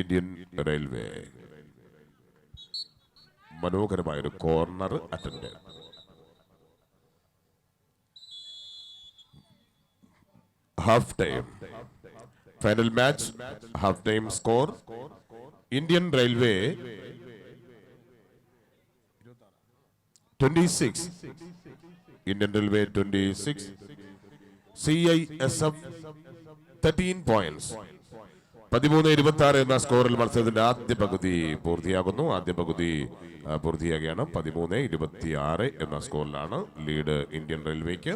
Indian Railway. മനോഹരമായ ഒരു corner attend. Half time. Final match half time score. Indian Railway 26. Indian Railway 26. CISF 13 points. 13-26 എന്ന സ്കോറിൽ മത്സരത്തിന്റെ ആദ്യ പകുതി പൂർത്തിയാകുന്നു. പൂർത്തിയാകുകയാണ്. 13-26 എന്ന സ്കോറിലാണ് lead Indian റെയിൽവേക്ക്.